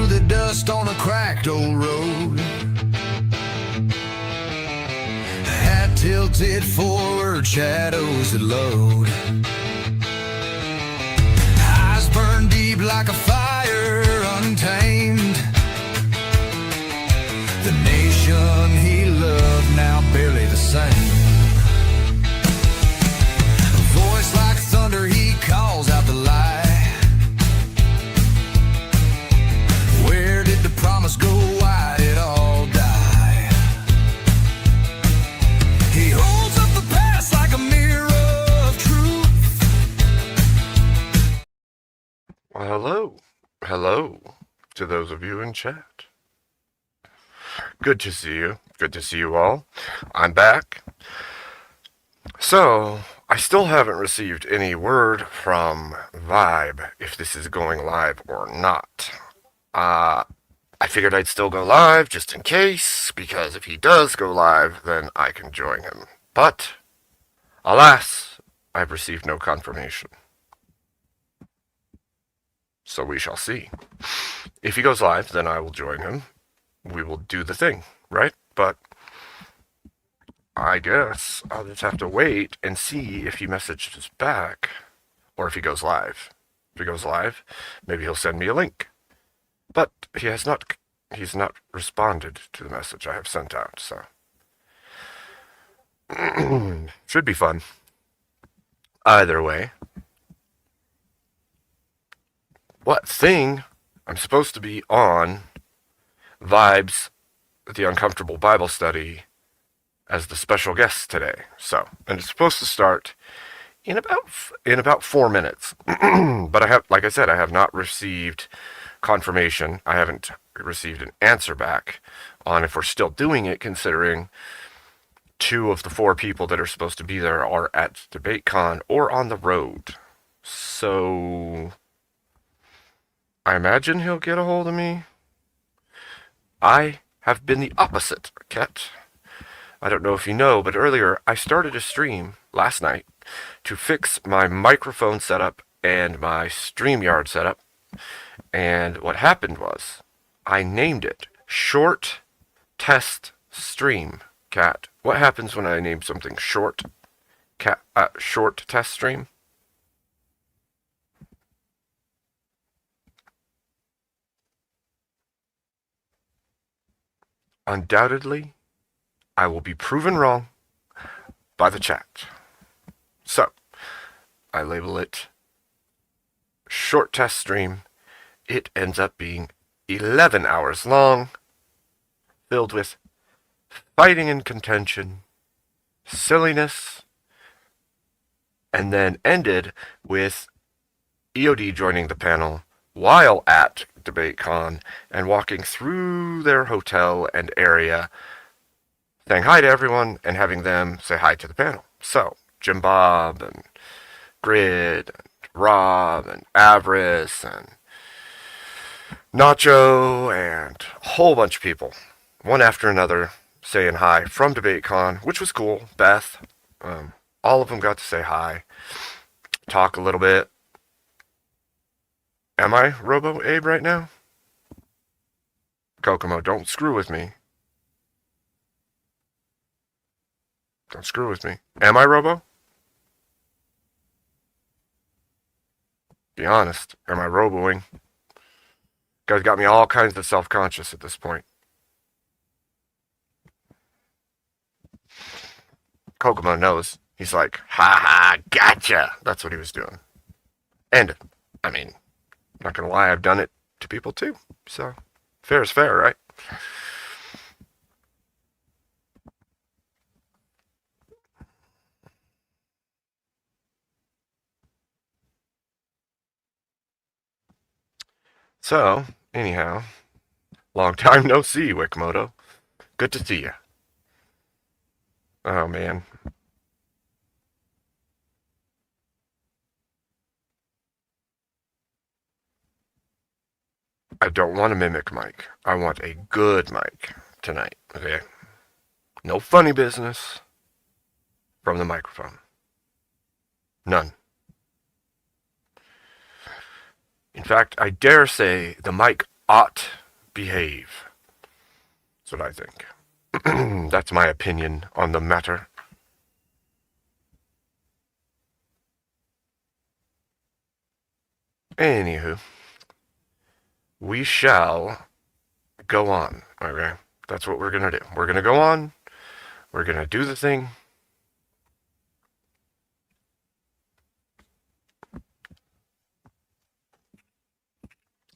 through the dust on a cracked old road. Hat tilted forward, shadows that load. Eyes burn deep like a fire untamed. The nation he loved now barely the same. A voice like thunder, he calls out the lie. Where did the promise go? Why did all die? He holds up the past like a mirror of truth. Well, hello to those of you in chat. Good to see you. Good to see you all. I'm back. So, I still haven't received any word from Vybe if this is going live or not. I figured I'd still go live just in case, because if he does go live, then I can join him. But, alas, I've received no confirmation. So we shall see. If he goes live, then I will join him. We will do the thing, right? But I guess I'll just have to wait and see if he messages back or if he goes live. If he goes live, maybe he'll send me a link. But he's not responded to the message I have sent out, so should be fun. Either way. What thing? I'm supposed to be on Vybe's The Uncomfortable Bible Study as the special guest today. So, and it's supposed to start in about 4 minutes. But I have not received confirmation. I haven't received an answer back on if we're still doing it, considering 2 of the 4 people that are supposed to be there are at DebateCon or on the road. So I imagine he'll get a hold of me. I have been the opposite, Ket. I don't know if you know, but earlier I started a stream last night to fix my microphone setup and my StreamYard setup. And what happened was I named it Short Test Stream, Cat. What happens when I name something short? Short Test Stream? Undoubtedly, I will be proven wrong by the chat. So, I label it Short Test Stream. It ends up being 11 hours long, filled with fighting and contention, silliness, and then ended with EOD joining the panel while at DebateCon and walking through their hotel and area, saying hi to everyone and having them say hi to the panel. So, Jim Bob and Grid and Rob and Avarice and Nacho and a whole bunch of people, one after another, saying hi from DebateCon, which was cool. Beth, all of them got to say hi, talk a little bit. Am I Robo Abe right now? Kokomo, don't screw with me. Don't screw with me. Am I Robo? Be honest. Am I Roboing? Guys got me all kinds of self-conscious at this point. Kokomo knows. He's like, ha ha, gotcha. That's what he was doing. And, I mean, not gonna lie, I've done it to people too. So, fair is fair, right? So, anyhow, long time no see, Wikimoto. Good to see you. Oh, man. I don't want a mimic mic. I want a good mic tonight, okay? No funny business from the microphone. None. In fact, I dare say the mic ought behave. That's what I think. That's my opinion on the matter. Anywho, we shall go on. Okay, that's what we're gonna do. We're gonna go on. We're gonna do the thing.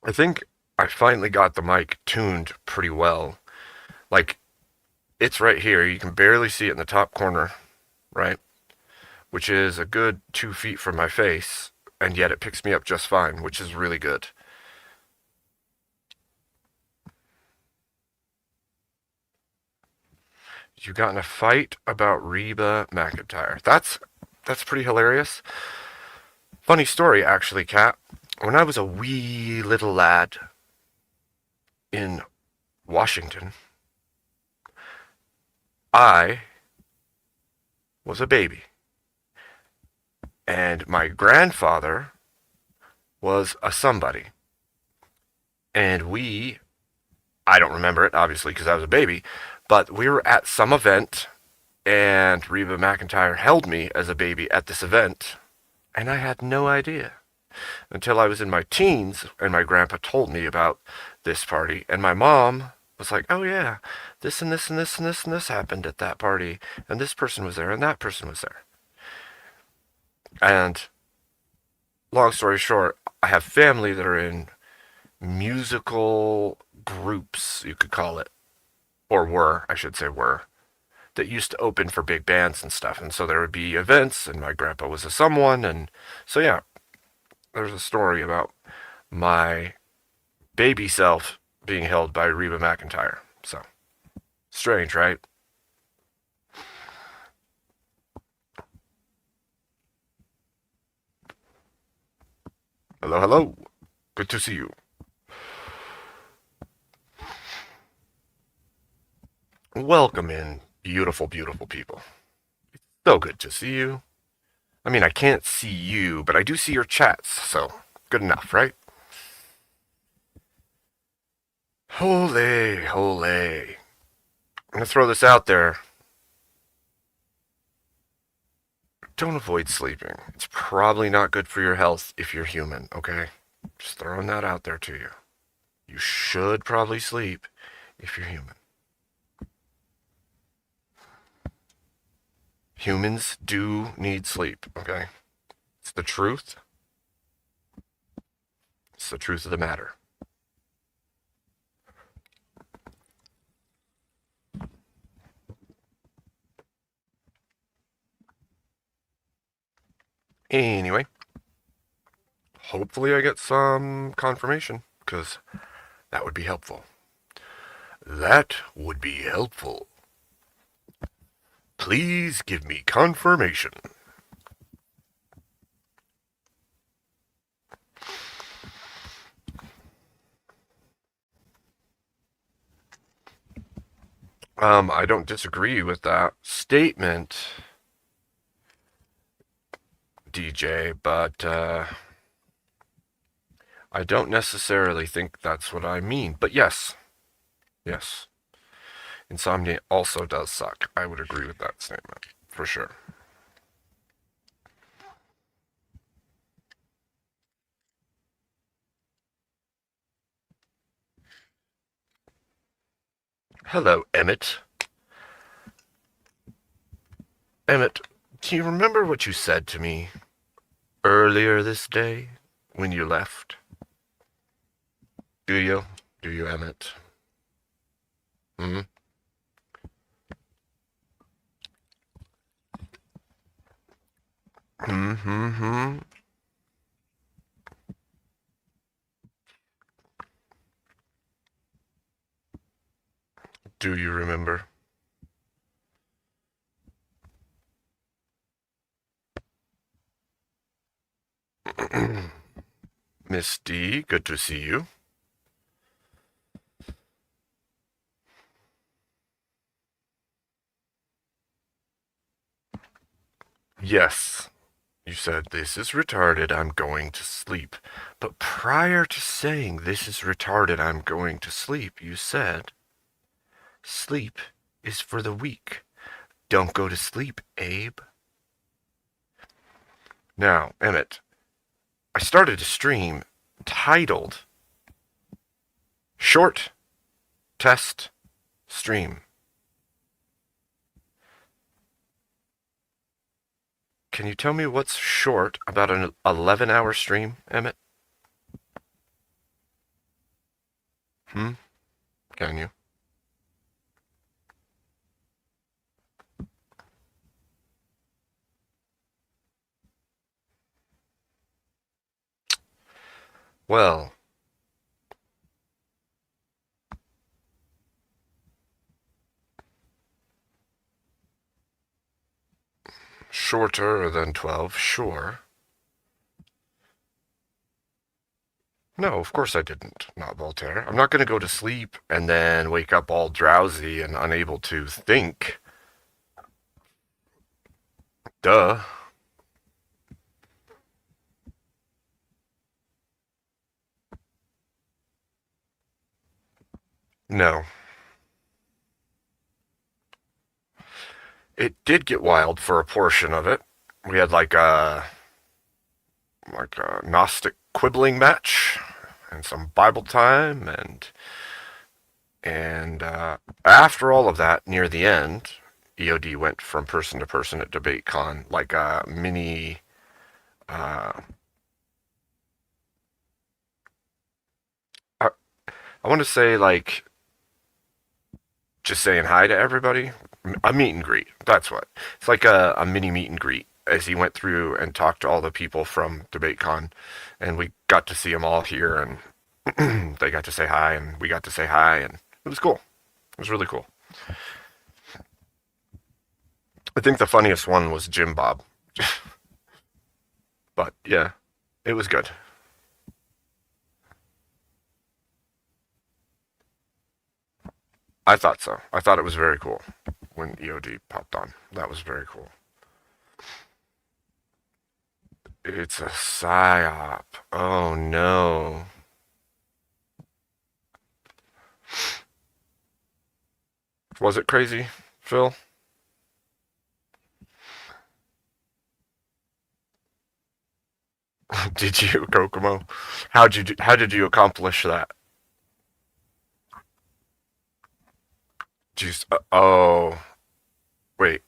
I think I finally got the mic tuned pretty well. Like, it's right here. You can barely see it in the top corner, right? Which is a good 2 feet from my face, and yet it picks me up just fine, which is really good. You got in a fight about Reba McEntire. That's pretty hilarious. Funny story, actually, Kat. When I was a wee little lad in Washington, I was a baby. And my grandfather was a somebody. And I don't remember it, obviously, because I was a baby, but we were at some event, and Reba McEntire held me as a baby at this event, and I had no idea until I was in my teens, and my grandpa told me about this party, and my mom was like, oh yeah, this and this and this and this and this happened at that party, and this person was there, and that person was there. And long story short, I have family that are in musical groups, you could call it, or were, I should say were, that used to open for big bands and stuff. And so there would be events, and my grandpa was a someone. And so, yeah, there's a story about my baby self being held by Reba McEntire. So, strange, right? Hello, hello. Good to see you. Welcome in, beautiful, beautiful people. So good to see you. I mean, I can't see you, but I do see your chats, so good enough, right? Holy, holy. I'm gonna throw this out there. Don't avoid sleeping. It's probably not good for your health if you're human, okay? Just throwing that out there to you. You should probably sleep if you're human. Humans do need sleep, okay? It's the truth. It's the truth of the matter. Anyway, hopefully I get some confirmation, because that would be helpful. That would be helpful. Please give me confirmation. I don't disagree with that statement, DJ, but I don't necessarily think that's what I mean. But yes, yes. Insomnia also does suck. I would agree with that statement, for sure. Hello, Emmett. Emmett, do you remember what you said to me earlier this day when you left? Do you? Do you, Emmett? Hmm? Hmm. Do you remember? Miss D, good to see you. Yes, You said, "This is retarded, I'm going to sleep." But prior to saying, "This is retarded, I'm going to sleep," you said, "Sleep is for the weak. Don't go to sleep, Abe." Now, Emmett, I started a stream titled Short Test Stream. Can you tell me what's short about an 11-hour stream, Emmett? Can you? Well, shorter than 12, sure. No, of course I didn't. Not Voltaire. I'm not going to go to sleep and then wake up all drowsy and unable to think. Duh. No. It did get wild for a portion of it. We had like a Gnostic quibbling match and some Bible time and after all of that, near the end, EOD went from person to person at DebateCon like a mini uh, I, I want to say like just saying hi to everybody. A meet and greet. That's what. It's like a mini meet and greet as he went through and talked to all the people from DebateCon, and we got to see them all here, and they got to say hi, and we got to say hi, and it was cool. It was really cool. I think the funniest one was Jim Bob, but yeah, it was good. I thought so. I thought it was very cool when EOD popped on. That was very cool. It's a psyop. Oh no. Was it crazy, Phil? Did you, Kokomo? How did you accomplish that? Just oh wait.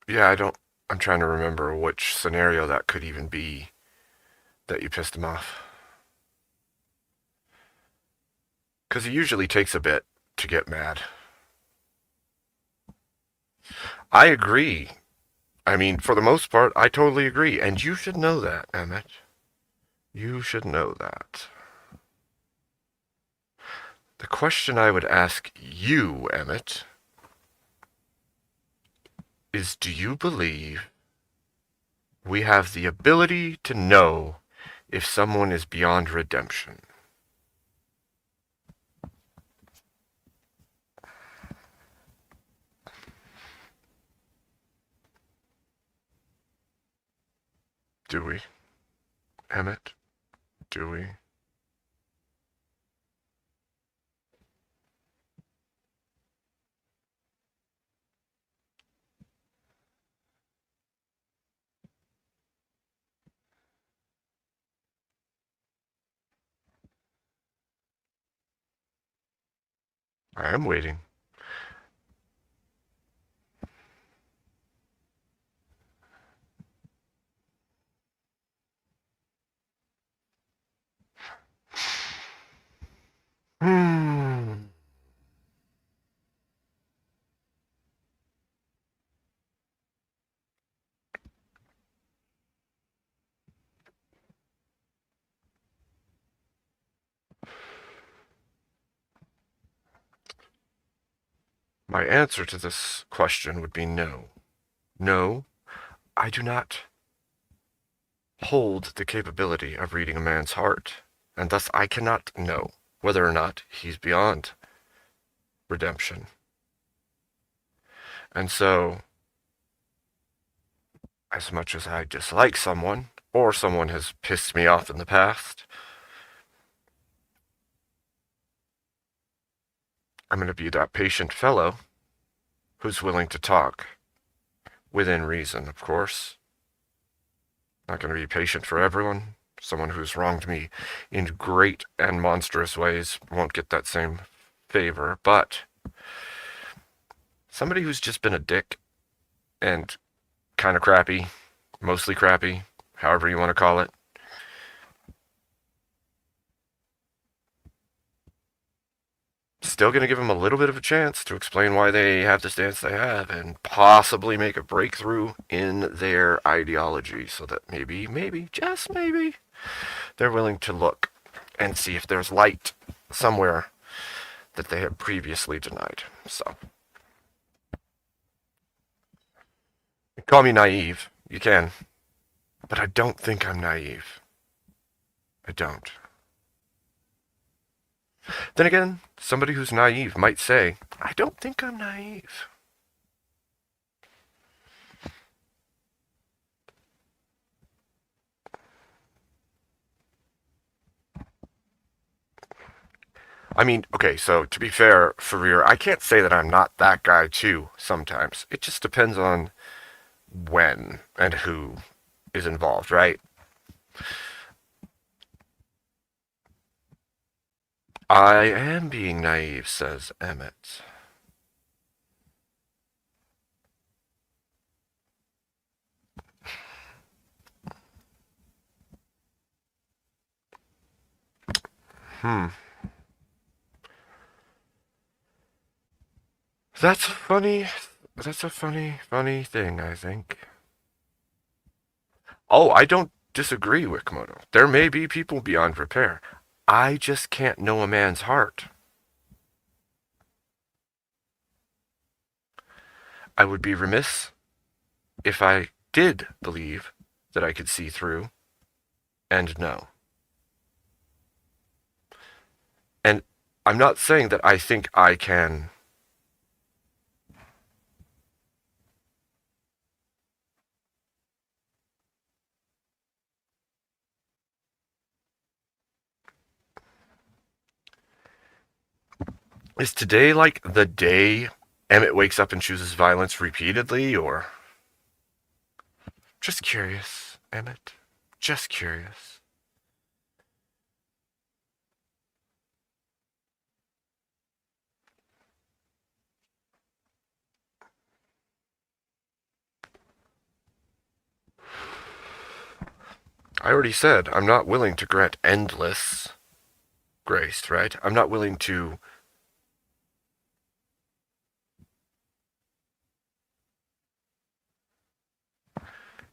Yeah, I don't. I'm trying to remember which scenario that could even be that you pissed him off. Because he usually takes a bit to get mad. I agree. I mean, for the most part, I totally agree. And you should know that, Emmett. You should know that. The question I would ask you, Emmett, is do you believe we have the ability to know if someone is beyond redemption? Do we, Emmett? Do we? I am waiting. Hmm. My answer to this question would be no. No, I do not hold the capability of reading a man's heart, and thus I cannot know whether or not he's beyond redemption. And so, as much as I dislike someone, or someone has pissed me off in the past, I'm going to be that patient fellow who's willing to talk, within reason, of course. Not going to be patient for everyone. Someone who's wronged me in great and monstrous ways won't get that same favor, but somebody who's just been a dick and kind of crappy, mostly crappy, however you want to call it, still going to give them a little bit of a chance to explain why they have the stance they have and possibly make a breakthrough in their ideology so that maybe, just maybe, they're willing to look and see if there's light somewhere that they have previously denied. So, call me naive. You can. But I don't think I'm naive. I don't. Then again, somebody who's naive might say, I don't think I'm naive. I mean, okay, so to be fair, Farir, I can't say that I'm not that guy too sometimes. It just depends on when and who is involved, right? I am being naive, says Emmett. Hmm. That's funny. That's a funny thing, I think. Oh, I don't disagree, Wikimoto. There may be people beyond repair. I just can't know a man's heart. I would be remiss if I did believe that I could see through and know. And I'm not saying that I think I can. Is today like the day Emmett wakes up and chooses violence repeatedly, or? Just curious, Emmett. Just curious. I already said I'm not willing to grant endless grace, right? I'm not willing to.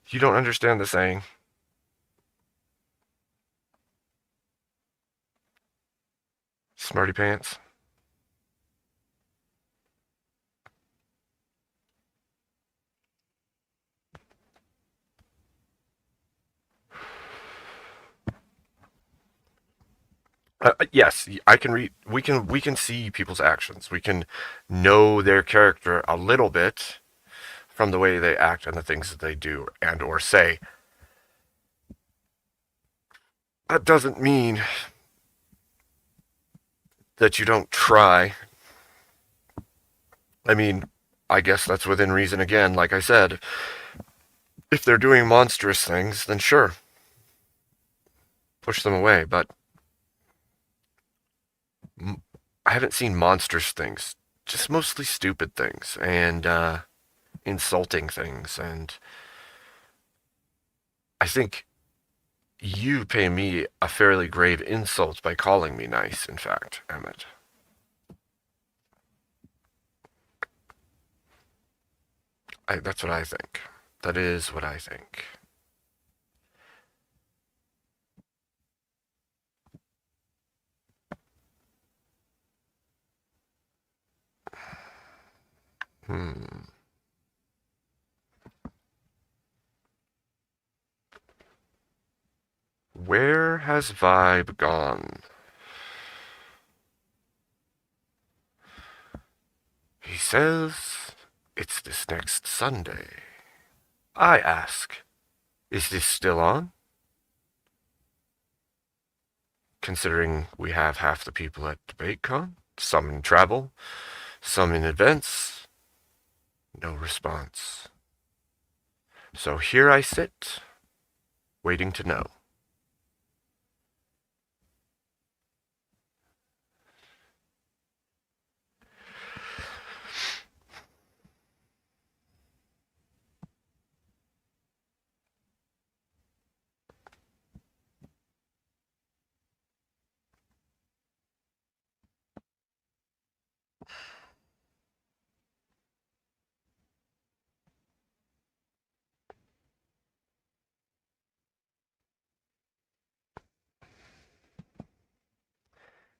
You don't understand the saying. Smarty pants. Yes, I can read. We can see people's actions. We can know their character a little bit from the way they act and the things that they do and or say. That doesn't mean that you don't try. I mean, I guess that's within reason again. Like I said, if they're doing monstrous things, then sure, push them away. But I haven't seen monstrous things, just mostly stupid things and insulting things. And I think you pay me a fairly grave insult by calling me nice, in fact, Emmett. That's what I think. That is what I think. Hmm. Where has Vybe gone? He says It's this next Sunday. I ask, is this still on? Considering we have half the people at DebateCon, some in travel, some in events, no response. So here I sit, waiting to know.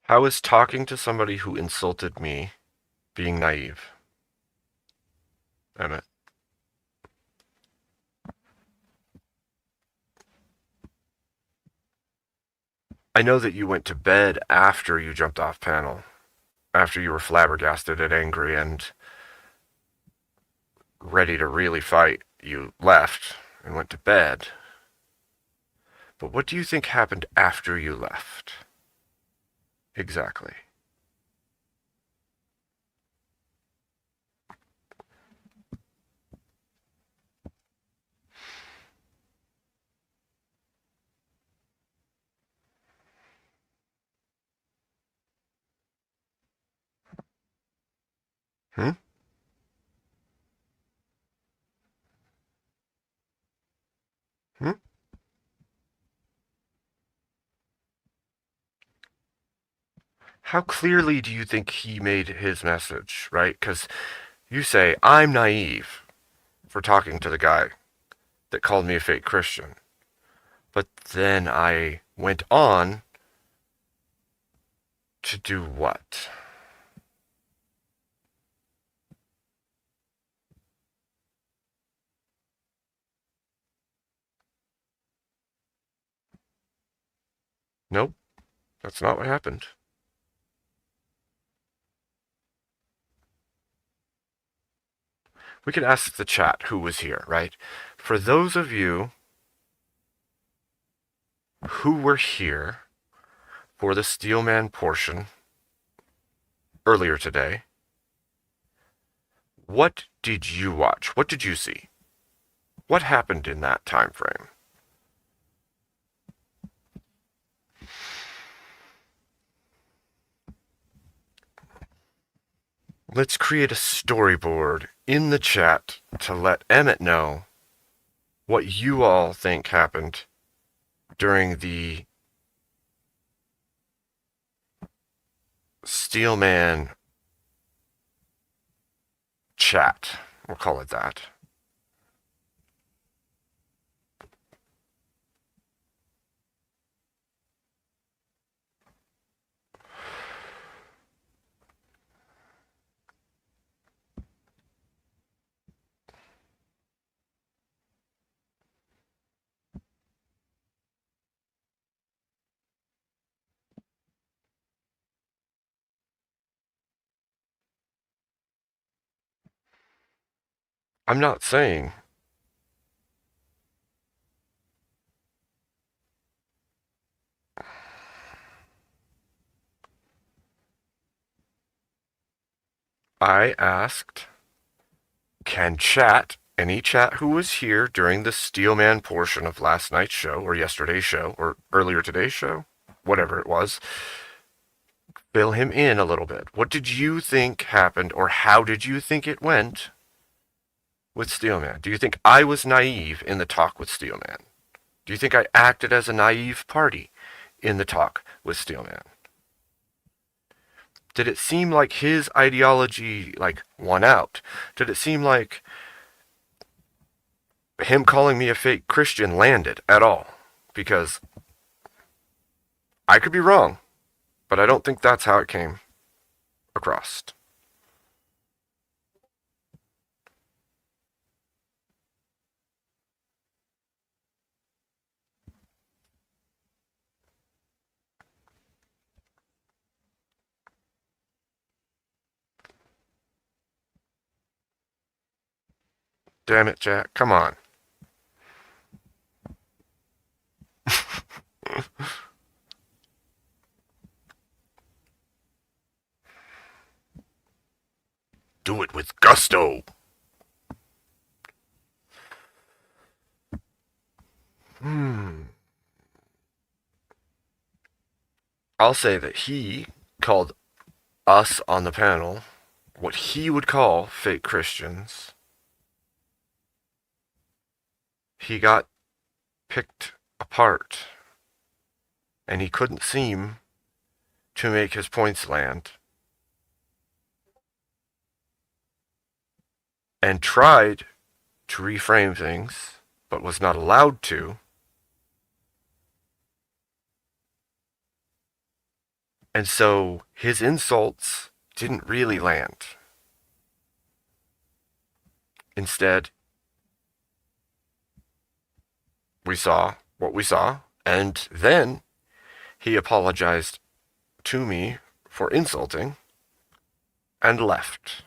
How is talking to somebody who insulted me being naive? Emmett. I know that you went to bed after you jumped off panel, after you were flabbergasted and angry and ready to really fight. You left and went to bed. But what do you think happened after you left? Exactly. Hmm? Hmm? How clearly do you think he made his message, right? Because you say, I'm naive for talking to the guy that called me a fake Christian. But then I went on to do what? Nope, that's not what happened. We could ask the chat who was here, right? For those of you who were here for the Steelman portion earlier today, what did you watch? What did you see? What happened in that time frame? Let's create a storyboard in the chat to let Emmett know what you all think happened during the Steelman chat. We'll call it that. I'm not saying I asked, can chat, any chat who was here during the Steelman portion of last night's show, or yesterday's show, or earlier today's show, whatever it was, fill him in a little bit. What did you think happened, or how did you think it went with Steelman? Do you think I was naive in the talk with Steelman? Do you think I acted as a naive party in the talk with Steelman? Did it seem like his ideology won out? Did it seem like him calling me a fake Christian landed at all? Because I could be wrong, but I don't think that's how it came across. Damn it, Jack. Come on. Do it with gusto. I'll say that he called us on the panel what he would call fake Christians. He got picked apart, and he couldn't seem to make his points land, and tried to reframe things, but was not allowed to. And so his insults didn't really land. Instead, we saw what we saw, and then he apologized to me for insulting and left.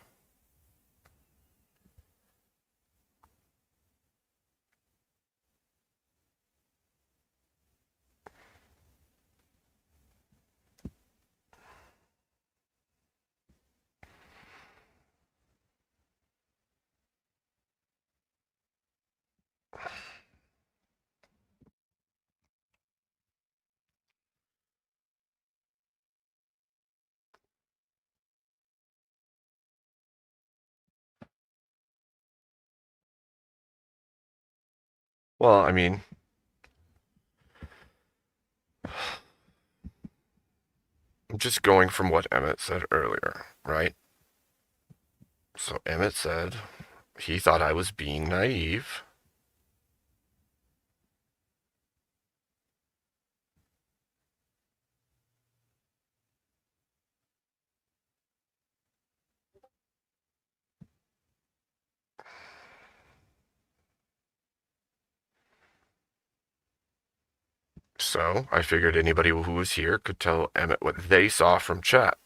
Well, I mean, I'm just going from what Emmett said earlier, right? So Emmett said he thought I was being naive. So I figured anybody who was here could tell Emmett what they saw from chat.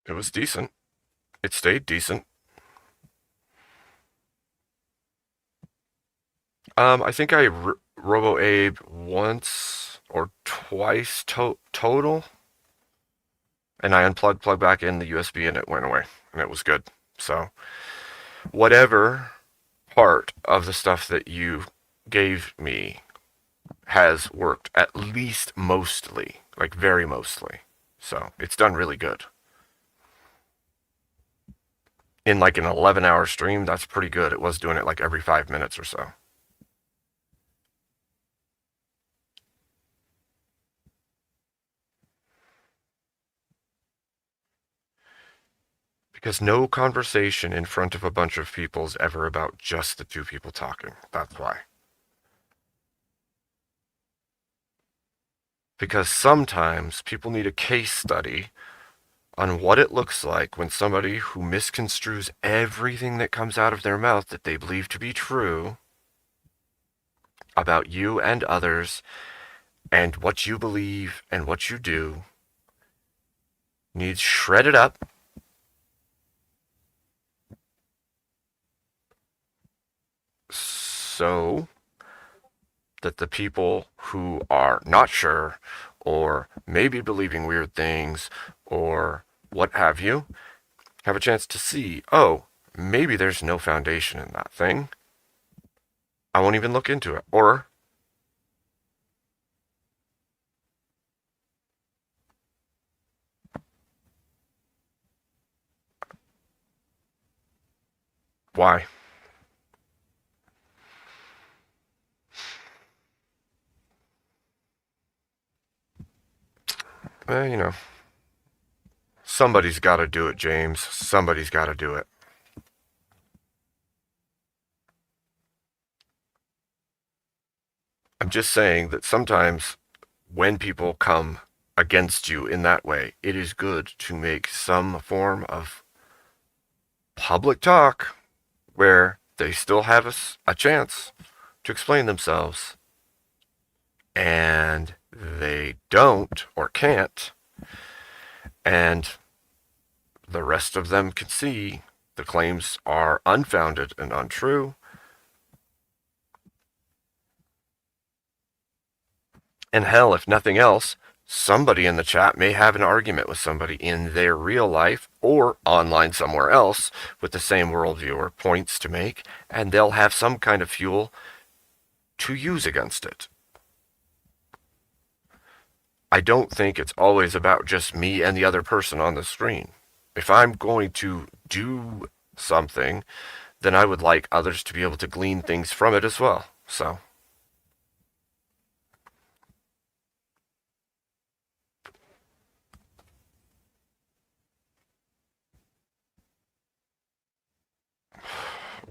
It was decent. It stayed decent. I think I Robo Abe once or twice total, and I unplugged, plugged back in the USB, and it went away, and it was good. So, whatever part of the stuff that you gave me has worked, at least mostly, like very mostly. So, it's done really good. In like an 11-hour stream, that's pretty good. It was doing it like every 5 minutes or so. Because no conversation in front of a bunch of people is ever about just the two people talking. That's why. Because sometimes people need a case study on what it looks like when somebody who misconstrues everything that comes out of their mouth that they believe to be true about you and others and what you believe and what you do needs shredded up so that the people who are not sure or maybe believing weird things or what have you have a chance to see, oh, maybe there's no foundation in that thing. I won't even look into it. Or why? You know, somebody's got to do it, James. Somebody's got to do it. I'm just saying that sometimes when people come against you in that way, it is good to make some form of public talk where they still have a chance to explain themselves, and they don't or can't, and the rest of them can see the claims are unfounded and untrue. And hell, if nothing else, somebody in the chat may have an argument with somebody in their real life or online somewhere else with the same worldview or points to make, and they'll have some kind of fuel to use against it. I don't think it's always about just me and the other person on the screen. If I'm going to do something, then I would like others to be able to glean things from it as well. So,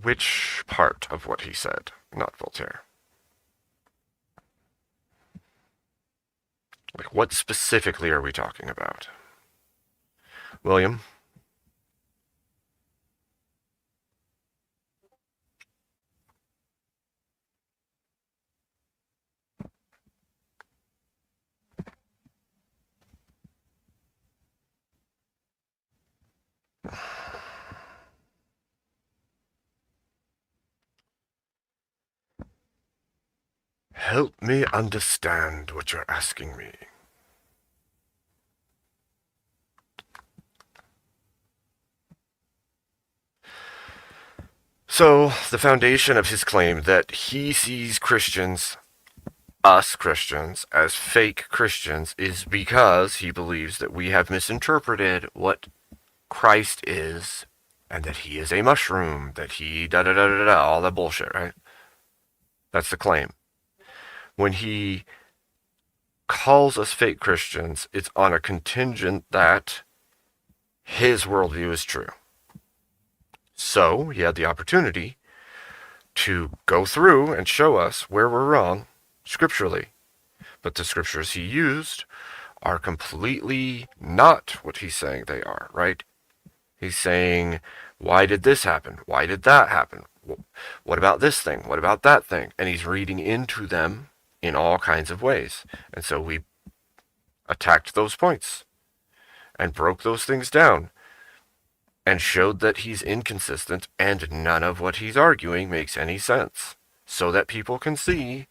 which part of what he said? Not Voltaire. Like, what specifically are we talking about? William? Help me understand what you're asking me. So, the foundation of his claim that he sees Christians, us Christians, as fake Christians is because he believes that we have misinterpreted what Christ is, and that he is a mushroom, that he da-da-da-da-da, all that bullshit, right? That's the claim. When he calls us fake Christians, it's on a contingent that his worldview is true. So he had the opportunity to go through and show us where we're wrong scripturally. But the scriptures he used are completely not what he's saying they are, right? He's saying, why did this happen? Why did that happen? What about this thing? What about that thing? And he's reading into them in all kinds of ways. And so we attacked those points and broke those things down and showed that he's inconsistent and none of what he's arguing makes any sense, so that people can see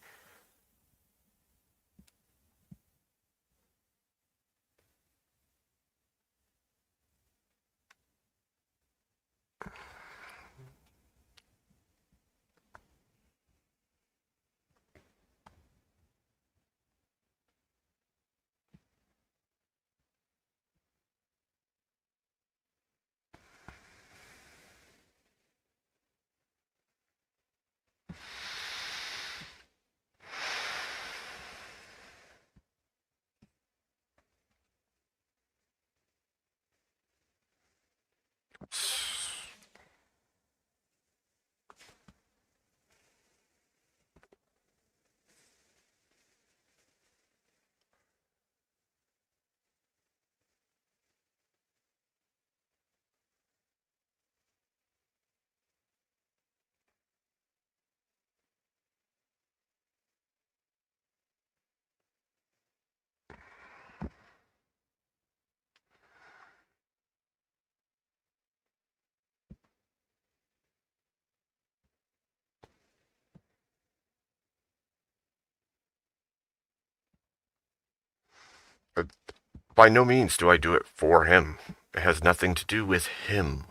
by no means do I do it for him. It has nothing to do with him.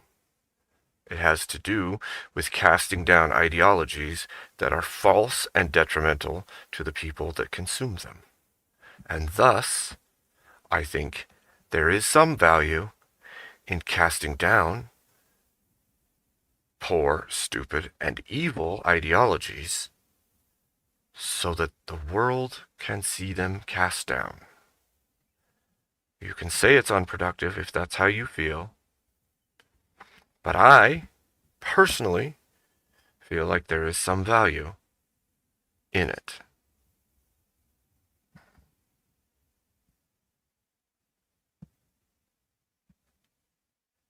It has to do with casting down ideologies that are false and detrimental to the people that consume them. And thus, I think there is some value in casting down poor, stupid, and evil ideologies so that the world can see them cast down. You can say it's unproductive if that's how you feel. But I, personally, feel like there is some value in it.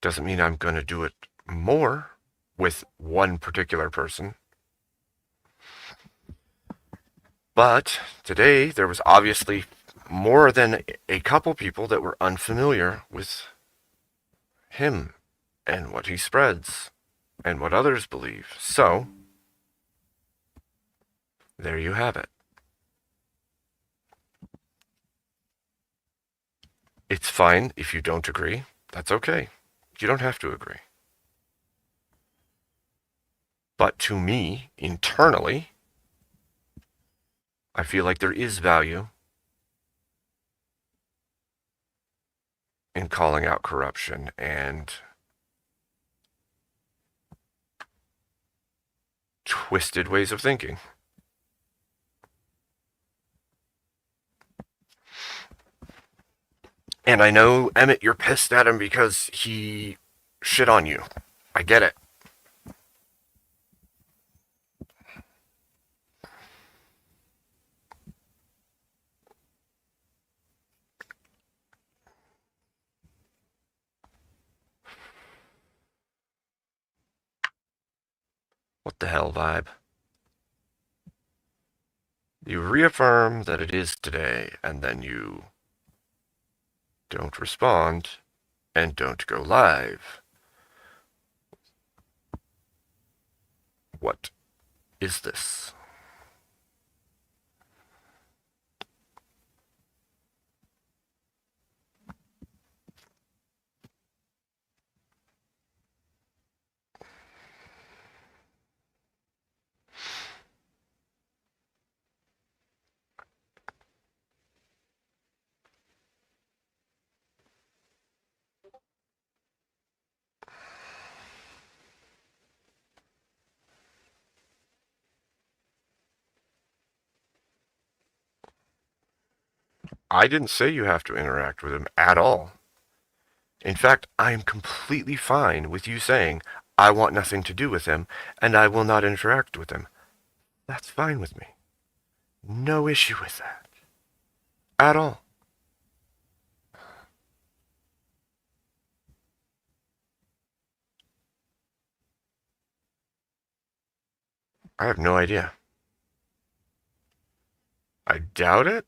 Doesn't mean I'm going to do it more with one particular person. But today there was obviously more than a couple people that were unfamiliar with him and what he spreads and what others believe. So, there you have it. It's fine if you don't agree. That's okay. You don't have to agree. But to me, internally, I feel like there is value in calling out corruption and twisted ways of thinking. And I know, Emmett, you're pissed at him because he shit on you. I get it. What the hell, Vybe? You reaffirm that it is today, and then you don't respond and don't go live. What is this? I didn't say you have to interact with him at all. In fact, I am completely fine with you saying, I want nothing to do with him, and I will not interact with him. That's fine with me. No issue with that. At all. I have no idea. I doubt it.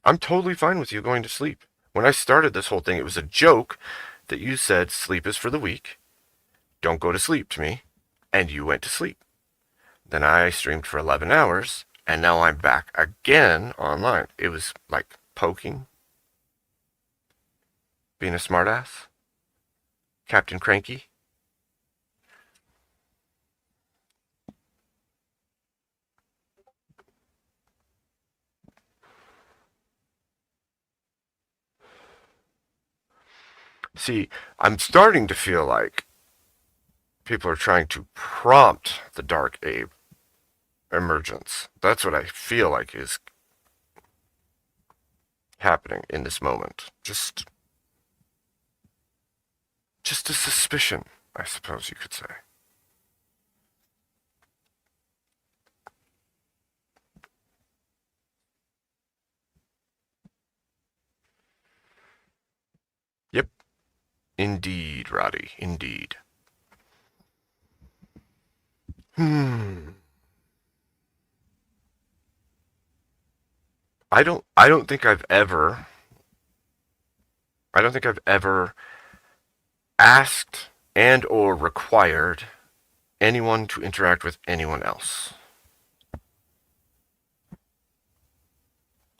I'm totally fine with you going to sleep. When I started this whole thing, it was a joke that you said sleep is for the weak. Don't go to sleep to me. And you went to sleep. Then I streamed for 11 hours, and now I'm back again online. It was like poking, being a smartass, Captain Cranky. See, I'm starting to feel like people are trying to prompt the Dark Abe emergence. That's what I feel like is happening in this moment. Just a suspicion, I suppose you could say. Yep, indeed, Roddy, indeed. Hmm. I don't think I've ever I don't think I've ever asked and or required anyone to interact with anyone else.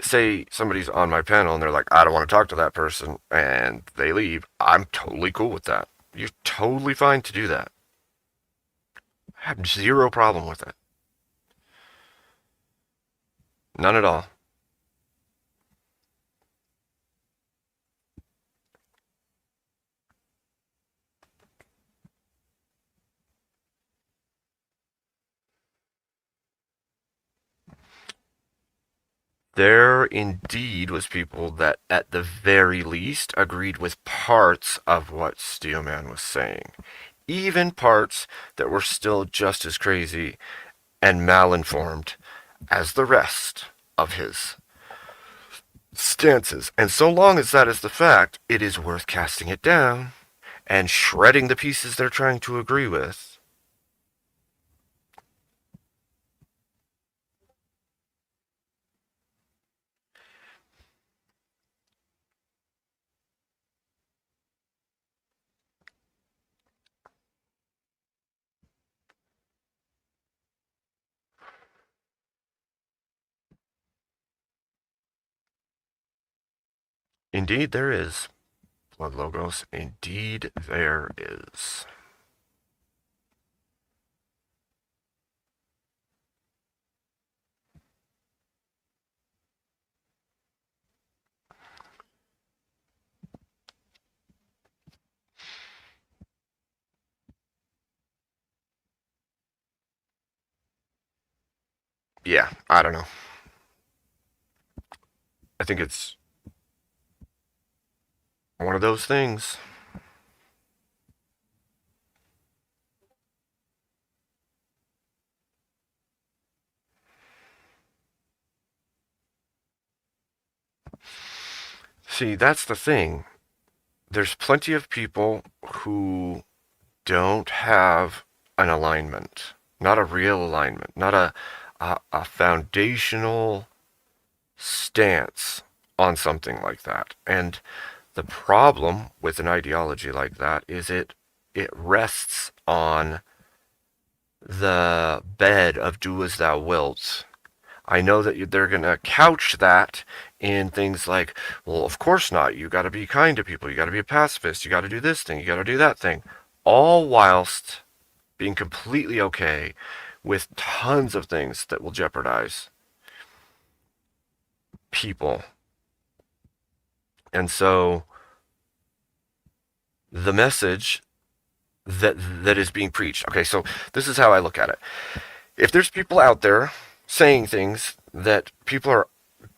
Say somebody's on my panel and they're like, I don't want to talk to that person, and they leave. I'm totally cool with that. You're totally fine to do that. I have zero problem with it. None at all. There indeed was people that at the very least agreed with parts of what Steelman was saying. Even parts that were still just as crazy and malinformed as the rest of his stances. And so long as that is the fact, it is worth casting it down and shredding the pieces they're trying to agree with. Indeed, there is. Blood Logos, indeed, there is. Yeah, I don't know. I think it's one of those things. See, that's the thing. There's plenty of people who don't have an alignment, not a real alignment, not a foundational stance on something like that. And the problem with an ideology like that is it rests on the bed of do as thou wilt. I know that they're going to couch that in things like, well, of course not. You got to be kind to people. You got to be a pacifist. You got to do this thing. You got to do that thing. All whilst being completely okay with tons of things that will jeopardize people. And so the message that is being preached. Okay, so this is how I look at it. If there's people out there saying things that people are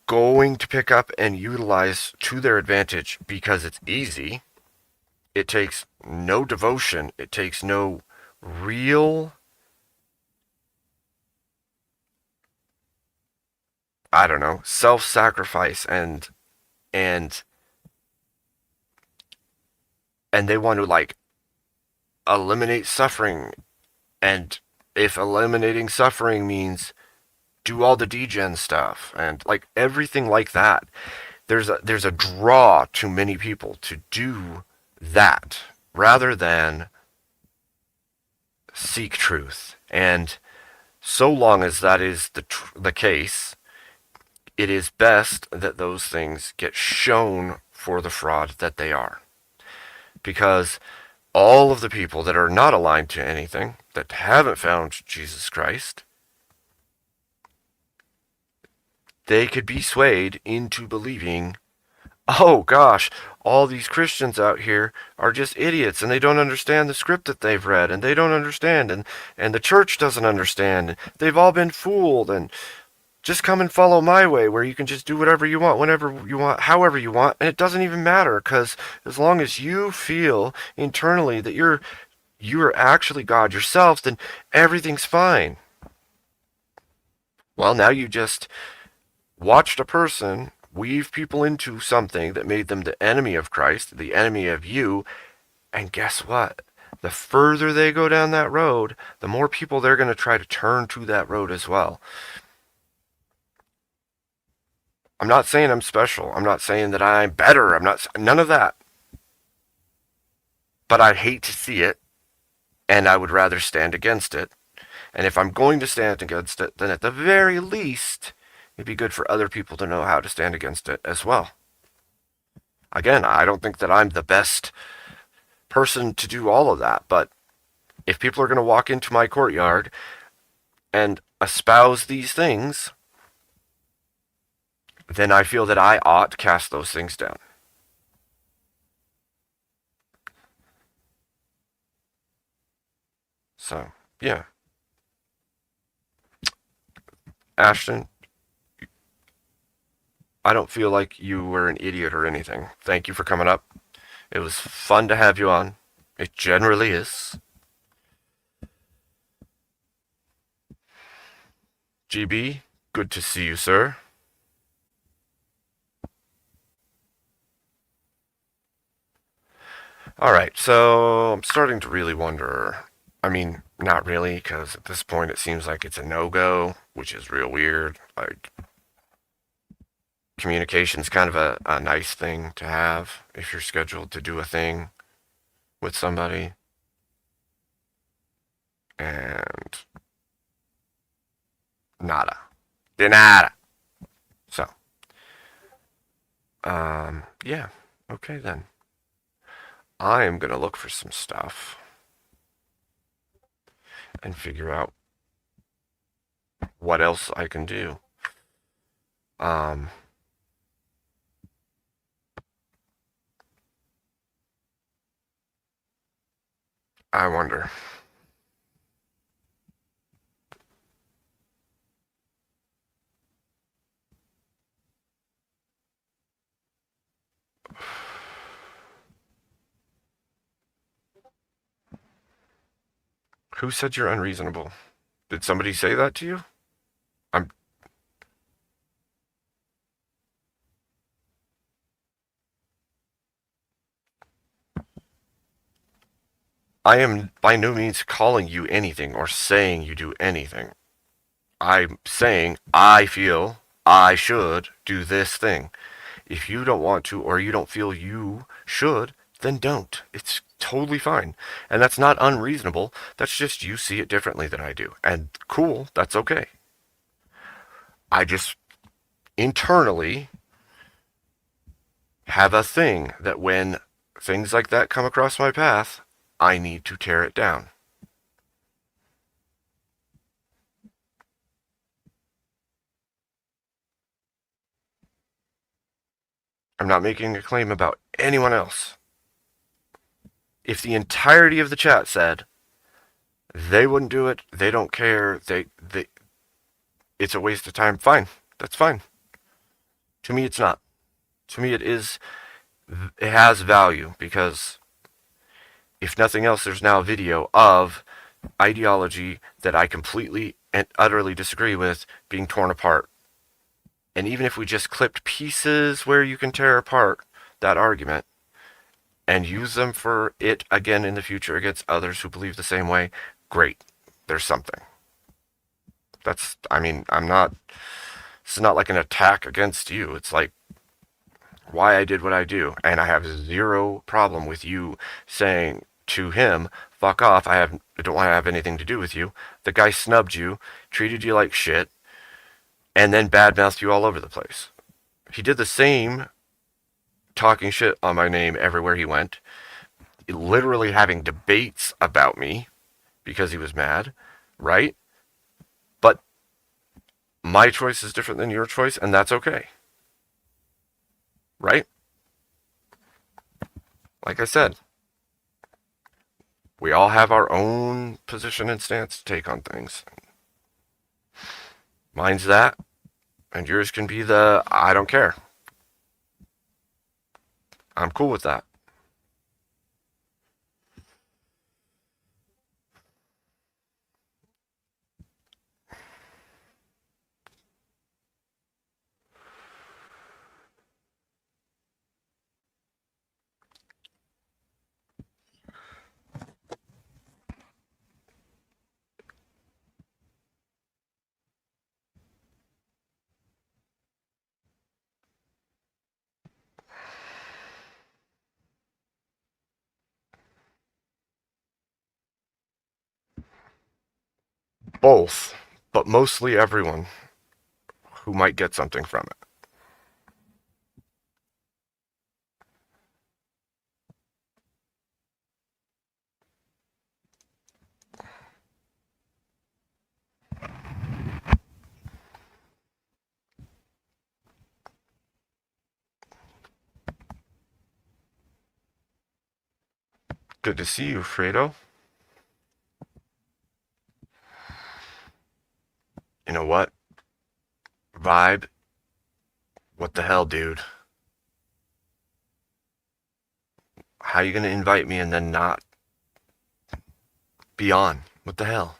going to pick up and utilize to their advantage because it's easy, it takes no devotion, it takes no real, I don't know, self-sacrifice and and they want to like eliminate suffering, and if eliminating suffering means do all the degen stuff and like everything like that, there's a draw to many people to do that rather than seek truth. And so long as that is the case, it is best that those things get shown for the fraud that they are. Because all of the people that are not aligned to anything, that haven't found Jesus Christ, they could be swayed into believing, oh gosh, all these Christians out here are just idiots and they don't understand the script that they've read and they don't understand and the church doesn't understand. They've all been fooled and just come and follow my way where you can just do whatever you want, whenever you want, however you want, and it doesn't even matter because as long as you feel internally that you're actually God yourself, then everything's fine. Well, now you just watched a person weave people into something that made them the enemy of Christ, the enemy of you, and guess what? The further they go down that road, the more people they're going to try to turn to that road as well. I'm not saying I'm special. I'm not saying that I'm better. I'm not, none of that. But I'd hate to see it, and I would rather stand against it. And if I'm going to stand against it, then at the very least, it'd be good for other people to know how to stand against it as well. Again, I don't think that I'm the best person to do all of that, but if people are going to walk into my courtyard and espouse these things, then I feel that I ought to cast those things down. So, yeah. Ashton, I don't feel like you were an idiot or anything. Thank you for coming up. It was fun to have you on. It generally is. GB, good to see you, sir. Alright, so I'm starting to really wonder. I mean, not really, because at this point it seems like it's a no go, which is real weird. Like, communication's kind of a nice thing to have if you're scheduled to do a thing with somebody. And nada. De nada. So, yeah. Okay then. I am gonna look for some stuff and figure out what else I can do. Um, I wonder. Who said you're unreasonable? Did somebody say that to you? I'm I am by no means calling you anything or saying you do anything. I'm saying I feel I should do this thing. If you don't want to or you don't feel you should, then don't. It's totally fine. And that's not unreasonable. That's just you see it differently than I do. And cool, that's okay. I just internally have a thing that when things like that come across my path, I need to tear it down. I'm not making a claim about anyone else. If the entirety of the chat said they wouldn't do it, they don't care, it's a waste of time, fine. That's fine. To me, it's not. To me, it has value because if nothing else, there's now a video of ideology that I completely and utterly disagree with being torn apart. And even if we just clipped pieces where you can tear apart that argument and use them for it again in the future against others who believe the same way, great. There's something. This is not like an attack against you. It's like why I did what I do. And I have zero problem with you saying to him, fuck off, I don't want to have anything to do with you. The guy snubbed you, treated you like shit, and then badmouthed you all over the place. He did the same talking shit on my name everywhere he went, literally having debates about me because he was mad, right? But my choice is different than your choice, and that's okay. Right? Like I said, we all have our own position and stance to take on things. Mine's that, and yours can be the I don't care. I'm cool with that. Both, but mostly everyone who might get something from it. Good to see you, Fredo. You know what? Vybe, What the hell, dude? How you gonna invite me and then not be on? What the hell?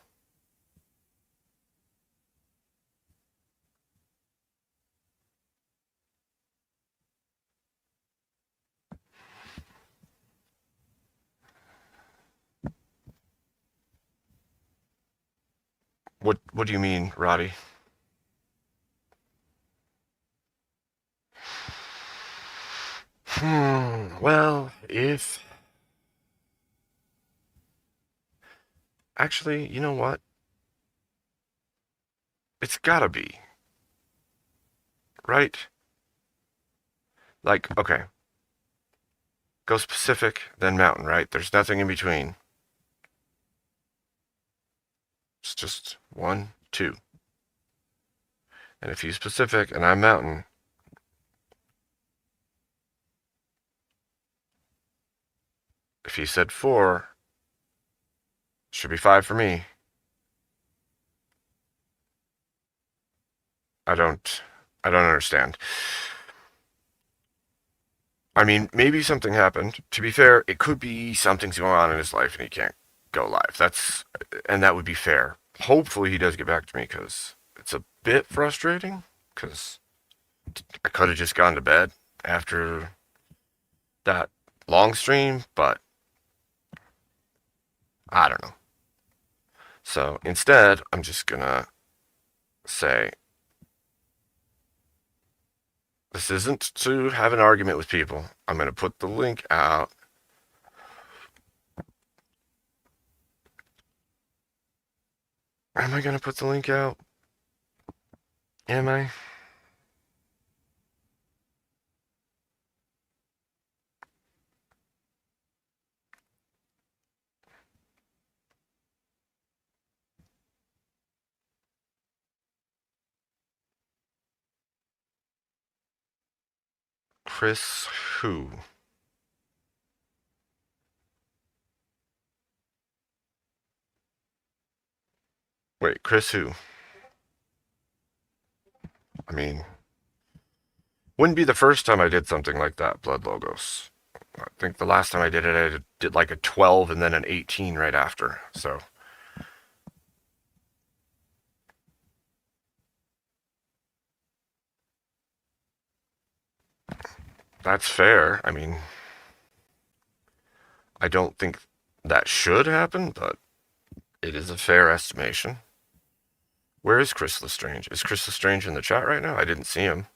What do you mean, Roddy? Well, if actually, you know what? It's gotta be, right? Like, okay, go Pacific, then mountain, right? There's nothing in between. It's just one, two. And if he's Pacific and I'm mountain, if he said four, should be five for me. I don't, I don't understand. I mean, maybe something happened. To be fair, it could be something's going on in his life and he can't go live. And that would be fair. Hopefully he does get back to me because it's a bit frustrating because I could have just gone to bed after that long stream, but I don't know. So instead, I'm just gonna say this isn't to have an argument with people. I'm gonna put the link out. Am I gonna put the link out? Am I? Chris who? Wait, Chris who? I mean, wouldn't be the first time I did something like that, Blood Logos. I think the last time I did it, I did like a 12 and then an 18 right after. So that's fair. I mean, I don't think that should happen, but it is a fair estimation. Where is Chris Lestrange? Is Chris Lestrange in the chat right now? I didn't see him.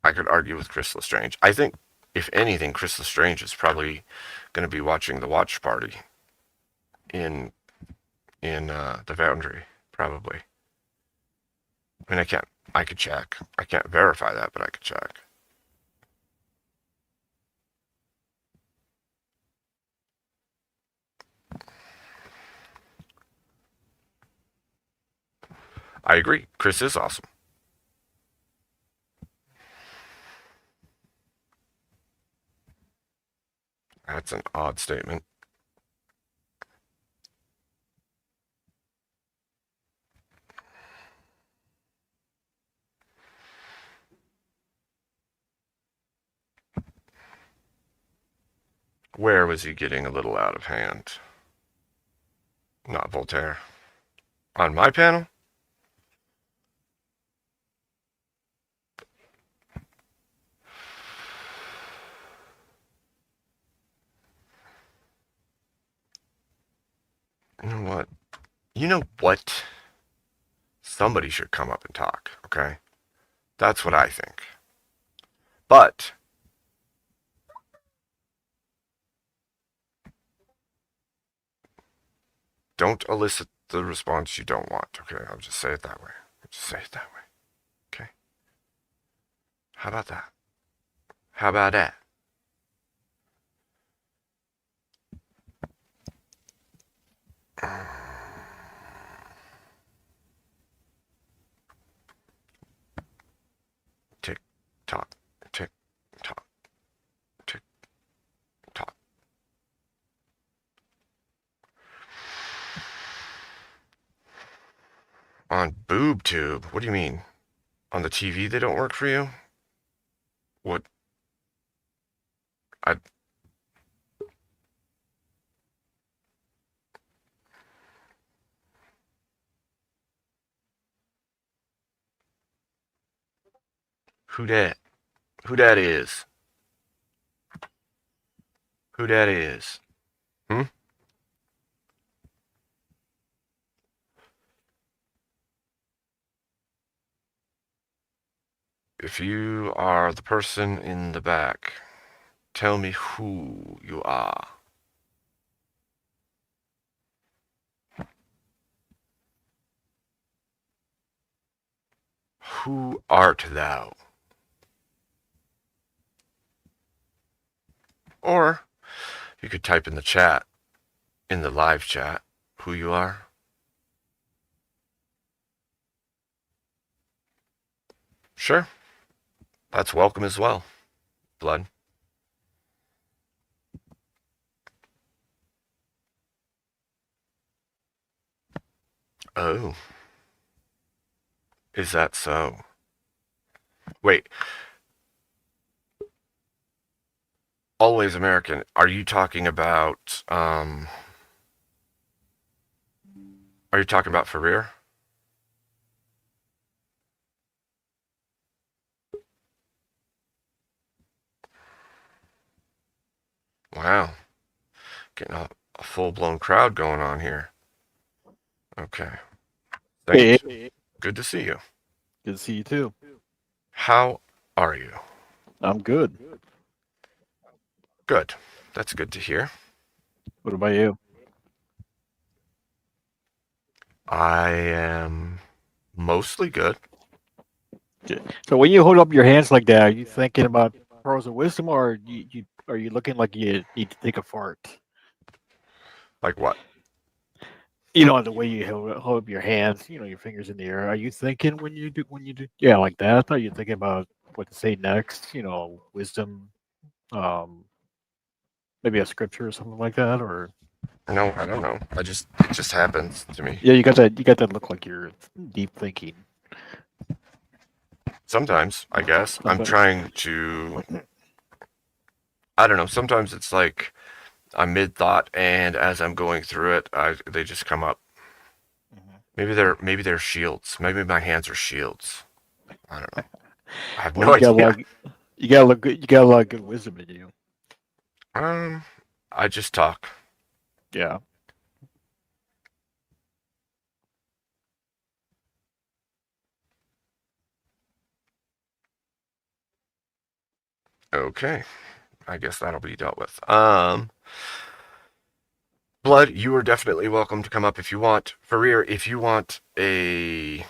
I could argue with Chris Lestrange. I think, if anything, Chris Lestrange is probably going to be watching the watch party in the Foundry, probably. I mean, I could check. I can't verify that, but I could check. I agree. Chris is awesome. That's an odd statement. Where was he getting a little out of hand? Not Voltaire. On my panel? You know what? You know what? Somebody should come up and talk, okay? That's what I think. But don't elicit the response you don't want, okay? I'll just say it that way. I'll just say it that way. Okay? How about that? How about that? Tick tock, tick tock, tick tock. On BoobTube? What do you mean? on the TV they don't work for you? What? I who that? Who that is? Who that is? Hmm? If you are the person in the back, tell me who you are. Who art thou? Or you could type in the chat, in the live chat, who you are. Sure, that's welcome as well, Blood. Oh, is that so? Wait, always American. Are you talking about, are you talking about Ferrer? Wow, getting a full-blown crowd going on here. Okay, thank you. Hey, Good to see you. good to see you too. How are you? I'm good. Good. That's good to hear. What about you? I am mostly good. So when you hold up your hands like that, are you thinking about pearls of wisdom, or are you looking like you need to take a fart? Like what? You know, the way you hold up your hands, your fingers in the air. Are you thinking when you do? Yeah, like that. Are you thinking about what to say next? Wisdom, um, maybe a scripture or something like that, or No, I don't know. It just happens to me. yeah, you got that look like you're deep thinking. Sometimes, I guess. I'm Sometimes. trying to I don't know. Sometimes it's like I'm mid thought and as I'm going through it, they just come up. Mhm. Maybe they're shields. Maybe my hands are shields. I don't know. I have Well, no idea. you got a lot good. You got a lot of good wisdom in you. Um I just talk. Yeah. Okay. I guess that'll be dealt with. Blood, you are definitely welcome to come up if you want. Farir, if you want a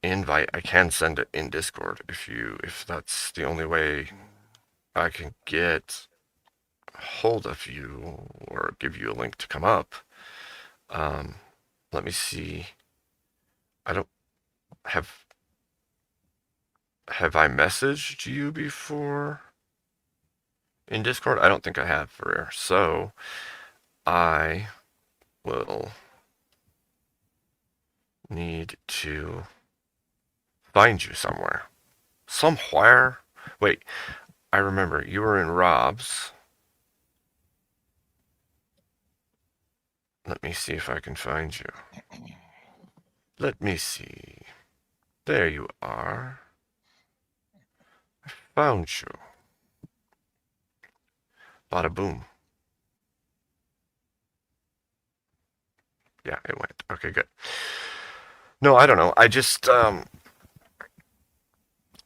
invite, I can send it in Discord if that's the only way I can get hold of you or give you a link to come up. Um, let me see. I don't have have I messaged you before in Discord? I don't think I have, Farir. So I will need to find you somewhere. Somewhere? Wait, I remember you were in Rob's. Let me see if I can find you. Let me see. There you are. I found you. Bada boom. Yeah, it went. Okay, good. No, I don't know. I just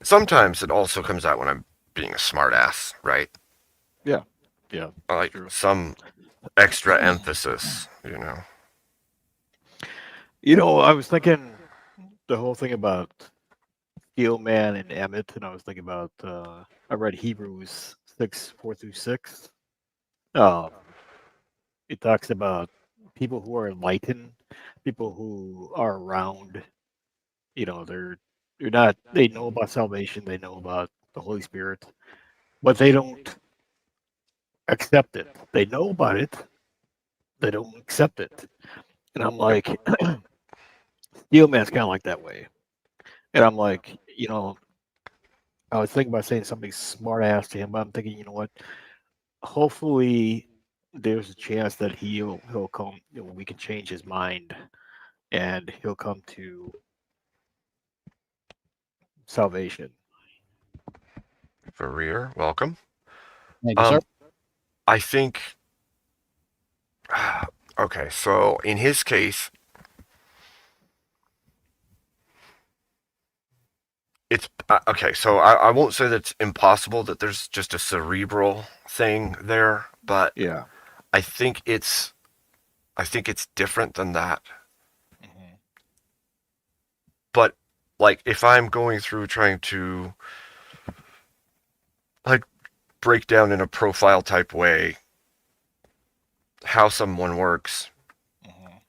sometimes it also comes out when I'm being a smartass, right? Yeah. Yeah. Like True. some extra emphasis. I was thinking the whole thing about Steelman and Emmett, and I was thinking about I read Hebrews 6:4-6. Um, it talks about people who are enlightened, people who are around. They're not. They know about salvation. They know about the Holy Spirit, but they don't accept it. They know about it. They don't accept it. And I'm Yep. like, Steelman's kind of like that way. And I'm like, I was thinking about saying something smart ass to him, but I'm thinking, you know what? Hopefully, there's a chance that he'll come. We can change his mind, and he'll come to salvation. Verrier, welcome. Thank you, sir. Um, I think. Okay, so in his case, it's okay. So I won't say that it's impossible that there's just a cerebral thing there, but Yeah. I think it's I think it's different than that. Mhm. But like if I'm going through trying to like break down in a profile type way how someone works, Mhm.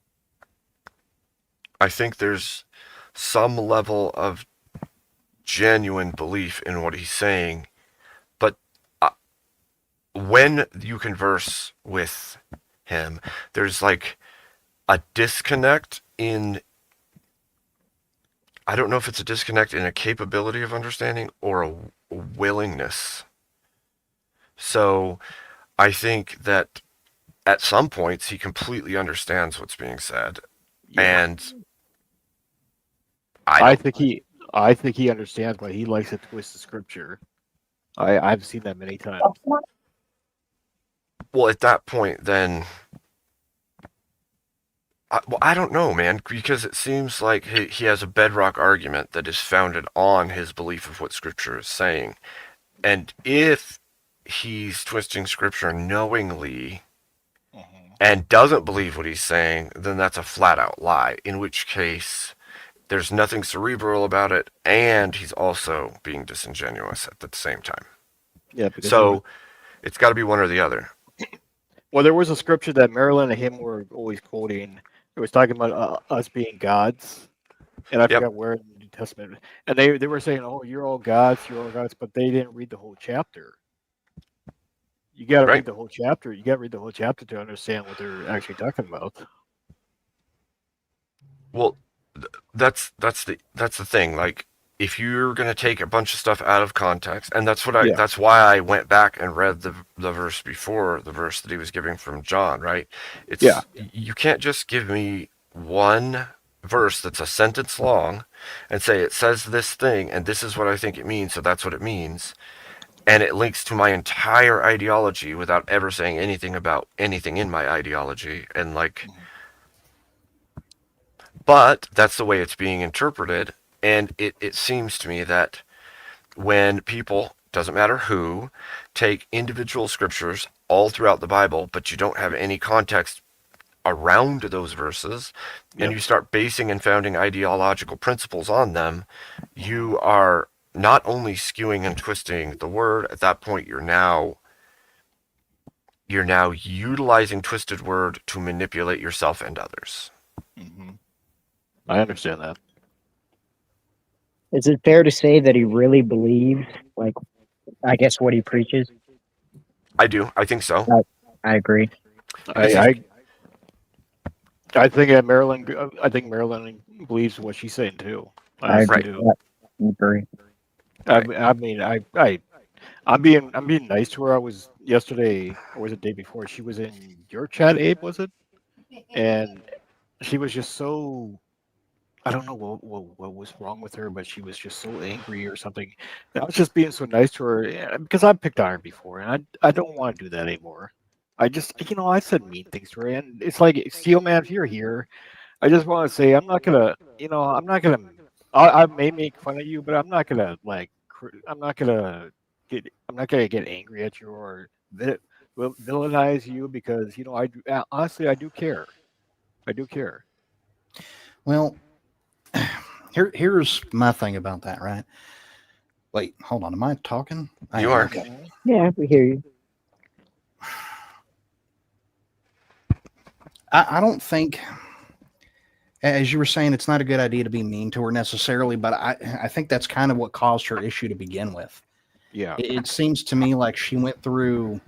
I think there's some level of genuine belief in what he's saying, but uh, when you converse with him, there's like a disconnect in. I don't know if it's a disconnect in a capability of understanding or a willingness. So I think that at some points he completely understands what's being said, Yeah. and I I don't. think he I think he understands, but he likes to twist the scripture. I've seen that many times. Well, at that point, then I don't know, man, because it seems like he has a bedrock argument that is founded on his belief of what Scripture is saying. And if he's twisting Scripture knowingly Mhm. and doesn't believe what he's saying, then that's a flat out lie, in which case there's nothing cerebral about it, and he's also being disingenuous at the same time. Yeah, because So it's got to be one or the other. there was a scripture that Marilyn and him were always quoting. It was talking about us being gods, and I Yep, forgot where in the New Testament. And they were saying, "Oh, you're all gods," but they didn't read the whole chapter. You got to right. read the whole chapter. You got to read the whole chapter to understand what they're actually talking about. Well, that's the thing. Like, if you're gonna take a bunch of stuff out of context, and Yeah, that's why I went back and read the verse before the verse that he was giving from John. Right? yeah, You can't just give me one verse that's a sentence long and say it says this thing and this is what I think it means, so that's what it means, and it links to my entire ideology without ever saying anything about anything in my ideology. And like, but that's the way it's being interpreted. And it seems to me that when people, doesn't matter who, take individual scriptures all throughout the Bible, but you don't have any context around those verses, and yep. you start basing and founding ideological principles on them, Mhm. you are not only skewing and twisting the word. At that point, you're now utilizing twisted word to manipulate yourself and others. Mhm. I understand that. Is it fair to say that he really believes, like, I guess, what he preaches? I do. I think so. I agree. Because I he's I, I think that Marilyn. I think Marilyn believes what she's saying too. I I honestly agree. right. do. I agree. Right. I mean, I'm being nice to her. I was yesterday, or was it the day before? She was in your chat, Abe, was it? And she was just so. I don't know what was wrong with her, but she was just so angry or something. And I was just being so nice to her because I've picked on her before, and I don't want to do that anymore. I just, I said mean things to her, and it's like, Steel Man, if you're here, I just want to say I'm not gonna. I may make fun of you, but I'm not gonna like. I'm not gonna get angry at you or villainize you because honestly I do care. I do care. Well, here's my thing about that, right? Wait, hold on. Am I talking? I You am. are. Okay. Yeah, we hear you. I don't think, as you were saying, it's not a good idea to be mean to her necessarily, but I think that's kind of what caused her issue to begin with. Yeah. It seems to me like she went through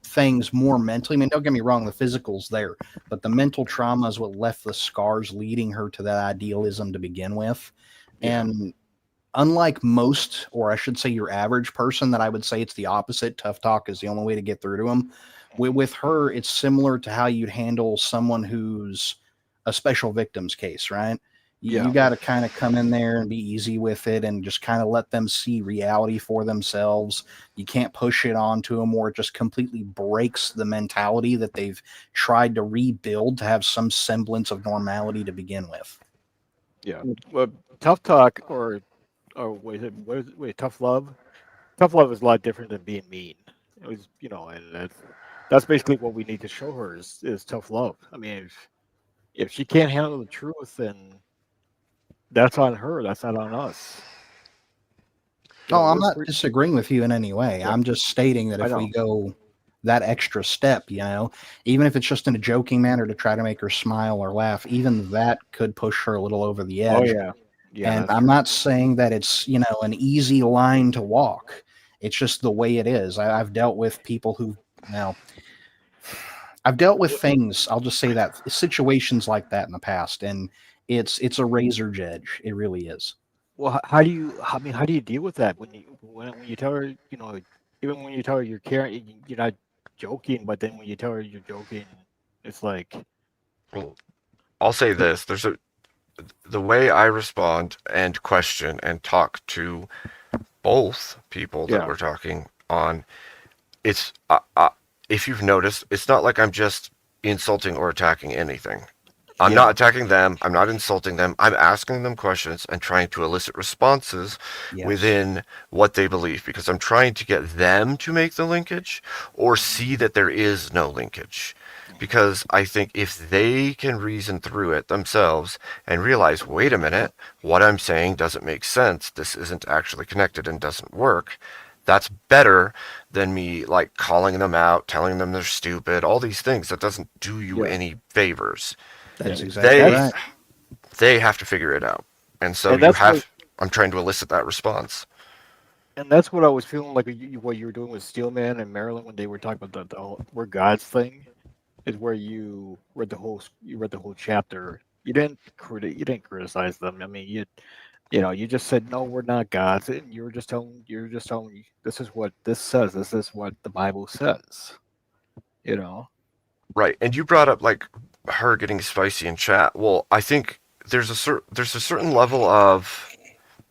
things more mentally. I mean, don't get me wrong, the physical's there, but the mental trauma is what left the scars leading her to that idealism to begin with. Yeah. And unlike most, or I should say your average person, that I would say it's the opposite. Tough talk is the only way to get through to them. With her, it's similar to how you'd handle someone who's a special victims case, right? You Yeah. got to kind of come in there and be easy with it and just kind of let them see reality for themselves. You can't push it onto them, or it just completely breaks the mentality that they've tried to rebuild to have some semblance of normality to begin with. Yeah. Well, tough talk or wait, tough love. Tough love is a lot different than being mean. It was, and that's basically what we need to show her is tough love. I mean, if she can't handle the truth, then that's on her. That's not on us. No, I'm We're not disagreeing with you in any way. yeah, I'm just stating that I if know. we go that extra step, even if it's just in a joking manner to try to make her smile or laugh, even that could push her a little over the Oh edge. yeah, yeah, And that's I'm true. not saying that it's, an easy line to walk. It's just the way it is. I've dealt with people who, now, I've dealt with things, I'll just say that, situations like that in the past, and it's a razor's edge. It really is. Well, how do you? I mean, how do you deal with that when you tell her, even when you tell her you're caring, you're not joking, but then when you tell her you're joking, it's like, Well, I'll say this: the way I respond and question and talk to both people that yeah, we're talking on, it's if you've noticed, it's not like I'm just insulting or attacking anything. I'm not yeah, attacking them. I'm not insulting them. I'm asking them questions and trying to elicit responses Yes. within what they believe because I'm trying to get them to make the linkage or see that there is no linkage. Because I think if they can reason through it themselves and realize, wait a minute, what I'm saying doesn't make sense, this isn't actually connected and doesn't work, that's better than me like calling them out, telling them they're stupid, all these things. That doesn't do you yeah, any favors. That yeah. is exactly They right. they have to figure it out. And so And you that's what have I'm trying to elicit that response. and that's what I was feeling like what you were doing with Steelman and Maryland when they were talking about the whole, we're God's thing is where you read the whole chapter. You didn't criticize them. I mean, you just said no, we're not gods, and you were just telling me this is what this says. This is what the Bible says. You know. Right. And you brought up like her getting spicy in chat. Well, I think there's a certain level of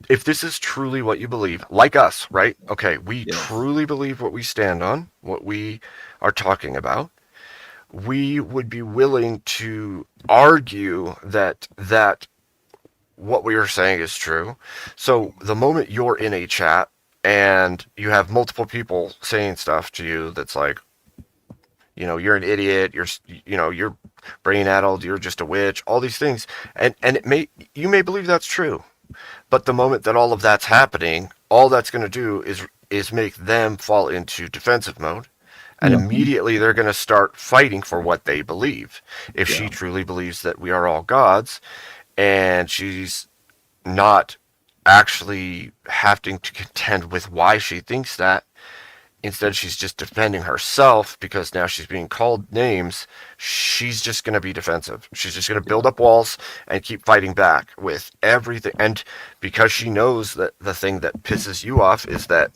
if this is truly what you believe, like us, right? Okay, we Yes. truly believe what we stand on, what we are talking about. We would be willing to argue that what we are saying is true. So the moment you're in a chat and you have multiple people saying stuff to you that's like, you're an idiot, you're brain addled, you're just a witch, all these things, and you may believe that's true, but the moment that all of that's happening, all that's going to do is make them fall into defensive mode. And Yeah. immediately they're going to start fighting for what they believe. If Yeah. she truly believes that we are all gods, and she's not actually having to contend with why she thinks that, instead she's just defending herself because now she's being called names, she's just going to be defensive. She's just going to build up walls and keep fighting back with everything. And because she knows that the thing that pisses you off is that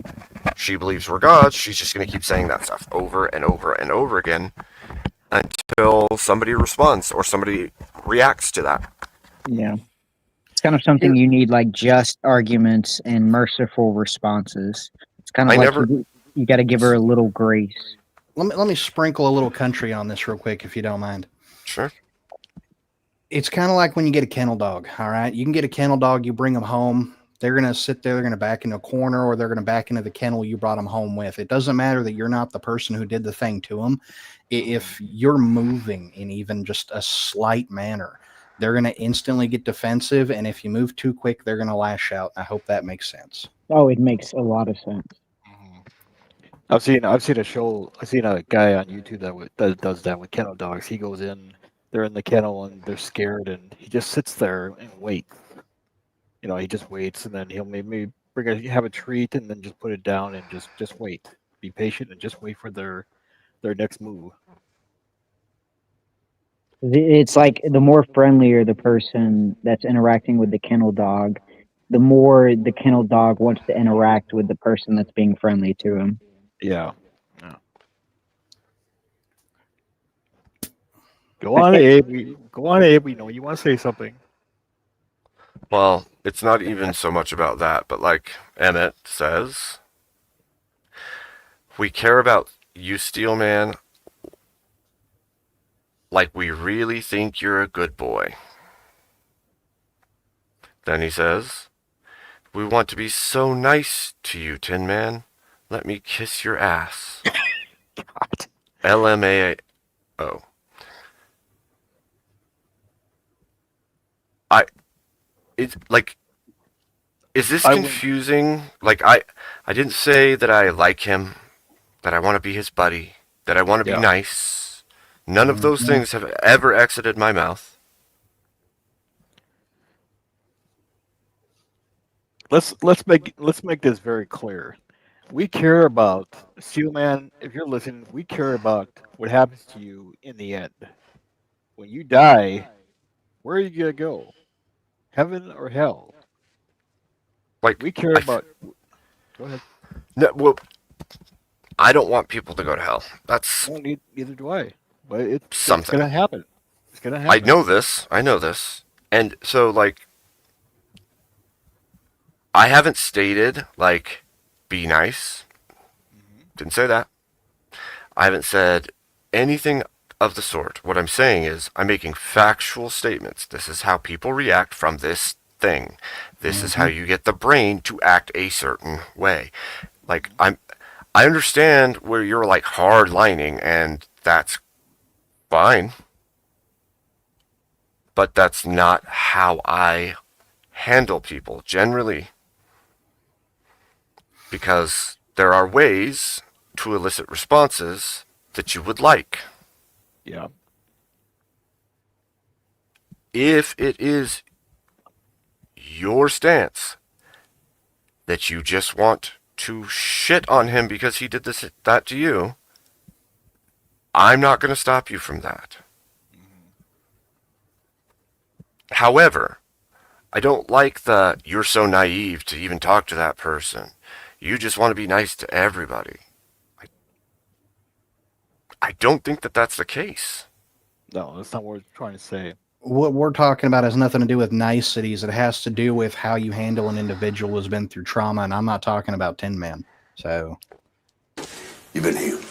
she believes we're gods, she's just going to keep saying that stuff over and over and over again until somebody responds or somebody reacts to that. Yeah. It's kind of something you need, like just arguments and merciful responses. It's kind of I like never. you got to give her a little grace. Let me sprinkle a little country on this real quick, if you don't mind. Sure. It's kind of like when you get a kennel dog. All right, you can get a kennel dog, you bring them home. They're gonna sit there. They're gonna back into a corner, or they're gonna back into the kennel you brought them home with. It doesn't matter that you're not the person who did the thing to them. If you're moving in even just a slight manner, they're gonna instantly get defensive. And if you move too quick, they're gonna lash out. I hope that makes sense. Oh, it makes a lot of sense. Mhm. I've seen a guy on YouTube that does that with kennel dogs. He goes in, they're in the kennel and they're scared, and he just sits there and waits. He just waits, and then he'll maybe have a treat, and then just put it down and just wait. Be patient and just wait for their next move. It's like the more friendlier the person that's interacting with the kennel dog, the more the kennel dog wants to interact with the person that's being friendly to him. Yeah. Go on, Abe. Go on, Abe. We know you want to say something. Well, it's not even so much about that, but like Emmett says, we care about you, Steelman, like we really think you're a good boy. Then he says, we want to be so nice to you, Tin Man. Let me kiss your ass. God. LMAO. It's like, is this I wouldn't- confusing? Like, I didn't say that I like him, that I want to be his buddy, that I want to be Yeah. nice. None of those Mhm. things have ever exited my mouth. Let's make this very clear. We care about Steelman. If you're listening, we care about what happens to you in the end. When you die, where are you gonna go? Heaven or hell? Like, We care about. Go ahead. no, well, I don't want people to go to hell. That's No, neither do I. But it's something. gonna happen. It's gonna I happen. know this. I know this. And so, like, I haven't stated, like, be nice. Didn't say that. I haven't said anything of the sort. What I'm saying is, I'm making factual statements. This is how people react from this thing. This is how you get the brain to act a certain way. Like, I understand where you're like hard lining, and that's fine. But that's not how I handle people generally. Because there are ways to elicit responses that you would like. Yeah. If it is your stance that you just want to shit on him because he did that to you, I'm not going to stop you from that. However, I don't like the you're so naive to even talk to that person. You just want to be nice to everybody. I don't think that that's the case. No, that's not what we're trying to say. What we're talking about has nothing to do with niceties. It has to do with how you handle an individual who's been through trauma, and I'm not talking about Tin Man. So You've been healed.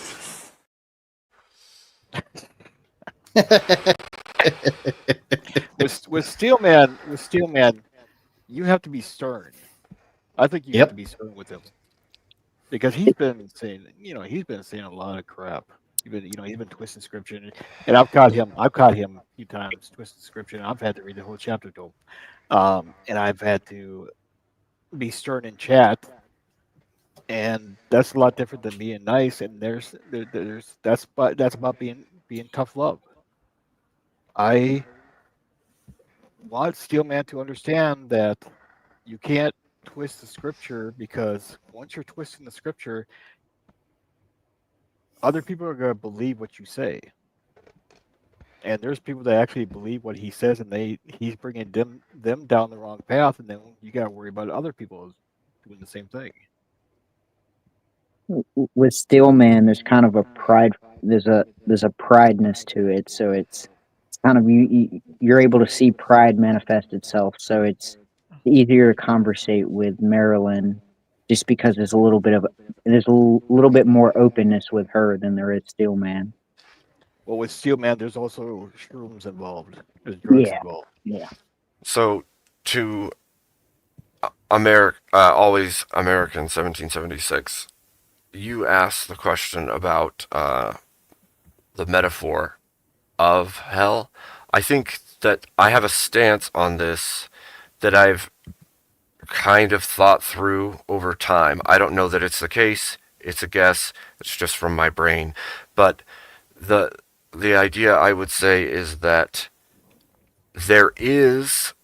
With Steelman, you have to be stern. I think you have Yep. to be stern with him because he's been saying, he's been saying a lot of crap. He's been twisting scripture, and I've caught him. I've caught him a few times twisting scripture, and I've had to read the whole chapter to him, and I've had to be stern in chat, and that's a lot different than being nice. And that's about being tough love. I want Steelman to understand that you can't twist the scripture, because once you're twisting the scripture, other people are going to believe what you say. And there's people that actually believe what he says, and he's bringing them down the wrong path, and then you got to worry about other people doing the same thing. With Steelman, there's kind of a pride. There's a prideness to it, so it's kind of you're able to see pride manifest itself. So it's easier to conversate with Marilyn, just because there's a little bit more openness with her than there is Steelman. Well, with Steelman, there's also shrooms involved. There's drugs Yeah. involved. Yeah. So, to always American 1776, you asked the question about the metaphor of hell. I think that I have a stance on this that I've kind of thought through over time. I don't know that it's the case. It's a guess. It's just from my brain. But the idea, I would say, is that there is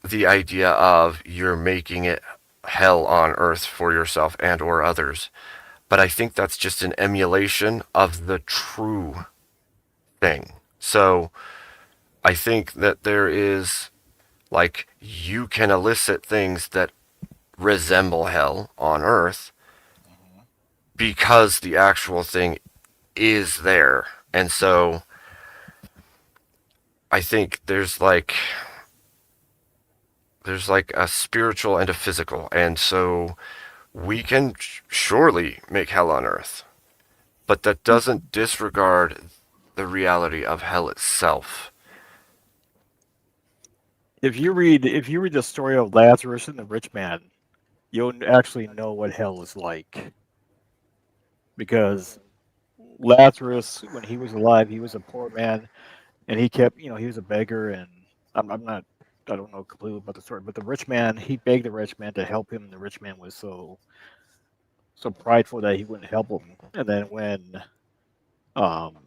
the idea of you're making it hell on earth for yourself and or others. But I think that's just an emulation of the true thing. So I think that there is, like, you can elicit things that resemble hell on earth because the actual thing is there. And so I think there's like a spiritual and a physical, and so we can surely make hell on earth, but that doesn't disregard the reality of hell itself. If you read the story of Lazarus and the rich man, you'll actually know what hell is like. Because Lazarus, when he was alive, he was a poor man, and he kept, he was a beggar, and I'm not, I don't know completely about the story, but the rich man, he begged the rich man to help him, and the rich man was so prideful that he wouldn't help him. And then when um,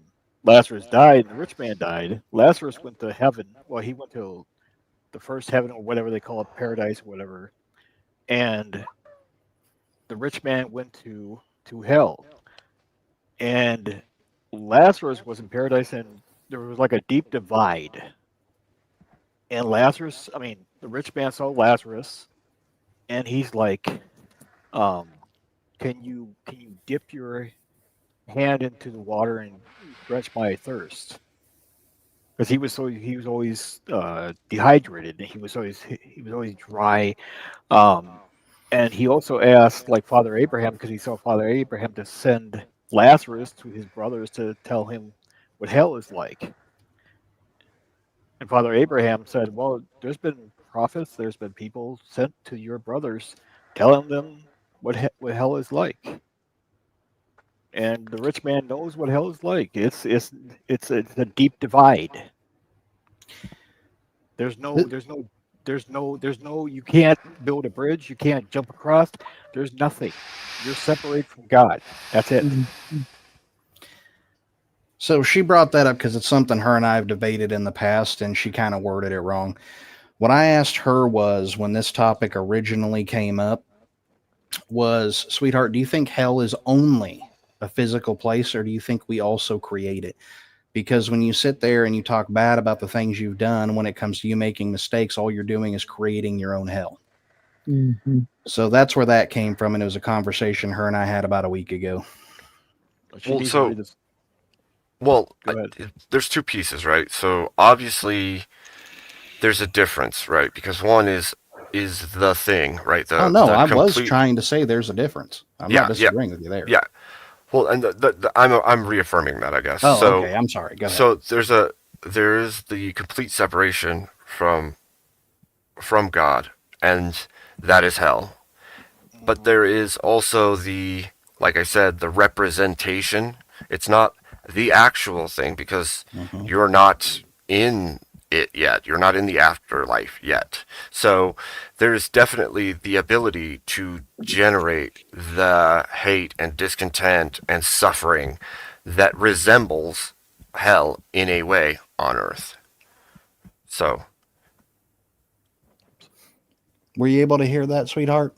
Lazarus died, and the rich man died, Lazarus went to heaven. Well, he went to the first heaven, or whatever they call it, paradise, or whatever. And the rich man went to hell. And Lazarus was in paradise, and there was like a deep divide. And Lazarus, I mean, the rich man saw Lazarus, and he's like, "Can you dip your hand into the water and quench my thirst?" Because he was always dehydrated, and he was always dry. And he also asked, like Father Abraham, because he saw Father Abraham, to send Lazarus to his brothers to tell him what hell is like. And Father Abraham said, "Well, there's been prophets, there's been people sent to your brothers, telling them what hell is like." And the rich man knows what hell is like. It's a deep divide. There's no. You can't build a bridge. You can't jump across. There's nothing. You're separated from God. That's it. So she brought that up because it's something her and I have debated in the past, and she kind of worded it wrong. What I asked her was, when this topic originally came up, was, sweetheart, do you think hell is only a physical place, or do you think we also create it? Because when you sit there and you talk bad about the things you've done, when it comes to you making mistakes, all you're doing is creating your own hell. Mm-hmm. So that's where that came from, and it was a conversation her and I had about a week ago. There's two pieces, right? So obviously there's a difference, right? Because one is the thing, right? I was trying to say there's a difference. I'm not disagreeing with you there. Yeah. Well, and I'm reaffirming that, I guess. Oh, so, okay. I'm sorry. Go ahead. So there is the complete separation from God, and that is hell. But there is also like I said, the representation. It's not the actual thing, because you're not in it yet. You're not in the afterlife yet. So there's definitely the ability to generate the hate and discontent and suffering that resembles hell in a way on earth. So, were you able to hear that, sweetheart?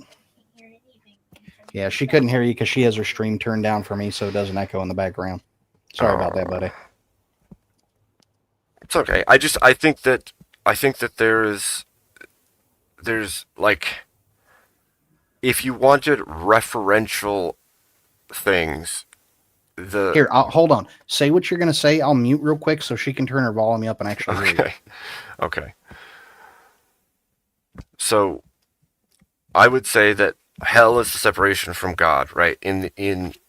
Yeah, she couldn't hear you because she has her stream turned down for me, so it doesn't echo in the background. Sorry about that, buddy. It's okay. I think that there's like, if you wanted referential things, Here, hold on. Say what you're going to say. I'll mute real quick so she can turn her volume up and actually hear you. Okay. So I would say that hell is the separation from God, right? In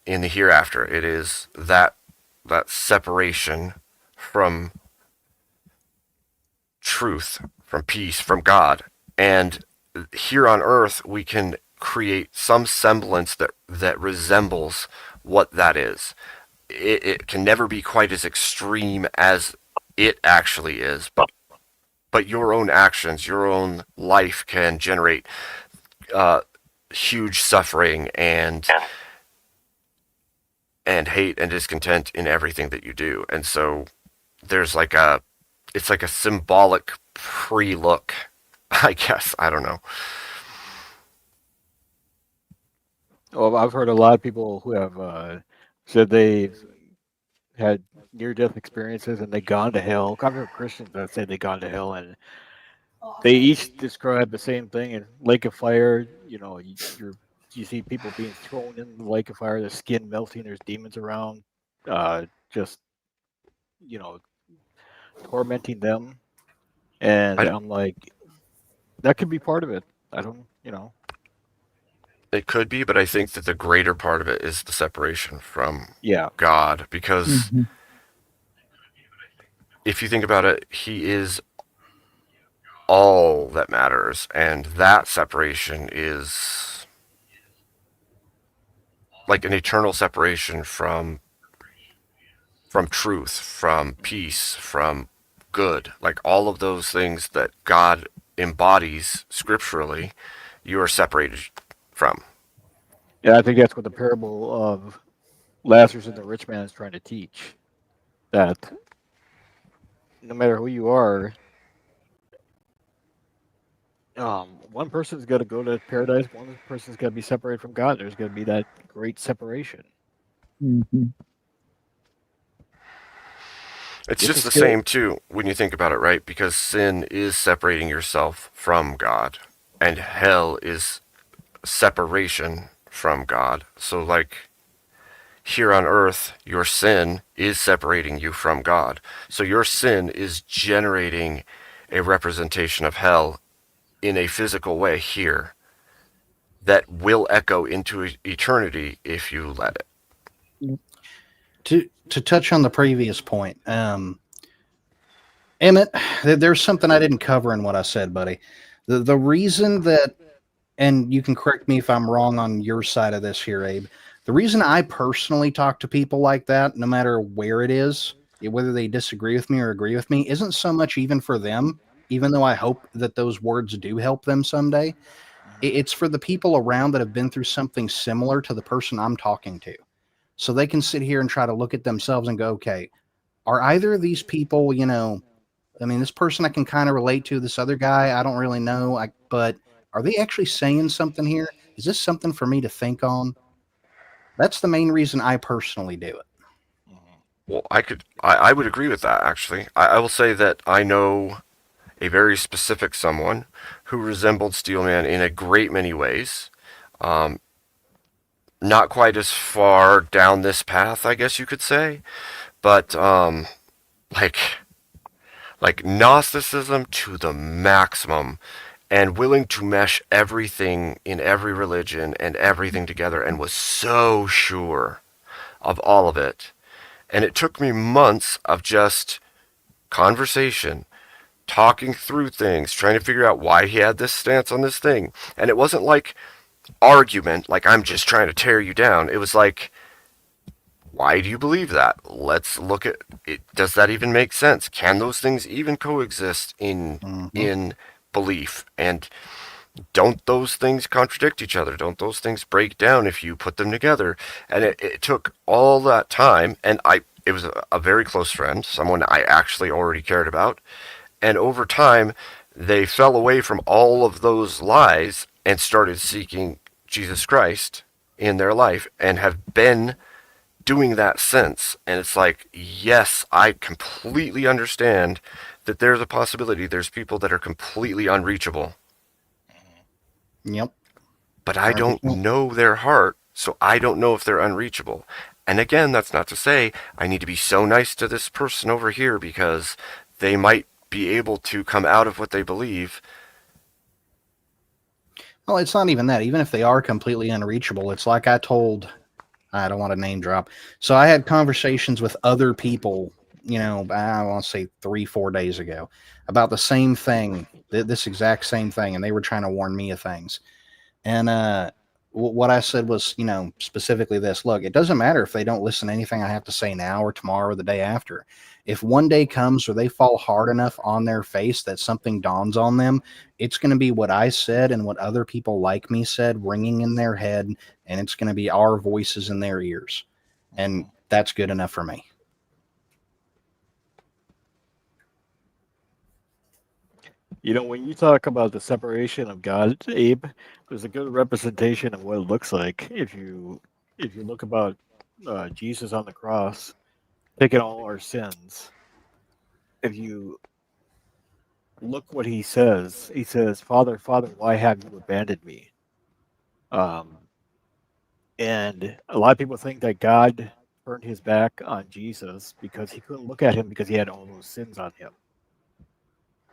the hereafter, it is that separation from truth, from peace, from God. And here on earth, we can create some semblance that resembles what that is. It can never be quite as extreme as it actually is, but your own actions, your own life can generate huge suffering and hate and discontent in everything that you do. And so there's it's like a symbolic pre-look, I guess. I don't know. Well, I've heard a lot of people who have said they've had near-death experiences and they've gone to hell. I've heard Christians that say they've gone to hell, and they each describe the same thing in Lake of Fire. You know, you see people being thrown in the Lake of Fire, their skin melting, there's demons around, just you know, tormenting them. And I, I'm like, that could be part of it. I don't, it could be, but I think that the greater part of it is the separation from yeah, God, because Hmm. if you think about it, He is all that matters, and that separation is like an eternal separation from truth, from peace, from good, like all of those things that God embodies scripturally, you are separated from. yeah. I think that's what the parable of Lazarus and the rich man is trying to teach. That no matter who you are, one person's got to go to paradise. One person's got to be separated from God. There's going to be that great separation. Hmm. It's It's a just the scary. same too when you think about it, right? Because sin is separating yourself from God, and hell is separation from God. So like here on earth, your sin is separating you from God. So your sin is generating a representation of hell in a physical way here that will echo into eternity if you let it. To touch on the previous point, Emmett, there's something I didn't cover in what I said, buddy. The reason that, and you can correct me if I'm wrong on your side of this here, Abe. The reason I personally talk to people like that, no matter where it is, whether they disagree with me or agree with me, isn't so much even for them, even though I hope that those words do help them someday. It's for the people around that have been through something similar to the person I'm talking to. So they can sit here and try to look at themselves and go, okay, are either of these people, I mean, this person I can kind of relate to, this other guy, I don't really know, but are they actually saying something here? Is this something for me to think on? That's the main reason I personally do it. Well, I would agree with that actually. I will say that I know a very specific someone who resembled Steelman in a great many ways. Um, Not quite as far down this path, I guess you could say, but like like Gnosticism to the maximum, and willing to mesh everything in every religion and everything together, and was so sure of all of it. And it took me months of just conversation, talking through things, trying to figure out why he had this stance on this thing. And it wasn't like argument, like I'm just trying to tear you down. It was like, why do you believe that? Let's look at it. Does that even make sense? Can those things even coexist Mm-hmm. in belief? And don't those things contradict each other? Don't those things break down if you put them together? And it took all that time, and it was a very close friend, someone I actually already cared about. And over time, they fell away from all of those lies and started seeking Jesus Christ in their life and have been doing that since. And it's like, yes, I completely understand that there's a possibility there's people that are completely unreachable, Yep. but I don't 100%. know their heart, so I don't know if they're unreachable. And again, that's not to say I need to be so nice to this person over here because they might be able to come out of what they believe. Well, it's not even that. Even if they are completely unreachable, it's like I don't want to name drop. So I had conversations with other people, I want to say 3, 4 days ago about the same thing, this exact same thing. And they were trying to warn me of things. And what I said was, specifically this: look, it doesn't matter if they don't listen to anything I have to say now or tomorrow or the day after. If one day comes where they fall hard enough on their face that something dawns on them, it's going to be what I said and what other people like me said ringing in their head, and it's going to be our voices in their ears. And that's good enough for me. When you talk about the separation of God, Abe, there's a good representation of what it looks like. If you look about Jesus on the cross, taking all our sins. If you look what he says. He says, "Father, Father, why have you abandoned me?" Um, and a lot of people think that God turned his back on Jesus because he couldn't look at him because he had all those sins on him.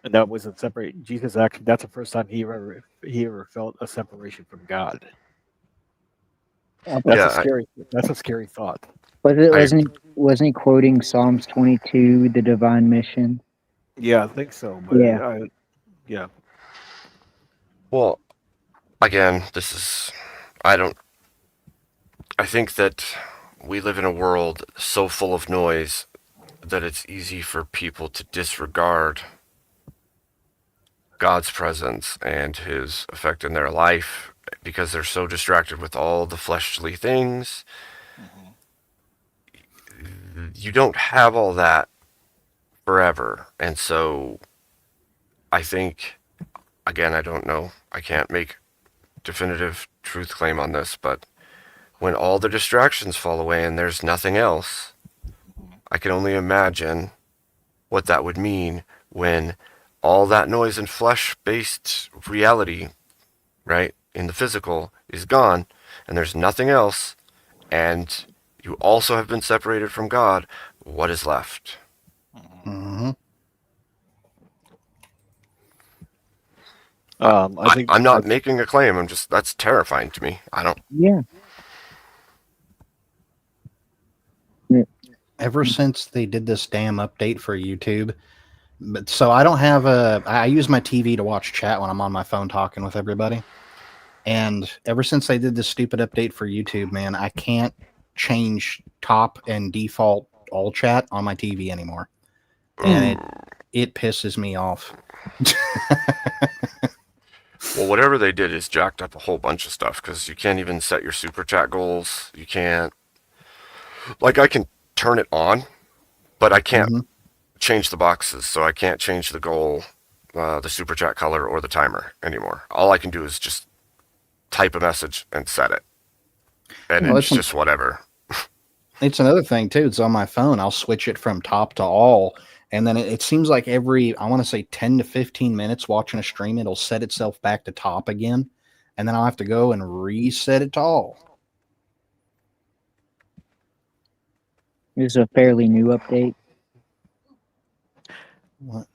And that was a separate Jesus actually that's the first time he ever felt a separation from God. Okay. That's a Yeah, scary that's a scary thought. Was it I wasn't he quoting Psalms 22, the divine mission? Yeah, I think so, but Yeah. yeah. well, again, this is I don't I think that we live in a world so full of noise that it's easy for people to disregard God's presence and his effect in their life because they're so distracted with all the fleshly things. Mhm. You don't have all that forever. And so I think, again, I don't know. I can't make definitive truth claim on this, but when all the distractions fall away and there's nothing else, Mhm. I can only imagine what that would mean when all that noise and flesh based reality, right, in the physical is gone and there's nothing else, and you also have been separated from God. What is left? Mhm. Hmm. I think I'm I not making a claim. I'm just, that's terrifying to me. I don't. Yeah. Ever since they did this damn update for YouTube, but so I don't have a. I use my TV to watch chat when I'm on my phone talking with everybody. And ever since they did this stupid update for YouTube, man, I can't change top and default all chat on my TV anymore, and it pisses me off. Well, whatever they did is jacked up a whole bunch of stuff because you can't even set your super chat goals. You can't, like, I can turn it on, but I can't Hmm. change the boxes. So I can't change the goal, the super chat color, or the timer anymore. All I can do is just type a message and set it. And Well, it's just whatever. it's another thing too. It's on my phone. I'll switch it from top to all, and then it seems like every I want to say 10 to 15 minutes watching a stream, it'll set itself back to top again, and then I'll have to go and reset it to all. This is a fairly new update. What?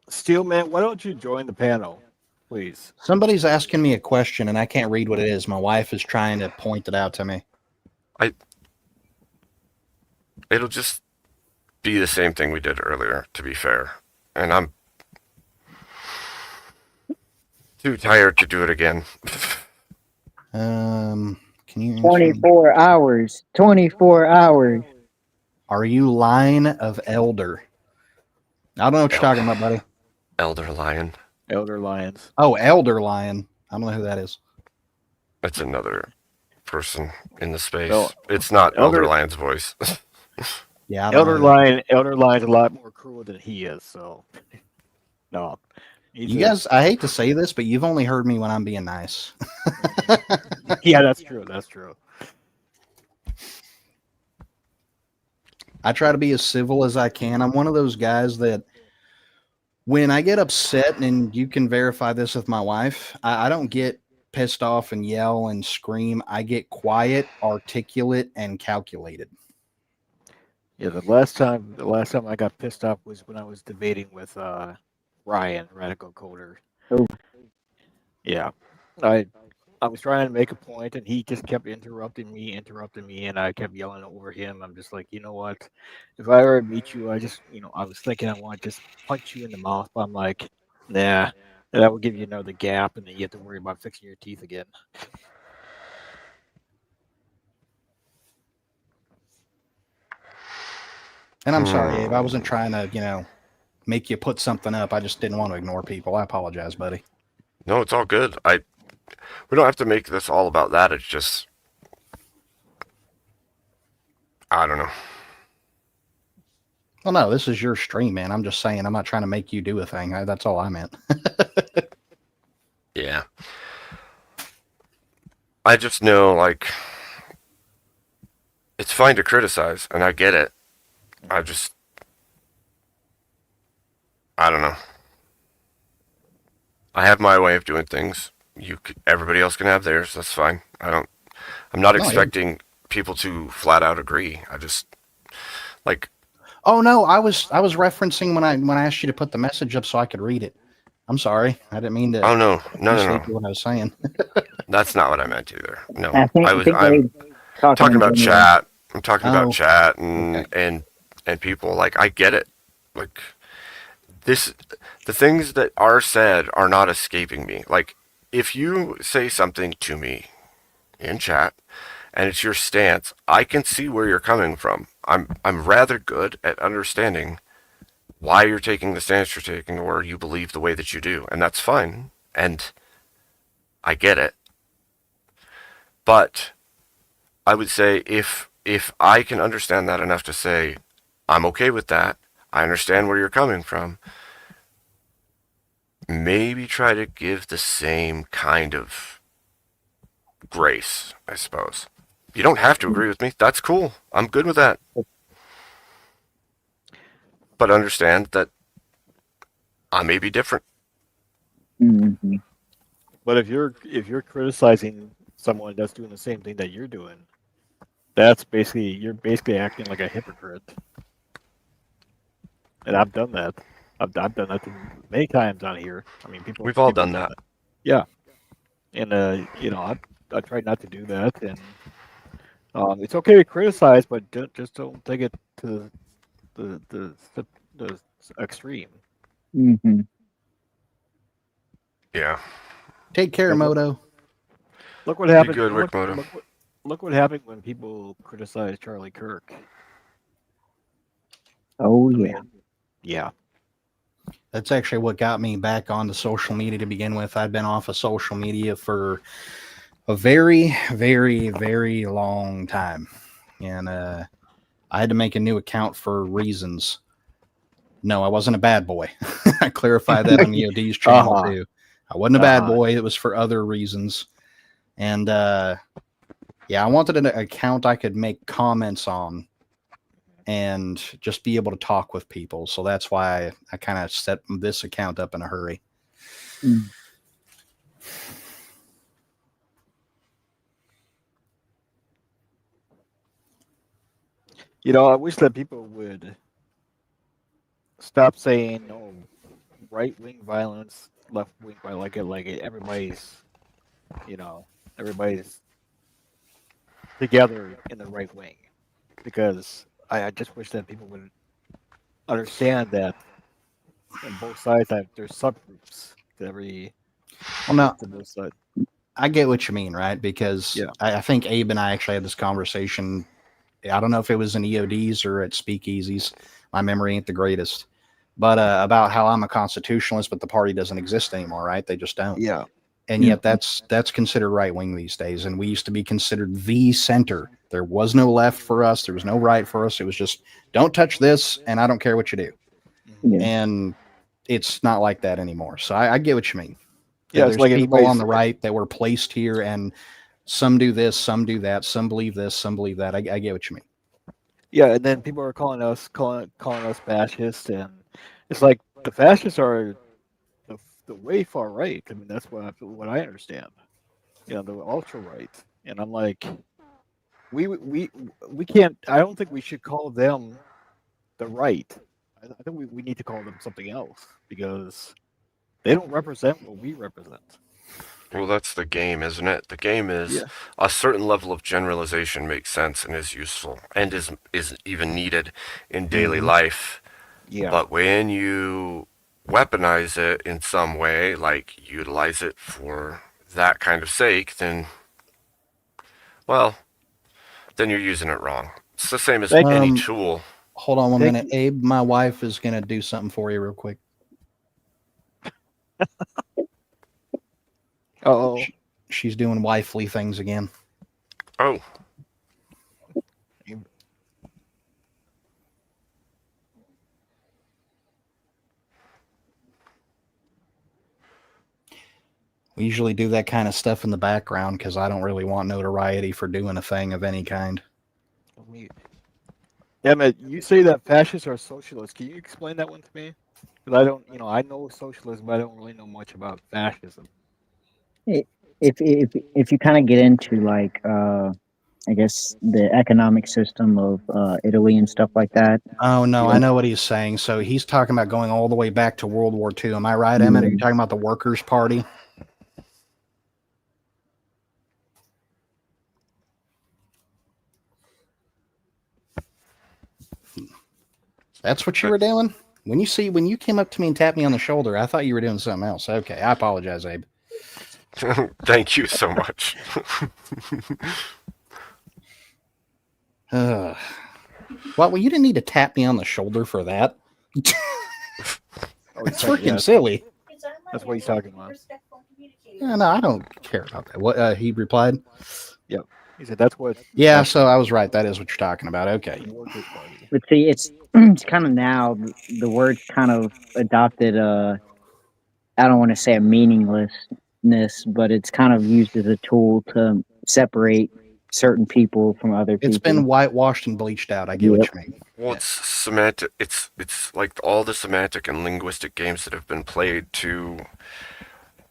Steelman, why don't you join the panel, please? Somebody's asking me a question, and I can't read what it is. My wife is trying to point it out to me. It'll just be the same thing we did earlier, to be fair. And I'm too tired to do it again. Can you answer? 24 hours. 24 hours. Are you line of elder? I don't know what you're talking about, buddy. Elder Lion. Elder Lions. Oh, elder lion. I don't know who that is. That's another person in the space. No, It's not Elder Elder Lion's voice. Yeah, I don't Elder know. Elder Lion's a lot more cruel than he is, so no. You guys, I hate to say this, but you've only heard me when I'm being nice. Yeah, that's true. That's true. I try to be as civil as I can. I'm one of those guys that when I get upset, and you can verify this with my wife, I don't get pissed off and yell and scream. I get quiet, articulate, and calculated. Yeah, the last time I got pissed off was when I was debating with Ryan, Radical Coder. Oh. Yeah. I was trying to make a point and he just kept interrupting me, and I kept yelling over him. I'm just like, you know what? If I ever meet you, I was thinking I want to just punch you in the mouth, but I'm like, nah, that will give you another gap, and then you have to worry about fixing your teeth again. And I'm sorry, Abe. I wasn't trying to, make you put something up. I just didn't want to ignore people. I apologize, buddy. No, it's all good. We don't have to make this all about that. It's just, I don't know. Well, no, this is your stream, man. I'm just saying. I'm not trying to make you do a thing. That's all I meant. Yeah. I just know, like, it's fine to criticize, and I get it. I don't know. I have my way of doing things. Everybody else can have theirs. That's fine. I'm not No, yeah. expecting people to flat out agree. I just like. Oh no, I was referencing when I asked you to put the message up so I could read it. I'm sorry, I didn't mean to. Oh no. Mislead what I was saying. That's not what I meant either. No, I think I'm talking in about general. chat. I'm talking about Oh, chat and okay. and people. Like, I get it. Like, the things that are said are not escaping me. Like, if you say something to me in chat and it's your stance, I can see where you're coming from. I'm rather good at understanding why you're taking the stance you're taking, or you believe the way that you do, and that's fine. And I get it. But I would say, if I can understand that enough to say I'm okay with that, I understand where you're coming from, maybe try to give the same kind of grace, I suppose. You don't have to agree with me. That's cool. I'm good with that. But understand that I may be different. Mhm. But if you're criticizing someone that's doing the same thing that you're doing, you're basically acting like a hypocrite. And I've done that. I've done that many times on here. I mean, We've all people done that. Yeah, and I try not to do that. And it's okay to criticize, but just don't take it to the extreme. Mhm. Yeah. Take care, Yeah, Moto. Look what happened. good, Rick Moto. Look what happened when people criticize Charlie Kirk. Oh I yeah. mean, yeah. That's actually what got me back onto social media to begin with. I'd been off of social media for a very, very, very long time. And I had to make a new account for reasons. No, I wasn't a bad boy. I clarified that on EOD's channel Uh-huh. too. I wasn't a bad Uh-huh. boy. It was for other reasons. And yeah, I wanted an account I could make comments on and just be able to talk with people. So that's why I kind of set this account up in a hurry. Mm. I wish that people would stop saying, "No, right-wing violence, left-wing violence." Like everybody's, everybody's together in the right wing, because I just wish that people would understand that on both sides there's subgroups to every Well, now to both sides. I get what you mean, right? Because Yeah. I think Abe and I actually had this conversation. I don't know if it was in EODs or at Speakeasies. My memory ain't the greatest. But about how I'm a constitutionalist, but the party doesn't exist anymore, right? They just don't. Yeah. And yet that's considered right wing these days. And we used to be considered the center. There was no left for us. There was no right for us. It was just don't touch this, and I don't care what you do. Yeah. And it's not like that anymore. So I get what you mean. Yeah, it's There's like people on everybody's the right that were placed here, and some do this, some do that, some believe this, some believe that. I get what you mean. Yeah, and then people are calling us fascists, and it's like the fascists are the way far right. I mean, that's what I understand. The ultra right, and I'm like, we can't. I don't think we should call them the right. I think we need to call them something else, because they don't represent what we represent. Well, that's the game, isn't it? The game is Yeah. a certain level of generalization makes sense and is useful and is even needed in daily life. Yeah. But when you weaponize it in some way, like utilize it for that kind of sake, then, well, then you're using it wrong. It's the same as Thank any you. tool. Hold on one Thank minute. Abe, my wife is going to do something for you real quick. Oh. She's doing wifely things again. Oh, We usually do that kind of stuff in the background because I don't really want notoriety for doing a thing of any kind. Yeah, man, you say that fascists are socialists. Can you explain that one to me? 'Cause I don't, I know socialism, but I don't really know much about fascism. It, if you kind of get into like I guess the economic system of Italy and stuff like that. Oh no, I Yeah. know what he's saying. So he's talking about going all the way back to World War II. Am I right, Emmett? Are you Yeah. talking about the Workers' Party? That's what you were doing? When you came up to me and tapped me on the shoulder, I thought you were doing something else. Okay, I apologize, Abe. Thank you so much. Well, you didn't need to tap me on the shoulder for that. Oh, That's yeah, freaking silly. that's what he's talking about. Yeah, no, I don't care about that. What he replied? Yep. He said that's what. Yeah, so I was right. That is what you're talking about. Okay. The Workers' Party. But see, it's kind of now the word's kind of adopted I don't want to say a meaninglessness, but it's kind of used as a tool to separate certain people from other people. It's been whitewashed and bleached out. I get Yep. what you mean. Well, it's semantic. It's like all the semantic and linguistic games that have been played to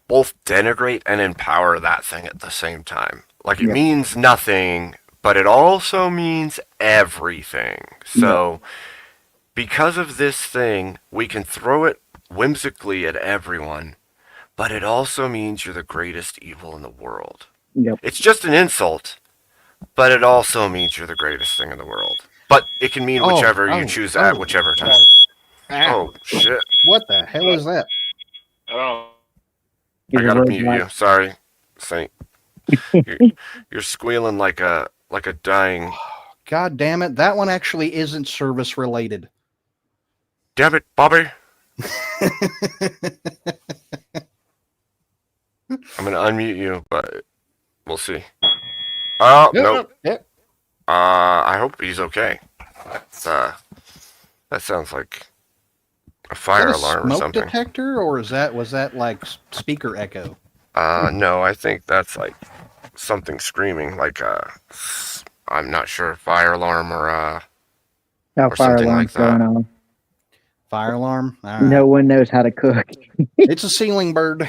both denigrate and empower that thing at the same time. Like it Yep. means nothing, but it also means everything. So, because of this thing, we can throw it whimsically at everyone, but it also means you're the greatest evil in the world. Yep. It's just an insult, but it also means you're the greatest thing in the world. But it can mean whichever you choose at whichever time. Ah, Oh, shit. what the hell is that? I Is the gotta word mute you. Sorry, Saint. You're squealing like a dying. God damn it! That one actually isn't service related. Damn it, Bobby! I'm gonna unmute you, but we'll see. Oh no. Yep. I hope he's okay. That sounds like a fire Is that a alarm or smoke something. detector, or was that like speaker echo? No, I think that's like something screaming, like I'm not sure, fire alarm or how or fire something alarm's like that. going on. Fire alarm. All right. No one knows how to cook. It's a ceiling bird.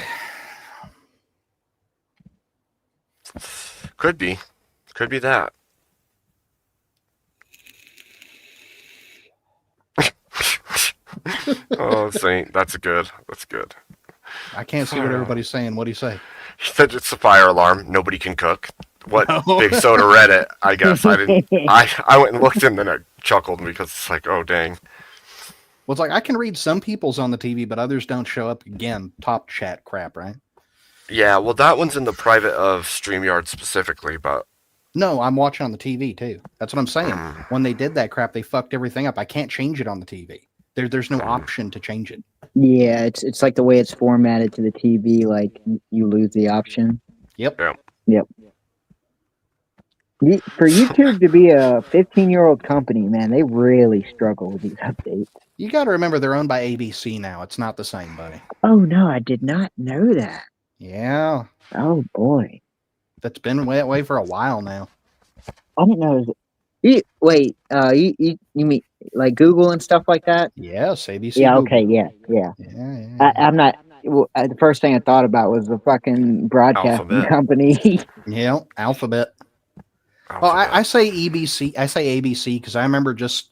Could be that. Oh, Saint, that's good. I can't see what everybody's saying. What do you say? He said it's a fire alarm. Nobody can cook. What No. Big Soda Reddit? I guess I didn't. I went and looked and then I chuckled because it's like, oh dang. Well, it's like I can read some people's on the TV, but others don't show up. Again, top chat crap, right? Yeah, well, that one's in the private of StreamYard specifically, but No, I'm watching on the TV too. That's what I'm saying. When they did that crap, they fucked everything up. I can't change it on the TV. There's no option to change it. Yeah, it's like the way it's formatted to the TV. Like you lose the option. Yep. Yep. For YouTube to be a 15-year-old company, man, they really struggle with these updates. You got to remember they're owned by ABC now. It's not the same, buddy. Oh no, I did not know that. Yeah, Oh boy, that's been that way for a while now. I didn't know. Wait, you mean like Google and stuff like that? Yes, ABC. Yeah. Google. Okay. Yeah. Yeah. I'm not. Well, the first thing I thought about was the fucking broadcasting Alphabet. company. Yeah, Alphabet. Well, I say EBC. I say ABC because I remember just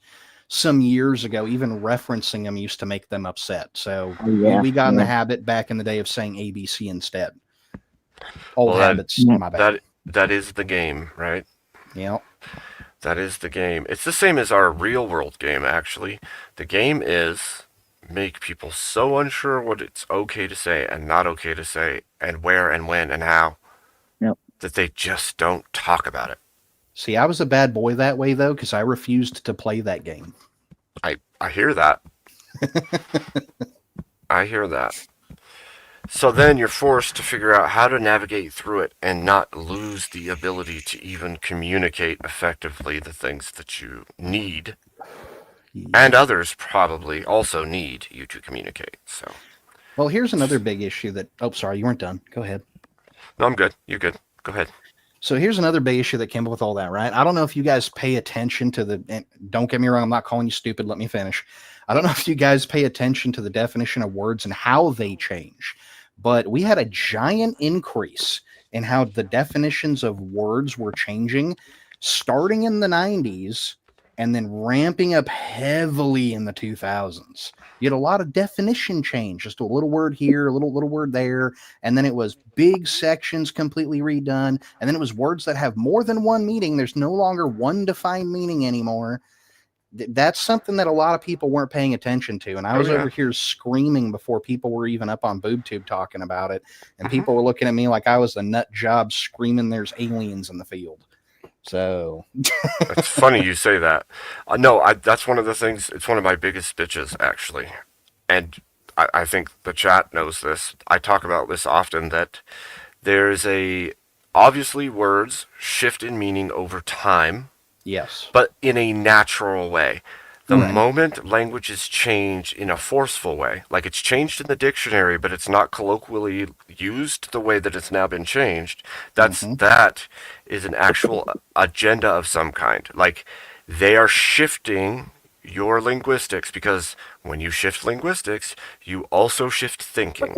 some years ago, even referencing them used to make them upset. So we got in the habit back in the day of saying ABC instead. Old habits. My bad. That is the game, right? Yeah. That is the game. It's the same as our real world game, actually. The game is make people so unsure what it's okay to say and not okay to say, and where and when and how, that they just don't talk about it. See, I was a bad boy that way, though, because I refused to play that game. I hear that. I hear that. So then you're forced to figure out how to navigate through it and not lose the ability to even communicate effectively the things that you need. And others probably also need you to communicate. So, well, here's another big issue that... Oh, sorry, you weren't done. Go ahead. No, I'm good. You're good. Go ahead. So here's another big issue that came up with all that, right? I don't know if you guys pay attention to the... And don't get me wrong, I'm not calling you stupid. Let me finish. I don't know if you guys pay attention to the definition of words and how they change, but we had a giant increase in how the definitions of words were changing starting in the 90s and then ramping up heavily in the 2000s. You had a lot of definition change, just a little word here, a little word there, and then it was big sections completely redone, and then it was words that have more than one meaning. There's no longer one defined meaning anymore. That's something that a lot of people weren't paying attention to, and I was over here screaming before people were even up on BoobTube talking about it, and people were looking at me like I was a nut job screaming there's aliens in the field. So It's funny you say that. No, that's one of the things. It's one of my biggest bitches, actually. And I think the chat knows this. I talk about this often, that there's obviously words shift in meaning over time, yes, but in a natural way. The moment languages change in a forceful way, like it's changed in the dictionary, but it's not colloquially used the way that it's now been changed, that is an actual agenda of some kind. Like they are shifting your linguistics, because when you shift linguistics, you also shift thinking.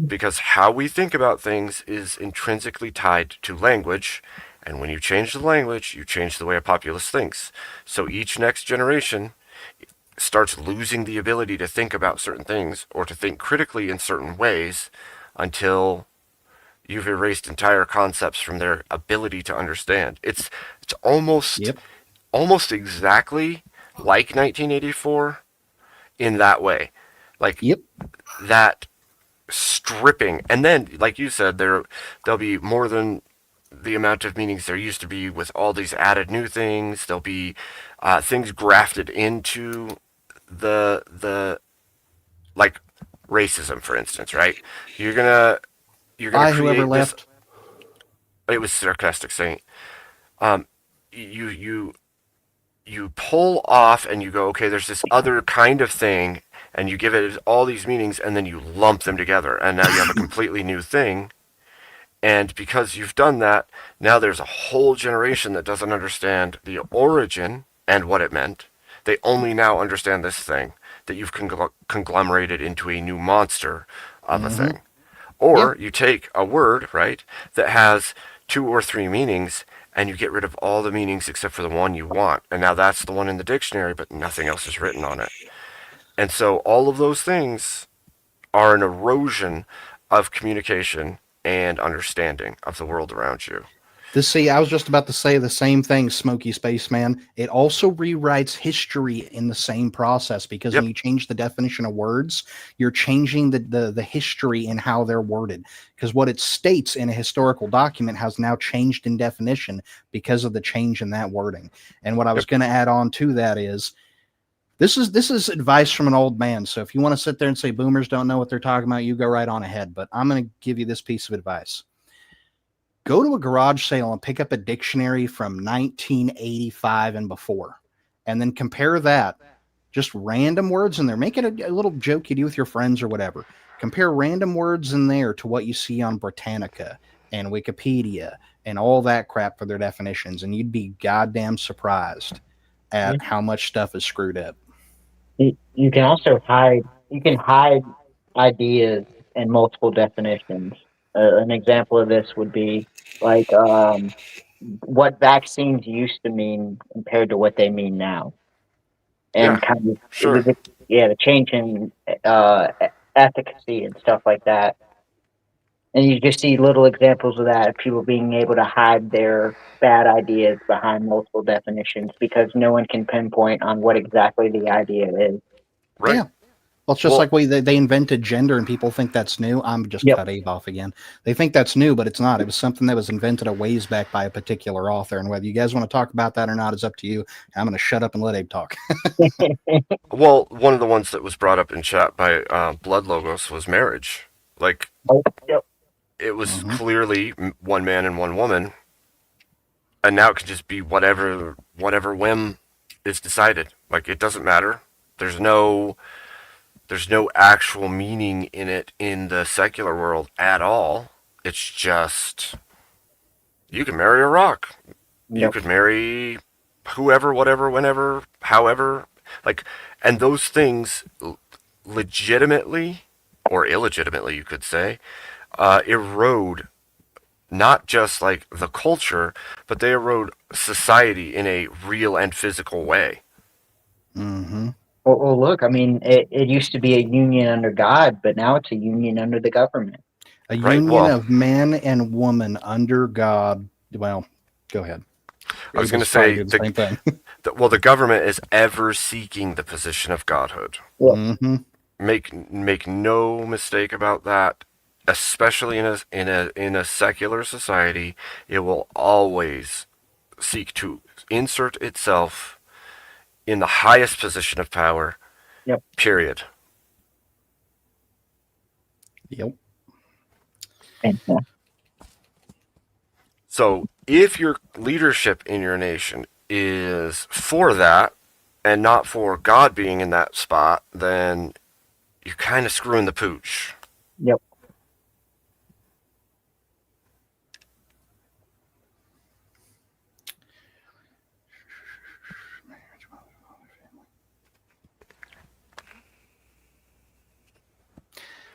Because how we think about things is intrinsically tied to language, and when you change the language, you change the way a populace thinks. So each next generation starts losing the ability to think about certain things or to think critically in certain ways until you've erased entire concepts from their ability to understand. It's almost exactly like 1984 in that way. Like that stripping, and then like you said, there'll be more than the amount of meanings there used to be with all these added new things. There'll be things grafted into the like racism, for instance, right? You're gonna whoever create this. left. It was sarcastic saying. Um, you pull off and you go, okay, there's this other kind of thing, and you give it all these meanings, and then you lump them together, and now you have a completely new thing. And because you've done that, now there's a whole generation that doesn't understand the origin and what it meant. They only now understand this thing that you've conglomerated into a new monster of a thing. Or you take a word, right, that has 2 or 3 meanings, and you get rid of all the meanings except for the one you want. And now that's the one in the dictionary, but nothing else is written on it. And so all of those things are an erosion of communication and understanding of the world around you. I was just about to say the same thing, Smoky Spaceman. It also rewrites history in the same process, because when you change the definition of words, you're changing the history in how they're worded. Because what it states in a historical document has now changed in definition because of the change in that wording. And what I was going to add on to that is, this is advice from an old man. So if you want to sit there and say boomers don't know what they're talking about, you go right on ahead. But I'm going to give you this piece of advice. Go to a garage sale and pick up a dictionary from 1985 and before, and then compare that, just random words in there. Make it a little joke you do with your friends or whatever. Compare random words in there to what you see on Britannica and Wikipedia and all that crap for their definitions, and you'd be goddamn surprised at how much stuff is screwed up. You can also hide ideas in multiple definitions. An example of this would be like what vaccines used to mean compared to what they mean now, and kind of the change in efficacy and stuff like that. And you just see little examples of that, people being able to hide their bad ideas behind multiple definitions because no one can pinpoint on what exactly the idea is. Right. Yeah. Well, it's just like they invented gender and people think that's new. I'm just cut Abe off again. They think that's new, but it's not. It was something that was invented a ways back by a particular author. And whether you guys want to talk about that or not is up to you. I'm going to shut up and let Abe talk. Well, one of the ones that was brought up in chat by Blood Logos was marriage. Like, it was clearly one man and one woman, and now it can just be whatever whim is decided. Like, it doesn't matter. There's no actual meaning in it in the secular world at all. It's just, you can marry a rock. You could marry whoever, whatever, whenever, however. Like, and those things legitimately or illegitimately, you could say, erode not just like the culture, but they erode society in a real and physical way. Mm-hmm. Well, look, I mean, it used to be a union under God, but now it's a union under the government. A Right, union well- of man and woman under God. Well, go ahead. I was It going to probably say, do the same thing. well, the government is ever seeking the position of godhood. Mm-hmm. Make no mistake about that. Especially in a secular society, it will always seek to insert itself in the highest position of power. Yep. Period. Yep. And, So if your leadership in your nation is for that and not for God being in that spot, then you're kind of screwing the pooch. yep.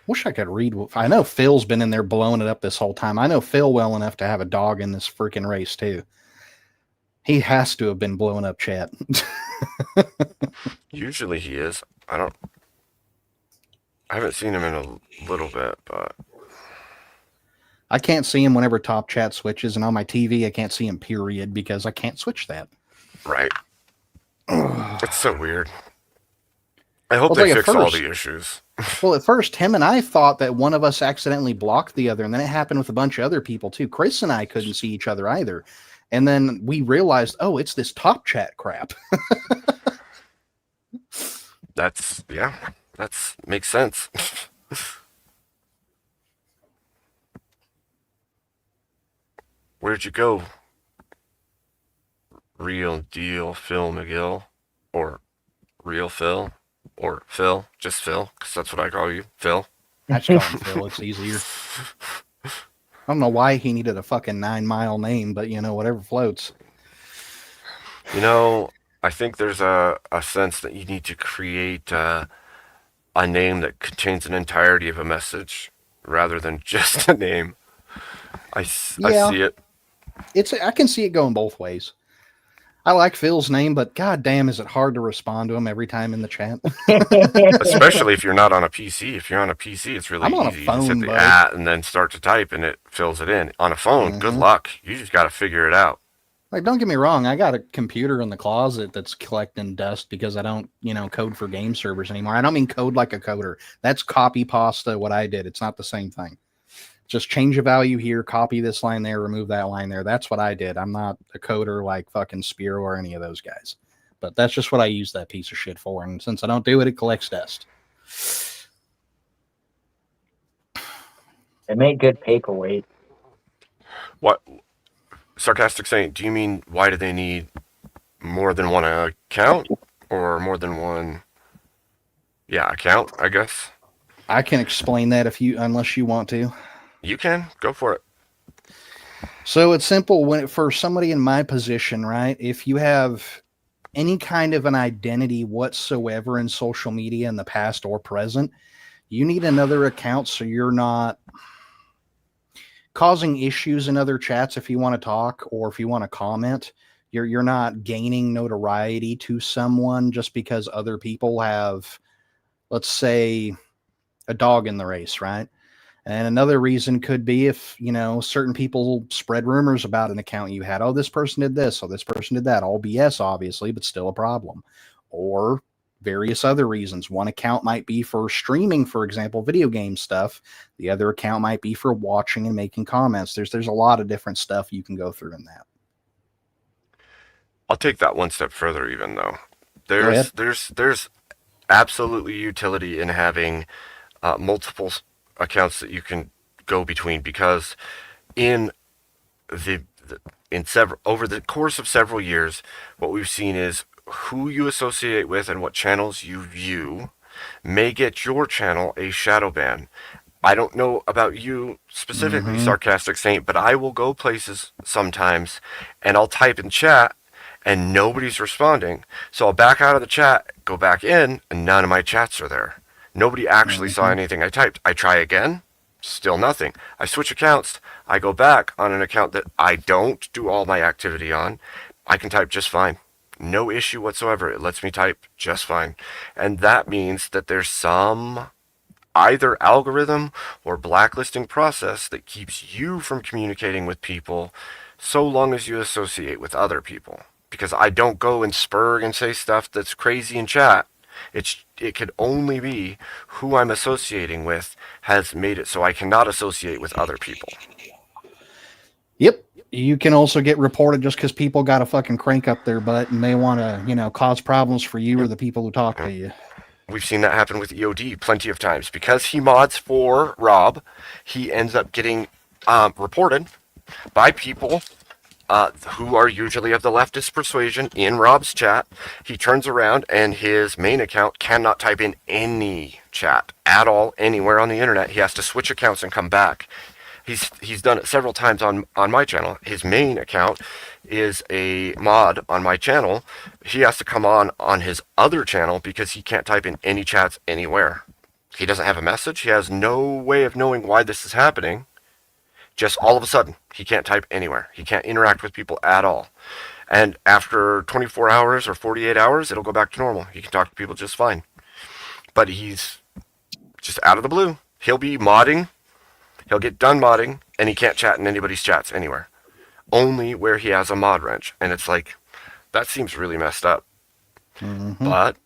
Wish I could read. I know Phil's been in there blowing it up this whole time. I know Phil well enough to have a dog in this freaking race too. He has to have been blowing up chat. Usually he is. I haven't seen him in a little bit, but I can't see him whenever top chat switches, and on my TV I can't see him period because I can't switch that. right. It's so weird. I hope Well, they like at fix all first- the issues. Well, at first, him and I thought that one of us accidentally blocked the other, and then it happened with a bunch of other people too. Chris and I couldn't see each other either. And then we realized, oh, it's this top chat crap. That's makes sense. Where'd you go? Real deal Phil McGill? Or real Phil? Or Phil? Just Phil? Because that's what I call you. Phil? I just call him Phil. It's easier. I don't know why he needed a fucking 9-mile name, but whatever floats. You know, I think there's a sense that you need to create a name that contains an entirety of a message rather than just a name. I Yeah. see it. I can see it going both ways. I like Phil's name, but goddamn, is it hard to respond to him every time in the chat? Especially if you're not on a PC. If you're on a PC, it's really I'm on a easy. You just hit phone, the buddy. @ and then start to type, and it fills it in. On a phone, good luck. You just got to figure it out. Like, don't get me wrong, I got a computer in the closet that's collecting dust because I don't, code for game servers anymore. I don't mean code like a coder. That's copy pasta, what I did. It's not the same thing. Just change a value here, copy this line there, remove that line there. That's what I did. I'm not a coder like fucking Spiro or any of those guys. But that's just what I use that piece of shit for. And since I don't do it, it collects dust. It made good paperweight. What? Sarcastic Saint, do you mean why do they need more than one account? Or more than one, account, I guess? I can explain that unless you want to. You can. Go for it. So it's simple. For somebody in my position, right? If you have any kind of an identity whatsoever in social media in the past or present, you need another account so you're not causing issues in other chats if you want to talk or if you want to comment. You're not gaining notoriety to someone just because other people have, let's say, a dog in the race, right? And another reason could be if, certain people spread rumors about an account you had. Oh, this person did this. Oh, this person did that. All BS, obviously, but still a problem. Or various other reasons. One account might be for streaming, for example, video game stuff. The other account might be for watching and making comments. There's a lot of different stuff you can go through in that. I'll take that one step further even though. Go ahead. There's absolutely utility in having multiple accounts that you can go between, because in over the course of several years, what we've seen is who you associate with and what channels you view may get your channel a shadow ban. I don't know about you specifically, Sarcastic Saint, but I will go places sometimes and I'll type in chat and nobody's responding. So I'll back out of the chat, go back in, and none of my chats are there. Nobody actually saw anything I typed. I try again, still nothing. I switch accounts. I go back on an account that I don't do all my activity on. I can type just fine. No issue whatsoever. It lets me type just fine. And that means that there's some either algorithm or blacklisting process that keeps you from communicating with people so long as you associate with other people. Because I don't go and spurg and say stuff that's crazy in chat. It could only be who I'm associating with has made it so I cannot associate with other people. Yep. You can also get reported just because people got to fucking crank up their butt and they want to, you know, cause problems for you or the people who talk to you. We've seen that happen with EOD plenty of times. Because he mods for Rob, he ends up getting reported by people who are usually of the leftist persuasion in Rob's chat. He turns around and his main account cannot type in any chat at all anywhere on the internet. He has to switch accounts and come back. He's done it several times on my channel. His main account is a mod on my channel. He has to come on his other channel because he can't type in any chats anywhere. He doesn't have a message. He has no way of knowing why this is happening. Just all of a sudden, he can't type anywhere. He can't interact with people at all. And after 24 hours or 48 hours, it'll go back to normal. He can talk to people just fine. But he's just out of the blue. He'll be modding. He'll get done modding, and he can't chat in anybody's chats anywhere. Only where he has a mod wrench. And it's like, that seems really messed up. Mm-hmm. But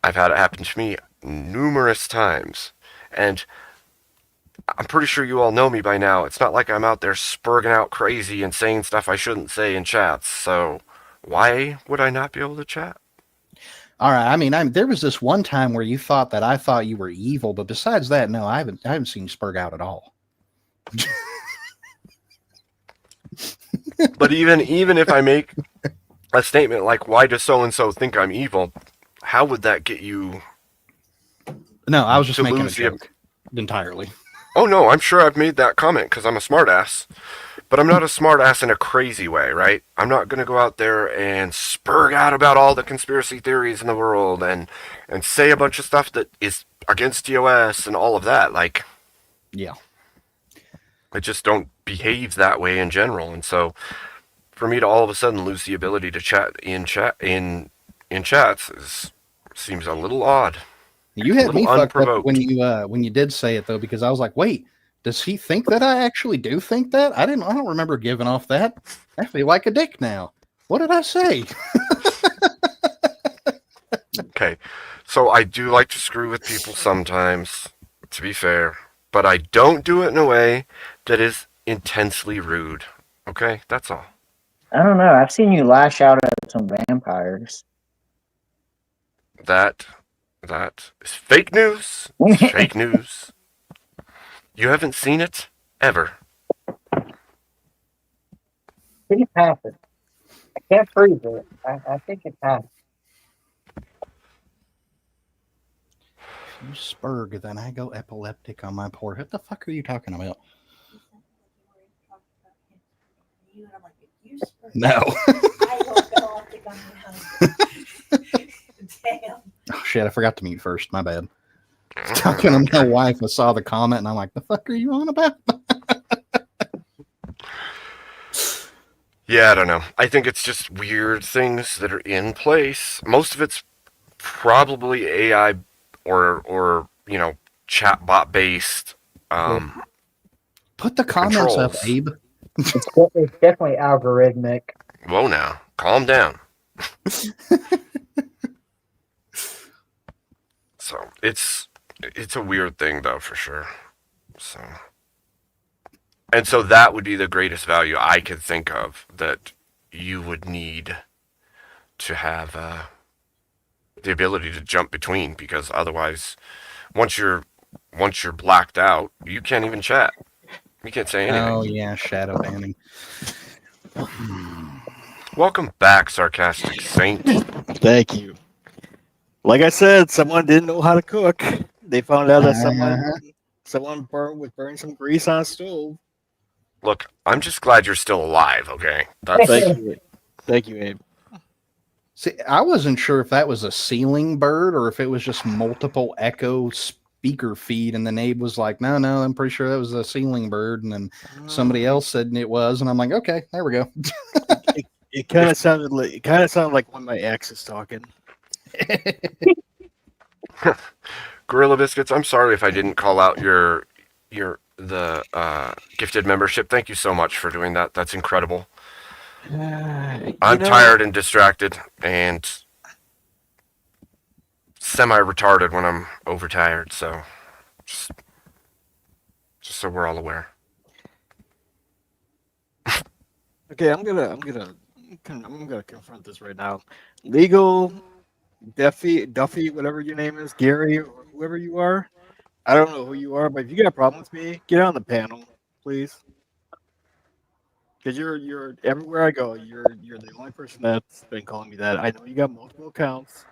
I've had it happen to me numerous times. And I'm pretty sure you all know me by now. It's not like I'm out there spurging out crazy and saying stuff I shouldn't say in chats. So why would I not be able to chat? All right. I mean, there was this one time where you thought that I thought you were evil, but besides that, no, I haven't seen you spurg out at all. But even if I make a statement like, why does so-and-so think I'm evil? How would that get you? No, I was just making a joke entirely. Oh, no, I'm sure I've made that comment because I'm a smartass. But I'm not a smartass in a crazy way, right? I'm not going to go out there and spurg out about all the conspiracy theories in the world and say a bunch of stuff that is against TOS and all of that. Like, yeah. I just don't behave that way in general. And so for me to all of a sudden lose the ability to chat in chats seems a little odd. You had me fucked up when you did say it though, because I was like, wait, does he think that I actually do think that? I don't remember giving off that. I feel like a dick now. What did I say? Okay. So I do like to screw with people sometimes, to be fair, but I don't do it in a way that is intensely rude. Okay? That's all. I don't know. I've seen you lash out at some vampires. That is fake news. It's fake news. You haven't seen it ever. It happened. I can't prove it. I think it happened. If you spurg, then I go epileptic on my port. What the fuck are you talking about? No. Damn. Oh shit, I forgot to mute first. My bad. I was talking to my wife. I saw the comment and I'm like, the fuck are you on about? Yeah, I don't know. I think it's just weird things that are in place. Most of it's probably AI or chatbot based. Put the comments controls. up, Abe. It's definitely algorithmic. Whoa now. Calm down. So it's a weird thing though, for sure. So that would be the greatest value I could think of that you would need to have the ability to jump between, because otherwise, once you're blacked out, you can't even chat. You can't say anything. Oh yeah, shadow banning. Welcome back, Sarcastic Saint. Thank you. Like I said, someone didn't know how to cook. They found out that someone burned some grease on a stove. Look, I'm just glad you're still alive, okay? Thank you. Thank you, Abe. See, I wasn't sure if that was a ceiling bird or if it was just multiple echo speaker feed. And then Abe was like, no, I'm pretty sure that was a ceiling bird. And then somebody else said it was. And I'm like, okay, there we go. It kind of sounded like when my ex is talking. Gorilla Biscuits, I'm sorry if I didn't call out the gifted membership. Thank you so much for doing that. That's incredible. I'm tired and distracted and semi-retarded when I'm overtired, so just so we're all aware. Okay, I'm gonna confront this right now. Legal, Duffy, whatever your name is, Gary, or whoever you are. I don't know who you are, but if you got a problem with me, get on the panel, please. Because you're everywhere I go, you're the only person that's been calling me that. I know you got multiple accounts.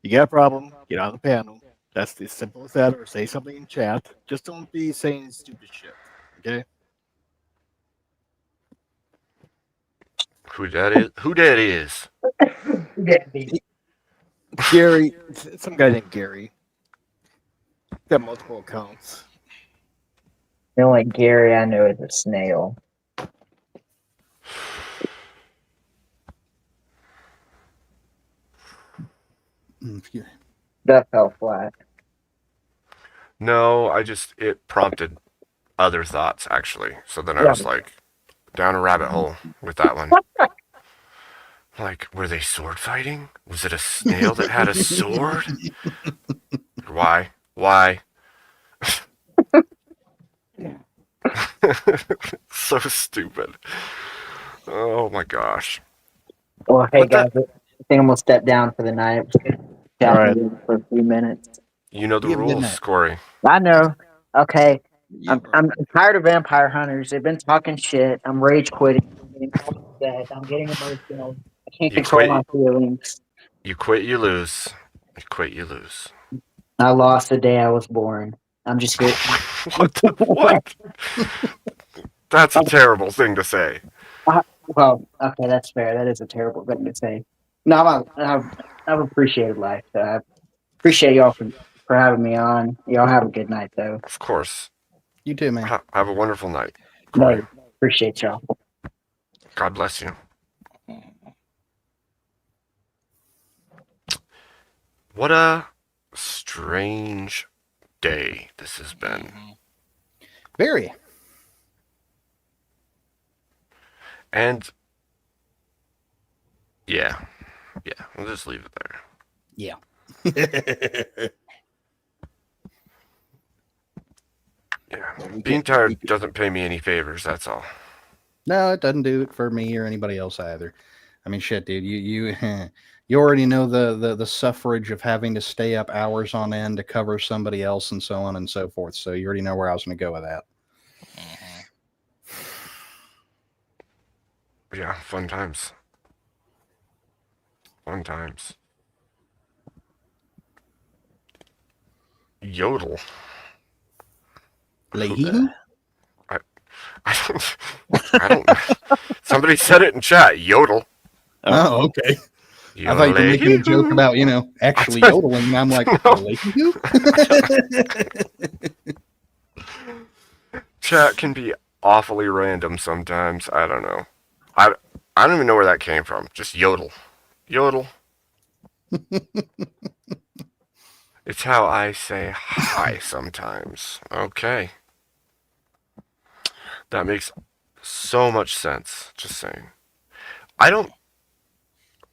You got a problem, get on the panel. That's as simple as that, or say something in chat. Just don't be saying stupid shit. Okay? Who that is? Who that is? Gary, some guy named Gary. Got multiple accounts. The only Gary I know is a snail. That fell flat. No, it prompted other thoughts, actually. So then I was like, down a rabbit hole with that one. Like, were they sword fighting? Was it a snail that had a sword? Why? So stupid. Oh my gosh. Well, hey guys, I think I'm gonna step down for the night. All right. For a few minutes. You know the rules, Corey. I know. Okay. I'm tired of vampire hunters. They've been talking shit. I'm rage quitting. I'm getting emotional. I can't control my feelings. You quit, you lose. You quit, you lose. I lost the day I was born. I'm just here. What? That's a terrible thing to say. Well, okay, that's fair. That is a terrible thing to say. No, I've appreciated life. So I appreciate y'all for having me on. Y'all have a good night, though. Of course. You too, man. Have a wonderful night. No, appreciate y'all. God bless you. What a strange day this has been. Very. And yeah, we'll just leave it there. Yeah. Yeah, being tired doesn't pay me any favors. That's all. No, it doesn't do it for me or anybody else either. I mean, shit, dude. You you already know the suffrage of having to stay up hours on end to cover somebody else and so on and so forth. So you already know where I was going to go with that. Yeah, fun times. Fun times. Yodel. Leahy? I don't know. Somebody said it in chat. Yodel. Oh, okay. Yodel. I thought you were making a joke about, actually yodeling. And I'm like, Leahy? Chat can be awfully random sometimes. I don't know. I don't even know where that came from. Just yodel. Yodel. It's how I say hi sometimes. Okay. That makes so much sense. Just saying.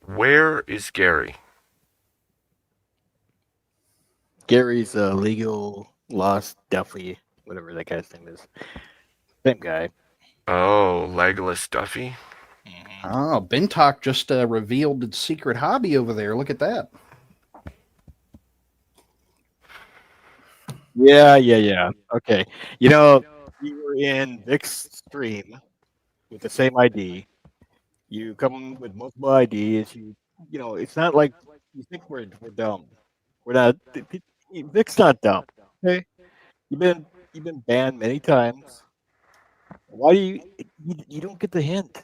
Where is Gary? Gary's legal lost Duffy, whatever that guy's name is. Same guy. Oh, Legless Duffy? Oh, Bentok just revealed its secret hobby over there. Look at that. Yeah. Okay. You were in Vic's stream with the same ID. You come with multiple IDs. It's not like you think we're dumb. We're not. Vic's not dumb. Okay. You've been banned many times. Why do you don't get the hint?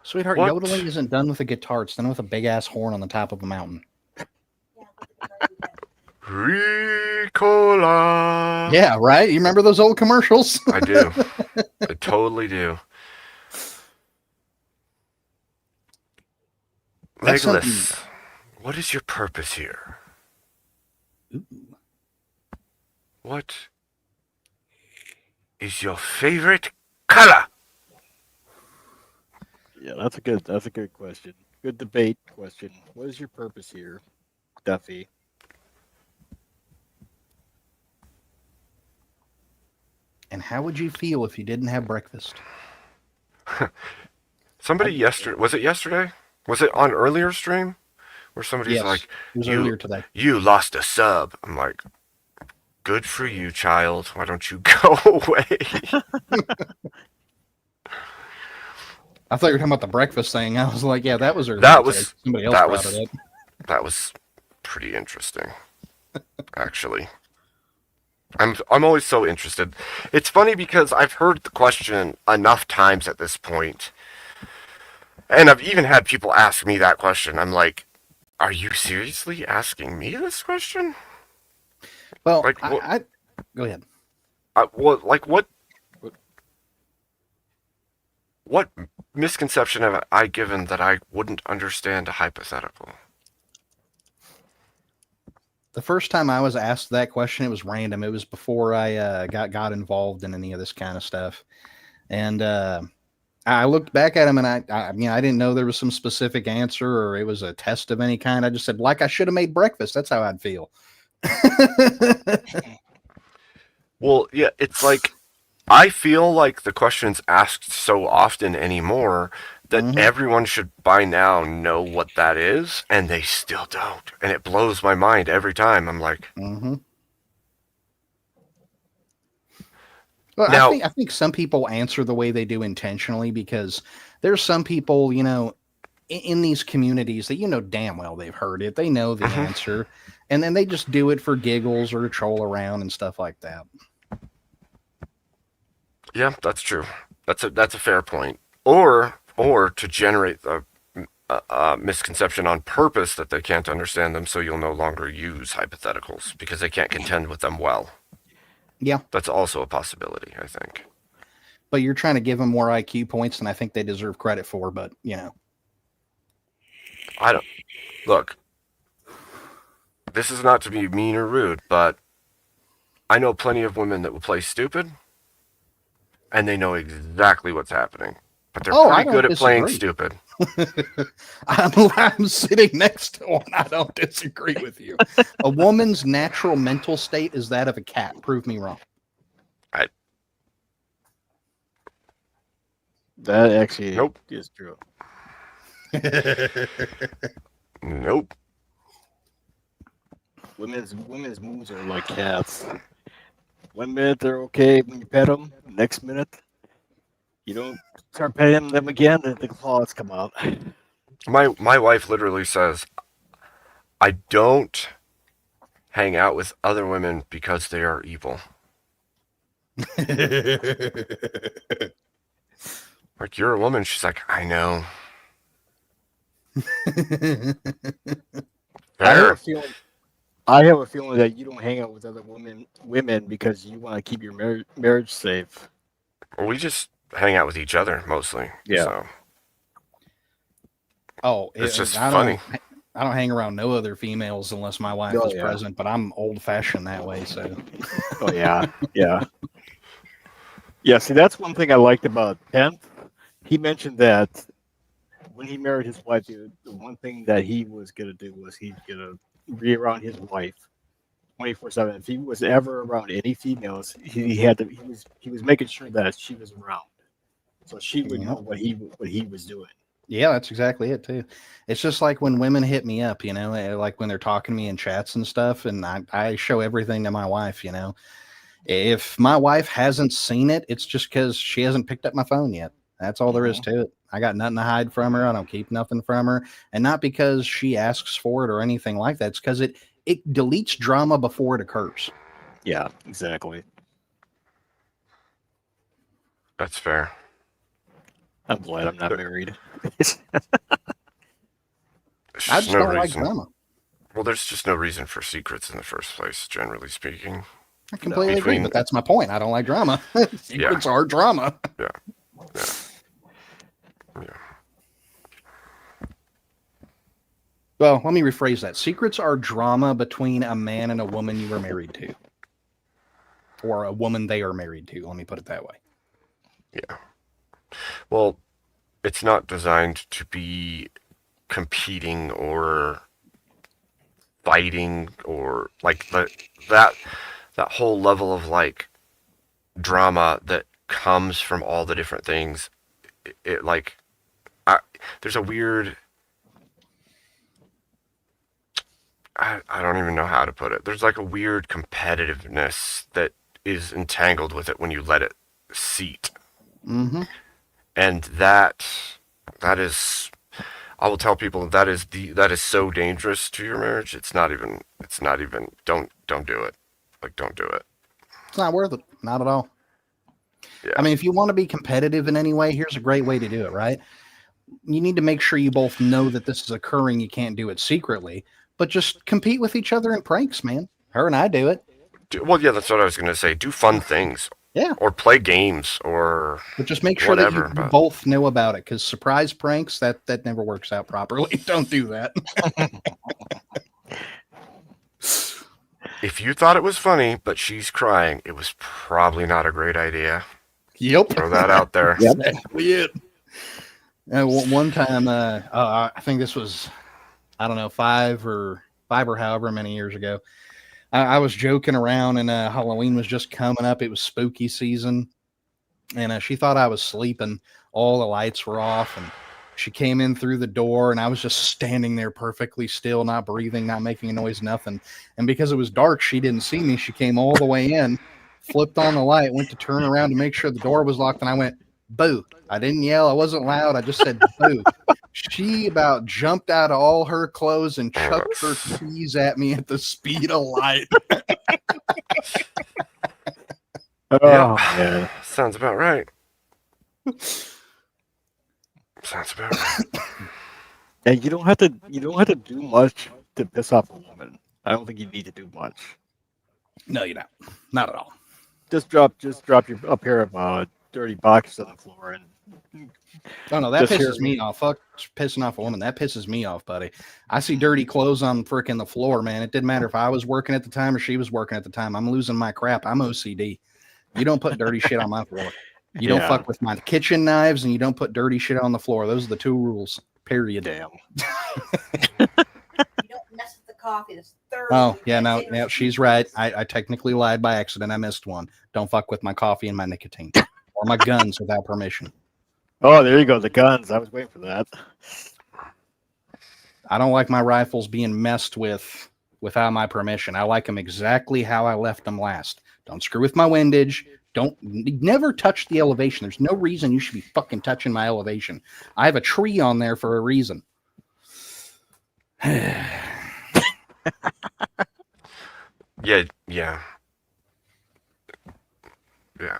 Sweetheart, What? yodeling isn't done with a guitar. It's done with a big ass horn on the top of a mountain. Ricola. Yeah, right? You remember those old commercials? I do. I totally do. That's something- Legolas, what is your purpose here? Ooh. What is your favorite color? Yeah, that's a good question. Good debate question. What is your purpose here, Duffy? And how would you feel if you didn't have breakfast? Somebody yesterday, was it yesterday? Was it on earlier stream? Where somebody's Yes, like, it was earlier today. you lost a sub. I'm like, good for you, child. Why don't you go away? I thought you were talking about the breakfast thing. I was like, yeah, that was earlier That today. was- Somebody else that brought was- it up. That was pretty interesting, actually. I'm always so interested. It's funny because I've heard the question enough times at this point, and I've even had people ask me that question. I'm like, are you seriously asking me this question? Well, Like, I go ahead. What misconception have I given that I wouldn't understand a hypothetical? The first time I was asked that question, it was random. It was before I got involved in any of this kind of stuff, and I looked back at him, and I didn't know there was some specific answer or it was a test of any kind. I just said, like I should have made breakfast. That's how I'd feel. Well, yeah, it's like I feel like the question's asked so often anymore that everyone should by now know what that is, and they still don't. And it blows my mind every time. I'm like, Mm-hmm. Well, Now- I think some people answer the way they do intentionally because there's some people, in these communities that damn well they've heard it. They know the answer, and then they just do it for giggles or to troll around and stuff like that. yeah, that's true. That's a fair point. Or to generate the misconception on purpose that they can't understand them, so you'll no longer use hypotheticals because they can't contend with them well. Yeah, That's also a possibility, I think. but you're trying to give them more IQ points than I think they deserve credit for. But I don't look. This is not to be mean or rude, but I know plenty of women that will play stupid, and they know exactly what's happening. But they're I pretty don't good at playing disagree. stupid. I'm sitting next to one. I don't disagree with you. A woman's natural mental state is that of a cat. Prove me wrong. That actually Nope. is true. Nope. Women's moves are like cats. 1 minute they're okay when you pet them. Next minute, you don't start petting them again, and the claws come out. My wife literally says, I don't hang out with other women because they are evil. Like, you're a woman. She's like, I know. Fair. I have a feeling that you don't hang out with other women because you want to keep your marriage safe. We just hang out with each other mostly. Yeah. So Oh, it's just I funny. I don't hang around no other females unless my wife Oh, is yeah. present, but I'm old fashioned that way. So Oh yeah, yeah, yeah. See, that's one thing I liked about Penn. He mentioned that when he married his wife, the one thing that he was gonna do was he's gonna be around his wife 24/7. If he was ever around any females, he was making sure that she was around, so she would know what he was doing. yeah, that's exactly it too. It's just like when women hit me up, like when they're talking to me in chats and stuff, and I show everything to my wife. If my wife hasn't seen it, it's just because she hasn't picked up my phone yet. That's all there is to it. I got nothing to hide from her. I don't keep nothing from her, and not because she asks for it or anything like that. It's because it deletes drama before it occurs. Yeah, exactly. That's fair. I'm glad I'm not married. There's I just just no don't like reason. drama. Well, there's just no reason for secrets in the first place, generally speaking. I completely agree, Between- but that's my point. I don't like drama. Secrets are drama. Yeah. Well, let me rephrase that. Secrets are drama between a man and a woman you were married to, or a woman they are married to. Let me put it that way. Yeah. Well, it's not designed to be competing or fighting or like that whole level of like drama that comes from all the different things. It like there's a weird I don't even know how to put it. There's like a weird competitiveness that is entangled with it when you let it seat. Mm-hmm. And that is, I will tell people that is so dangerous to your marriage. It's not even don't do it. Like don't do it. It's not worth it. Not at all. Yeah. I mean, if you want to be competitive in any way, here's a great way to do it, right? You need to make sure you both know that this is occurring. You can't do it secretly, but just compete with each other in pranks, man. Her and I do it. Well, yeah, that's what I was going to say. Do fun things. Yeah. Or play games or But just make sure whatever, that you but- both know about it, because surprise pranks, that never works out properly. Don't do that. if you thought it was funny, but she's crying, it was probably not a great idea. Yep. Throw that out there. Yep. Exactly it. One time, I think this was, I don't know, five or however many years ago. I was joking around, and Halloween was just coming up. It was spooky season, and she thought I was sleeping. All the lights were off, and she came in through the door, and I was just standing there perfectly still, not breathing, not making a noise, nothing. And because it was dark, she didn't see me. She came all the way in, flipped on the light, went to turn around to make sure the door was locked, and I went, boo. I didn't yell. I wasn't loud. I just said boo. She about jumped out of all her clothes and chucked her keys at me at the speed of light. Oh Yeah. man. Sounds about right. Sounds about right. And you don't have to do much to piss off a woman. I don't think you need to do much. No, you don't. Not at all. Just drop a pair of dirty boxes on the floor and Oh no, that Just pisses hear- me off. Fuck pissing off a woman. That pisses me off, buddy. I see dirty clothes on frickin' the floor, man. It didn't matter if I was working at the time or she was working at the time. I'm losing my crap. I'm OCD. You don't put dirty shit on my floor. You don't Yeah. fuck with my kitchen knives, and you don't put dirty shit on the floor. Those are the two rules. Period. damn. You don't mess with the coffee. That's third. Oh yeah, no, she's right. I technically lied by accident. I missed one. Don't fuck with my coffee and my nicotine or my guns without permission. Oh, there you go. The guns. I was waiting for that. I don't like my rifles being messed with without my permission. I like them exactly how I left them last. Don't screw with my windage. Never touch the elevation. There's no reason you should be fucking touching my elevation. I have a tree on there for a reason. Yeah.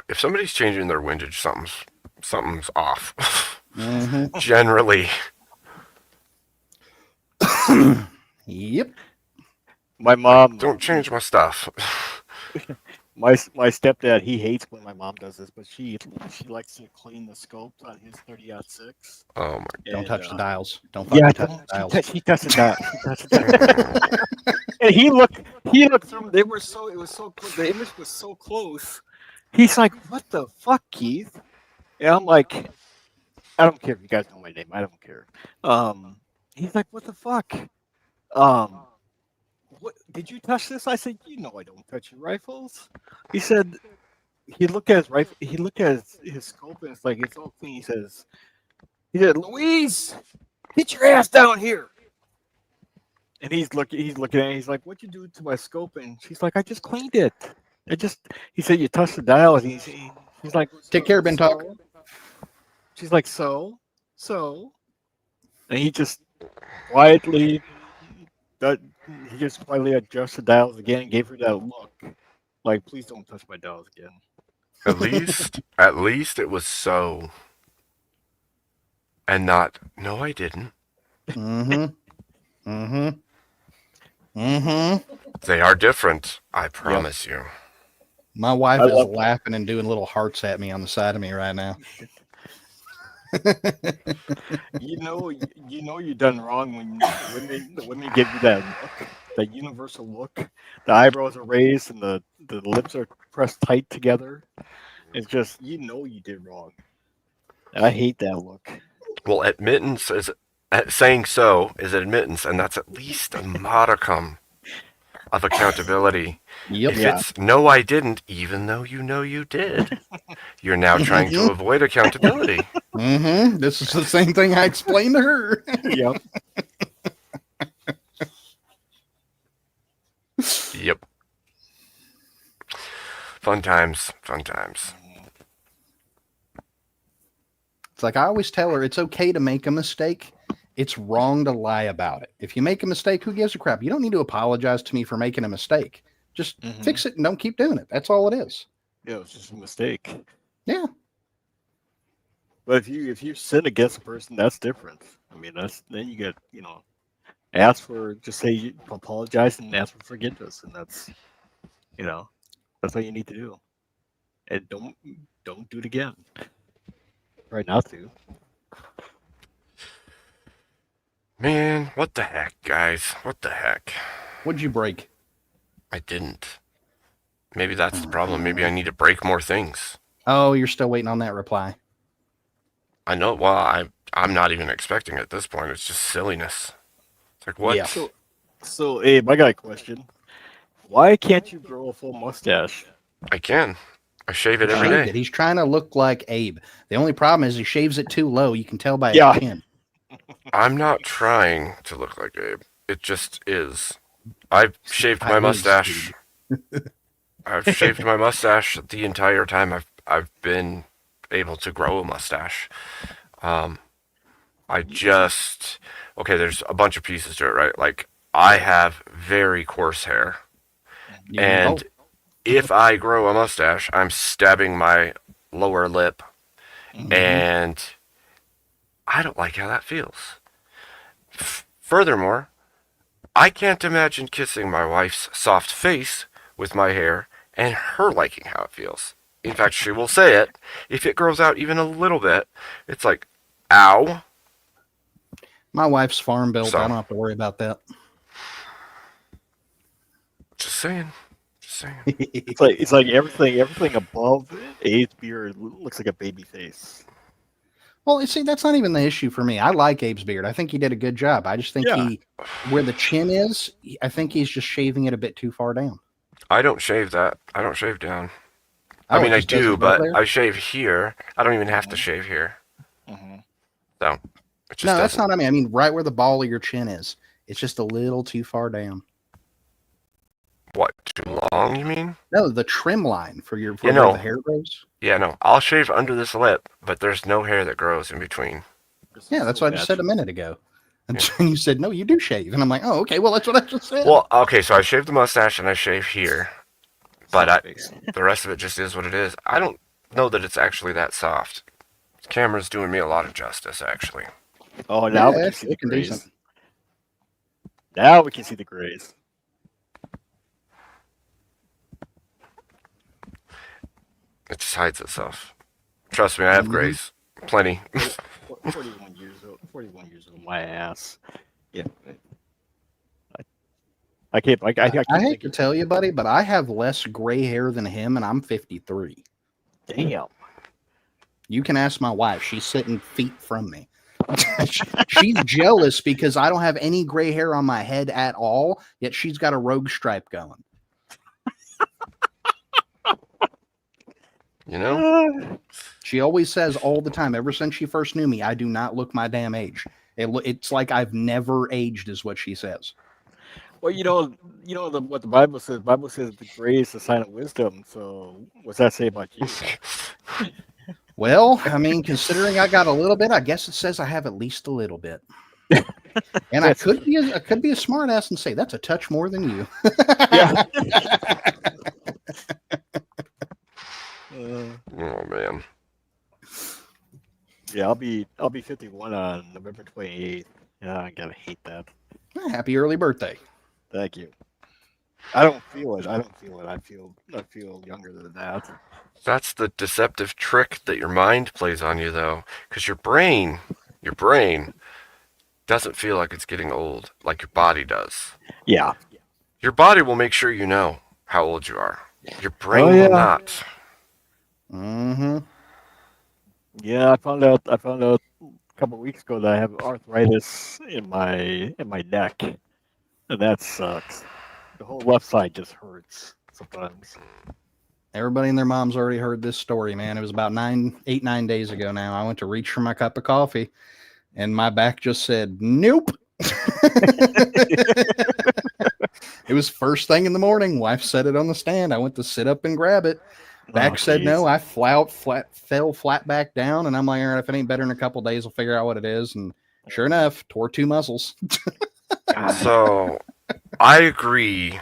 If somebody's changing their windage, something's off. Mhm. Generally. Yep. My mom. Don't change my stuff. My stepdad. He hates when my mom does this, but she likes to clean the scopes on his 30-06. Oh my. Don't touch the dials. Don't Yeah, fucking touch the dials. he touches that. He touches that. And he looked through. It was so close. The image was so close. He's like, "What the fuck, Keith?" And I'm like, "I don't care if you guys know my name. I don't care." He's like, "What the fuck?" What did you touch this? I said, "You know, I don't touch your rifles." He said, he looked at his rifle. He looked at his scope, and it's like it's all clean. He said, "Louise, get your ass down here." And he's looking at it. He's like, "What'd you do to my scope?" And she's like, "I just cleaned it. He said, "You touched the dial." And he's like, Take care, Ben Talk. She's like, so, and he just quietly, adjusted the dials again and gave her that look, like, "Please don't touch my dials again." At least it was so. and not, no, I didn't. Mm-hmm. Mm-hmm. Mm-hmm. They are different. I promise you. My wife I is love that. laughing and doing little hearts at me on the side of me right now. You know you're done wrong when the women give you that look, that universal look. The eyebrows are raised and the lips are pressed tight together. It's just you know you did wrong. I hate that look. Well, admittance is saying so is admittance, and that's at least a modicum of accountability. Yep. If Yeah. it's no, I didn't, even though you know you did, you're now trying to avoid accountability. Mm-hmm. This is the same thing I explained to her. Yep. Yep. Fun times. Fun times. It's like I always tell her it's okay to make a mistake. It's wrong to lie about it. If you make a mistake, who gives a crap? You don't need to apologize to me for making a mistake. Just fix it and don't keep doing it. That's all it is. Yeah, it's just a mistake. Yeah. But if you sin against a person, that's different. I mean, then you get ask for just say you apologize and ask for forgiveness, and that's that's all you need to do. And don't do it again. Try not to. Man, what the heck, guys? What the heck? What'd you break? I didn't. Maybe that's the problem. Maybe I need to break more things. Oh, you're still waiting on that reply. I know. Well, I'm not even expecting it at this point. It's just silliness. It's like, what? Yeah. So Abe, I got a question. Why can't you grow a full mustache? I can. I shave it He every shaved day. it. He's trying to look like Abe. The only problem is he shaves it too low. You can tell by Yeah. his chin. I'm not trying to look like Abe. It just is. I've shaved my I is, mustache. I've shaved my mustache the entire time I've been able to grow a mustache. I just there's a bunch of pieces to it, right? Like I have very coarse hair, You and know. if I grow a mustache, I'm stabbing my lower lip, and I don't like how that feels. Furthermore, I can't imagine kissing my wife's soft face with my hair and her liking how it feels. In fact, she will say it. If it grows out even a little bit, it's like, ow. My wife's farm built. So- I don't have to worry about that. Just saying. Just saying. It's like everything above Abe's beard looks like a baby face. Well, you see, that's not even the issue for me. I like Abe's beard. I think he did a good job. I just think where the chin is, I think he's just shaving it a bit too far down. I don't shave that. I don't shave down. Oh, I mean, it I just does do, it above but there? I shave here. I don't even have to shave here. So, it just No, that's doesn't. not. I mean, right where the ball of your chin is. It's just a little too far down. What, too long, you mean? No, the trim line for You where know. the hair grows. Yeah, no. I'll shave under this lip, but there's no hair that grows in between. Yeah, that's what I just said a minute ago. And you said, no, you do shave. And I'm like, oh, okay, well, that's what I just said. Well, okay, so I shave the mustache and I shave here, but the rest of it just is what it is. I don't know that it's actually that soft. The camera's doing me a lot of justice, actually. Oh, now we Yeah, can it's see the looking grays. decent. Now we can see the grays. It just hides itself. Trust me, I have grays. Plenty. 41 years old. 41 years old. My ass. Yeah. I can't. I I hate to thinking, tell you, buddy, but I have less gray hair than him, and I'm 53. damn. You can ask my wife. She's sitting feet from me. She's jealous because I don't have any gray hair on my head at all, yet she's got a rogue stripe going. You know? She always says all the time, ever since she first knew me, I do not look my damn age. It's like I've never aged, is what she says. Well, what the Bible says. The Bible says the gray is a sign of wisdom. So, what's that say about you? Well, I mean, considering I got a little bit, I guess it says I have at least a little bit. And I could be a smart ass and say that's a touch more than you. Yeah. Oh, man. Yeah, I'll be 51 on November 28th. Yeah, I gotta hate that. Happy early birthday. Thank you. I don't feel it. I don't feel it. I feel younger than that. That's the deceptive trick that your mind plays on you, though, because your brain doesn't feel like it's getting old like your body does. Yeah. Your body will make sure you know how old you are. Your Oh brain will yeah. not. Mm-hmm. Yeah, I found out. I found out a couple weeks ago that I have arthritis in my neck, and that sucks. The whole left side just hurts sometimes. Everybody and their mom's already heard this story, man. It was about 9 days ago now. I went to reach for my cup of coffee, and my back just said, nope. It was first thing in the morning. Wife set it on the stand. I went to sit up and grab it. Back said jeez. no. I fell flat back down, and I'm like, all right, if it ain't better in a couple days, I'll figure out what it is. And sure enough, tore 2 muscles. So, I agree,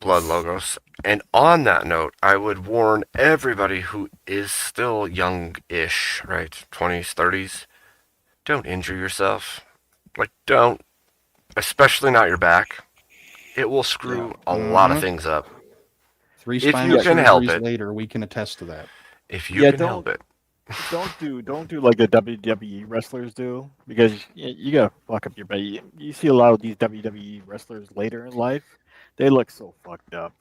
Blood Logos. And on that note, I would warn everybody who is still young-ish, right? 20s, 30s. Don't injure yourself. Like, don't. Especially not your back. It will screw a lot of things up. 3 If you spinal can help surgeries it. later, we can attest to that. If you Yeah, can help it. don't do like the WWE wrestlers do, because you gotta fuck up your back. You see a lot of these WWE wrestlers later in life, they look so fucked up.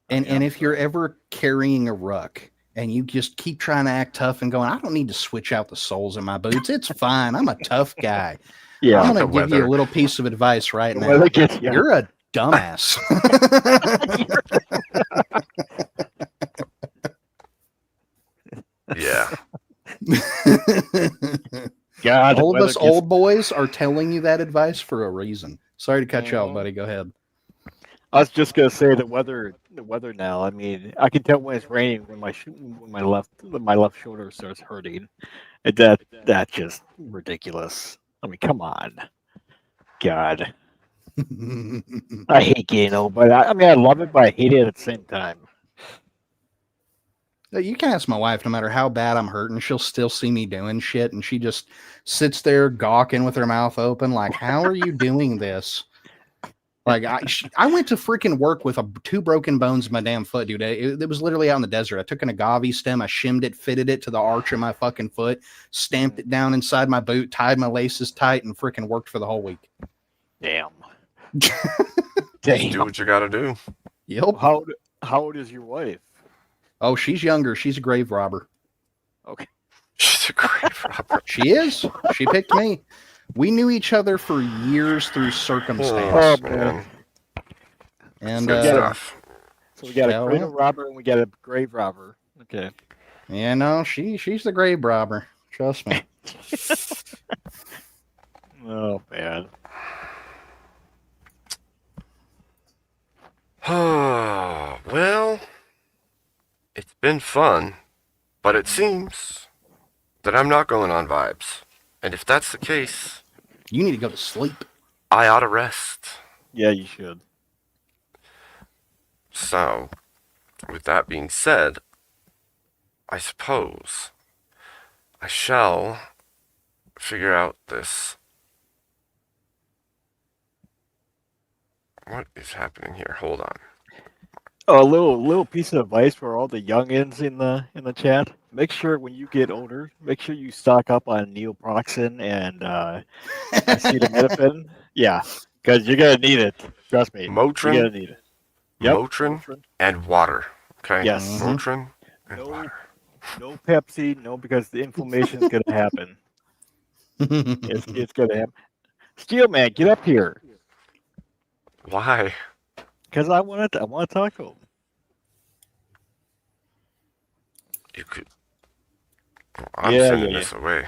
And I'm if you're sorry. ever carrying a ruck and you just keep trying to act tough and going, I don't need to switch out the soles in my boots. It's fine. I'm a tough guy. Yeah, I'm The going to give you a weather. little piece of advice right the now. weather gets you. You're a dumbass. Yeah. God, the All of weather us gets- old boys are telling you that advice for a reason. Sorry to cut you off, Mhm. buddy. Go ahead. I was just gonna say the weather now. I mean, I can tell when it's raining when my left shoulder starts hurting. And that's just ridiculous. I mean, come on, God. I hate getting old, but I mean, I love it, but I hate it at the same time. You can ask my wife, no matter how bad I'm hurting, she'll still see me doing shit. And she just sits there gawking with her mouth open, like, how are you doing this? Like, I went to freaking work with 2 broken bones in my damn foot, dude. It was literally out in the desert. I took an agave stem, I shimmed it, fitted it to the arch of my fucking foot, stamped it down inside my boot, tied my laces tight, and freaking worked for the whole week. Damn. Do Damn. what you gotta do. Yep. How old is your wife? Oh, she's younger. She's a grave robber. Okay. She's a grave robber. She is. She picked me. We knew each other for years through circumstance. Oh, man. And Good stuff. So we got Yeah, a cradle robber and we got a grave robber. Okay. yeah, no, she's the grave robber. Trust me. Oh man. Well, it's been fun, but it seems that I'm not going on vibes. And if that's the case, You need to go to sleep. I ought to rest. Yeah, you should. So, with that being said, I suppose I shall figure out this. What is happening here? Hold on. Oh, a little piece of advice for all the youngins in the chat. Make sure when you get older, make sure you stock up on neoproxen and acetaminophen. Yeah, because you're gonna need it. Trust me, you're Motrin, gonna need it. Yep. Motrin, and water. Okay? Yes. Mhm. Motrin and No, water. no Pepsi. No, because the inflammation is gonna happen. It's gonna happen. Steel man, get up here. Why? Because I want to talk to him. You could. Well, I'm Yeah, sending yeah, this away.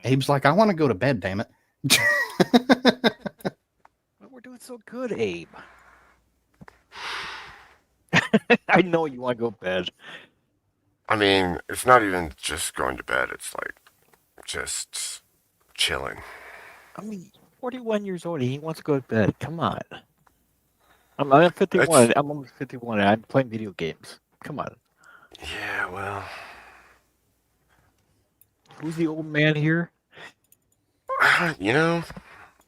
Abe's like, I want to go to bed, damn it. But we're doing so good, Abe. I know you want to go to bed. I mean, it's not even just going to bed. It's like just chilling. I mean, 41 years old. He wants to go to bed. Come on. I'm 51. I'm almost 51. And I'm playing video games. Come on. Yeah, well, Who's the old man here? You know,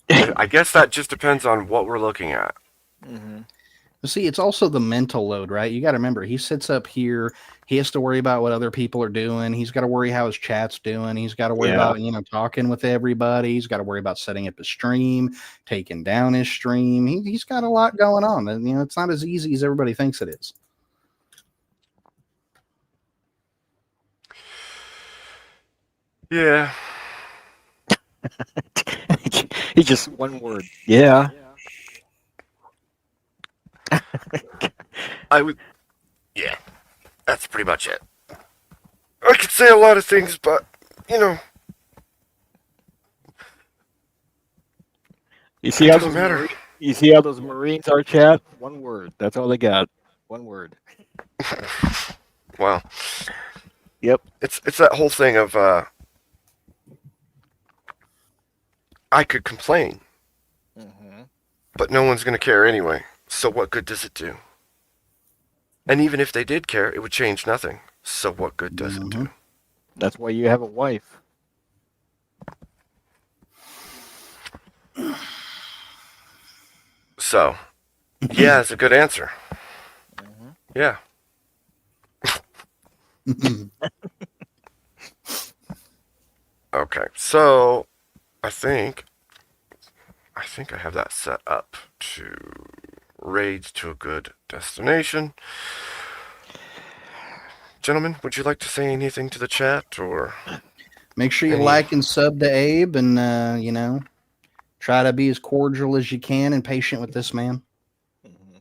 I guess that just depends on what we're looking at. Mm-hmm. But see, it's also the mental load, right? You got to remember, he sits up here. He has to worry about what other people are doing. He's got to worry how his chat's doing. He's got to worry Yeah. about, talking with everybody. He's got to worry about setting up his stream, taking down his stream. He's got a lot going on. And, it's not as easy as everybody thinks it is. Yeah. He's just one word. Yeah. I would. Yeah. That's pretty much it. I could say a lot of things, but, You see it how doesn't those matter. You see how those Marines are, chat? One word. That's all they got. One word. Well, Yep. it's that whole thing of I could complain, Mm-hmm. but no one's gonna care anyway. So what good does it do? And even if they did care, it would change nothing. So what good does it do? That's why you have a wife. So, yeah, it's a good answer. Mm-hmm. Yeah. Okay, so I think I have that set up to raid to a good destination. Gentlemen, would you like to say anything to the chat or Make sure you like and sub to Abe and, try to be as cordial as you can and patient with this man. Mm-hmm.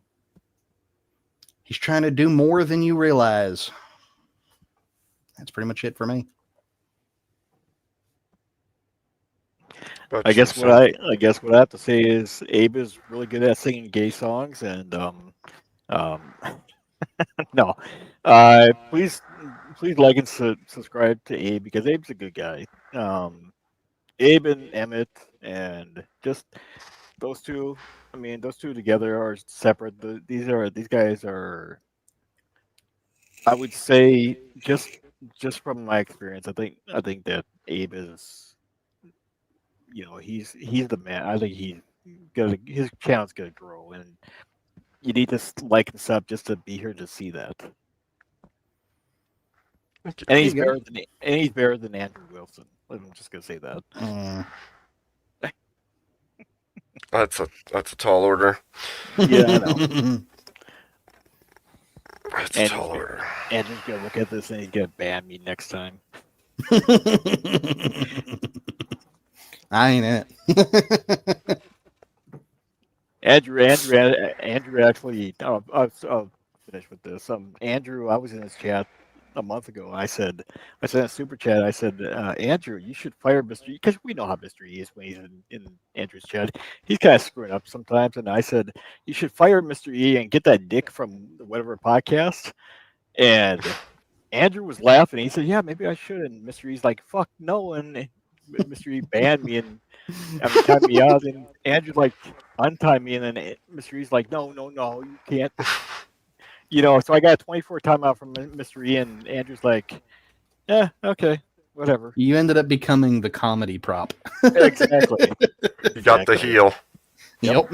He's trying to do more than you realize. That's pretty much it for me. I guess what I have to say is Abe is really good at singing gay songs, and no, please like and subscribe to Abe because Abe's a good guy. Abe and Emmett and just those two. I mean, those two together are separate. These guys are. I would say just from my experience, I think that Abe is, he's the man. I think his channel's gonna grow, and you need to like and sub just to be here to see that. And he's better than Andrew Wilson. I'm just gonna say that. That's a tall order. Yeah, I know. That's a tall order. Andrew's gonna look at this and he's gonna ban me next time. I ain't it. Andrew actually. I'll finish with this. Andrew, I was in his chat a month ago. I sent a super chat. I said, Andrew, you should fire Mr. E, because we know how Mr. E is when he's in Andrew's chat. He's kind of screwing up sometimes. And I said, you should fire Mr. E and get that dick from whatever podcast. And Andrew was laughing. He said, yeah, maybe I should. And Mr. E's like, fuck no. And Mr. E banned me and timed me out. And Andrew's like, untie me. And then Mr. E's like, no, you can't. So I got a 24 timeout from Mr. E, and Andrew's like, yeah, okay, whatever. You ended up becoming the comedy prop. Exactly. You got the heel. Yep.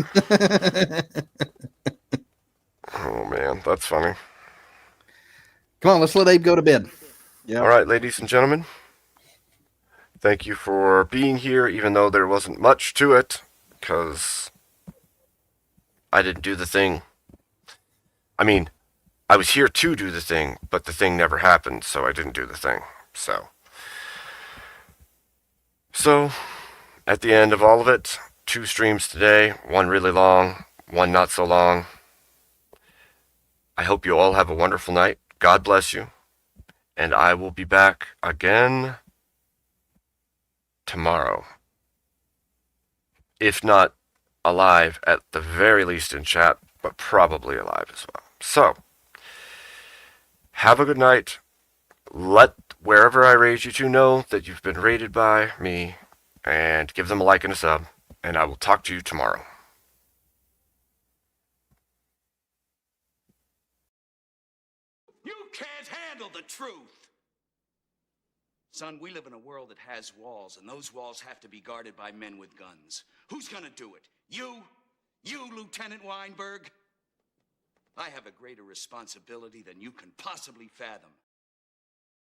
Oh man, that's funny. Come on, let's let Abe go to bed. Yeah. All right, ladies and gentlemen. Thank you for being here, even though there wasn't much to it, because I didn't do the thing. I mean, I was here to do the thing, but the thing never happened, so I didn't do the thing. So, at the end of all of it, 2 streams today, one really long, one not so long. I hope you all have a wonderful night. God bless you. And I will be back again tomorrow. If not alive, at the very least in chat, but probably alive as well. So, have a good night. Let wherever I raise you to know that you've been rated by me, and give them a like and a sub, and I will talk to you tomorrow. You can't handle the truth. Son, we live in a world that has walls, and those walls have to be guarded by men with guns. Who's gonna do it? You? You, Lieutenant Weinberg? I have a greater responsibility than you can possibly fathom.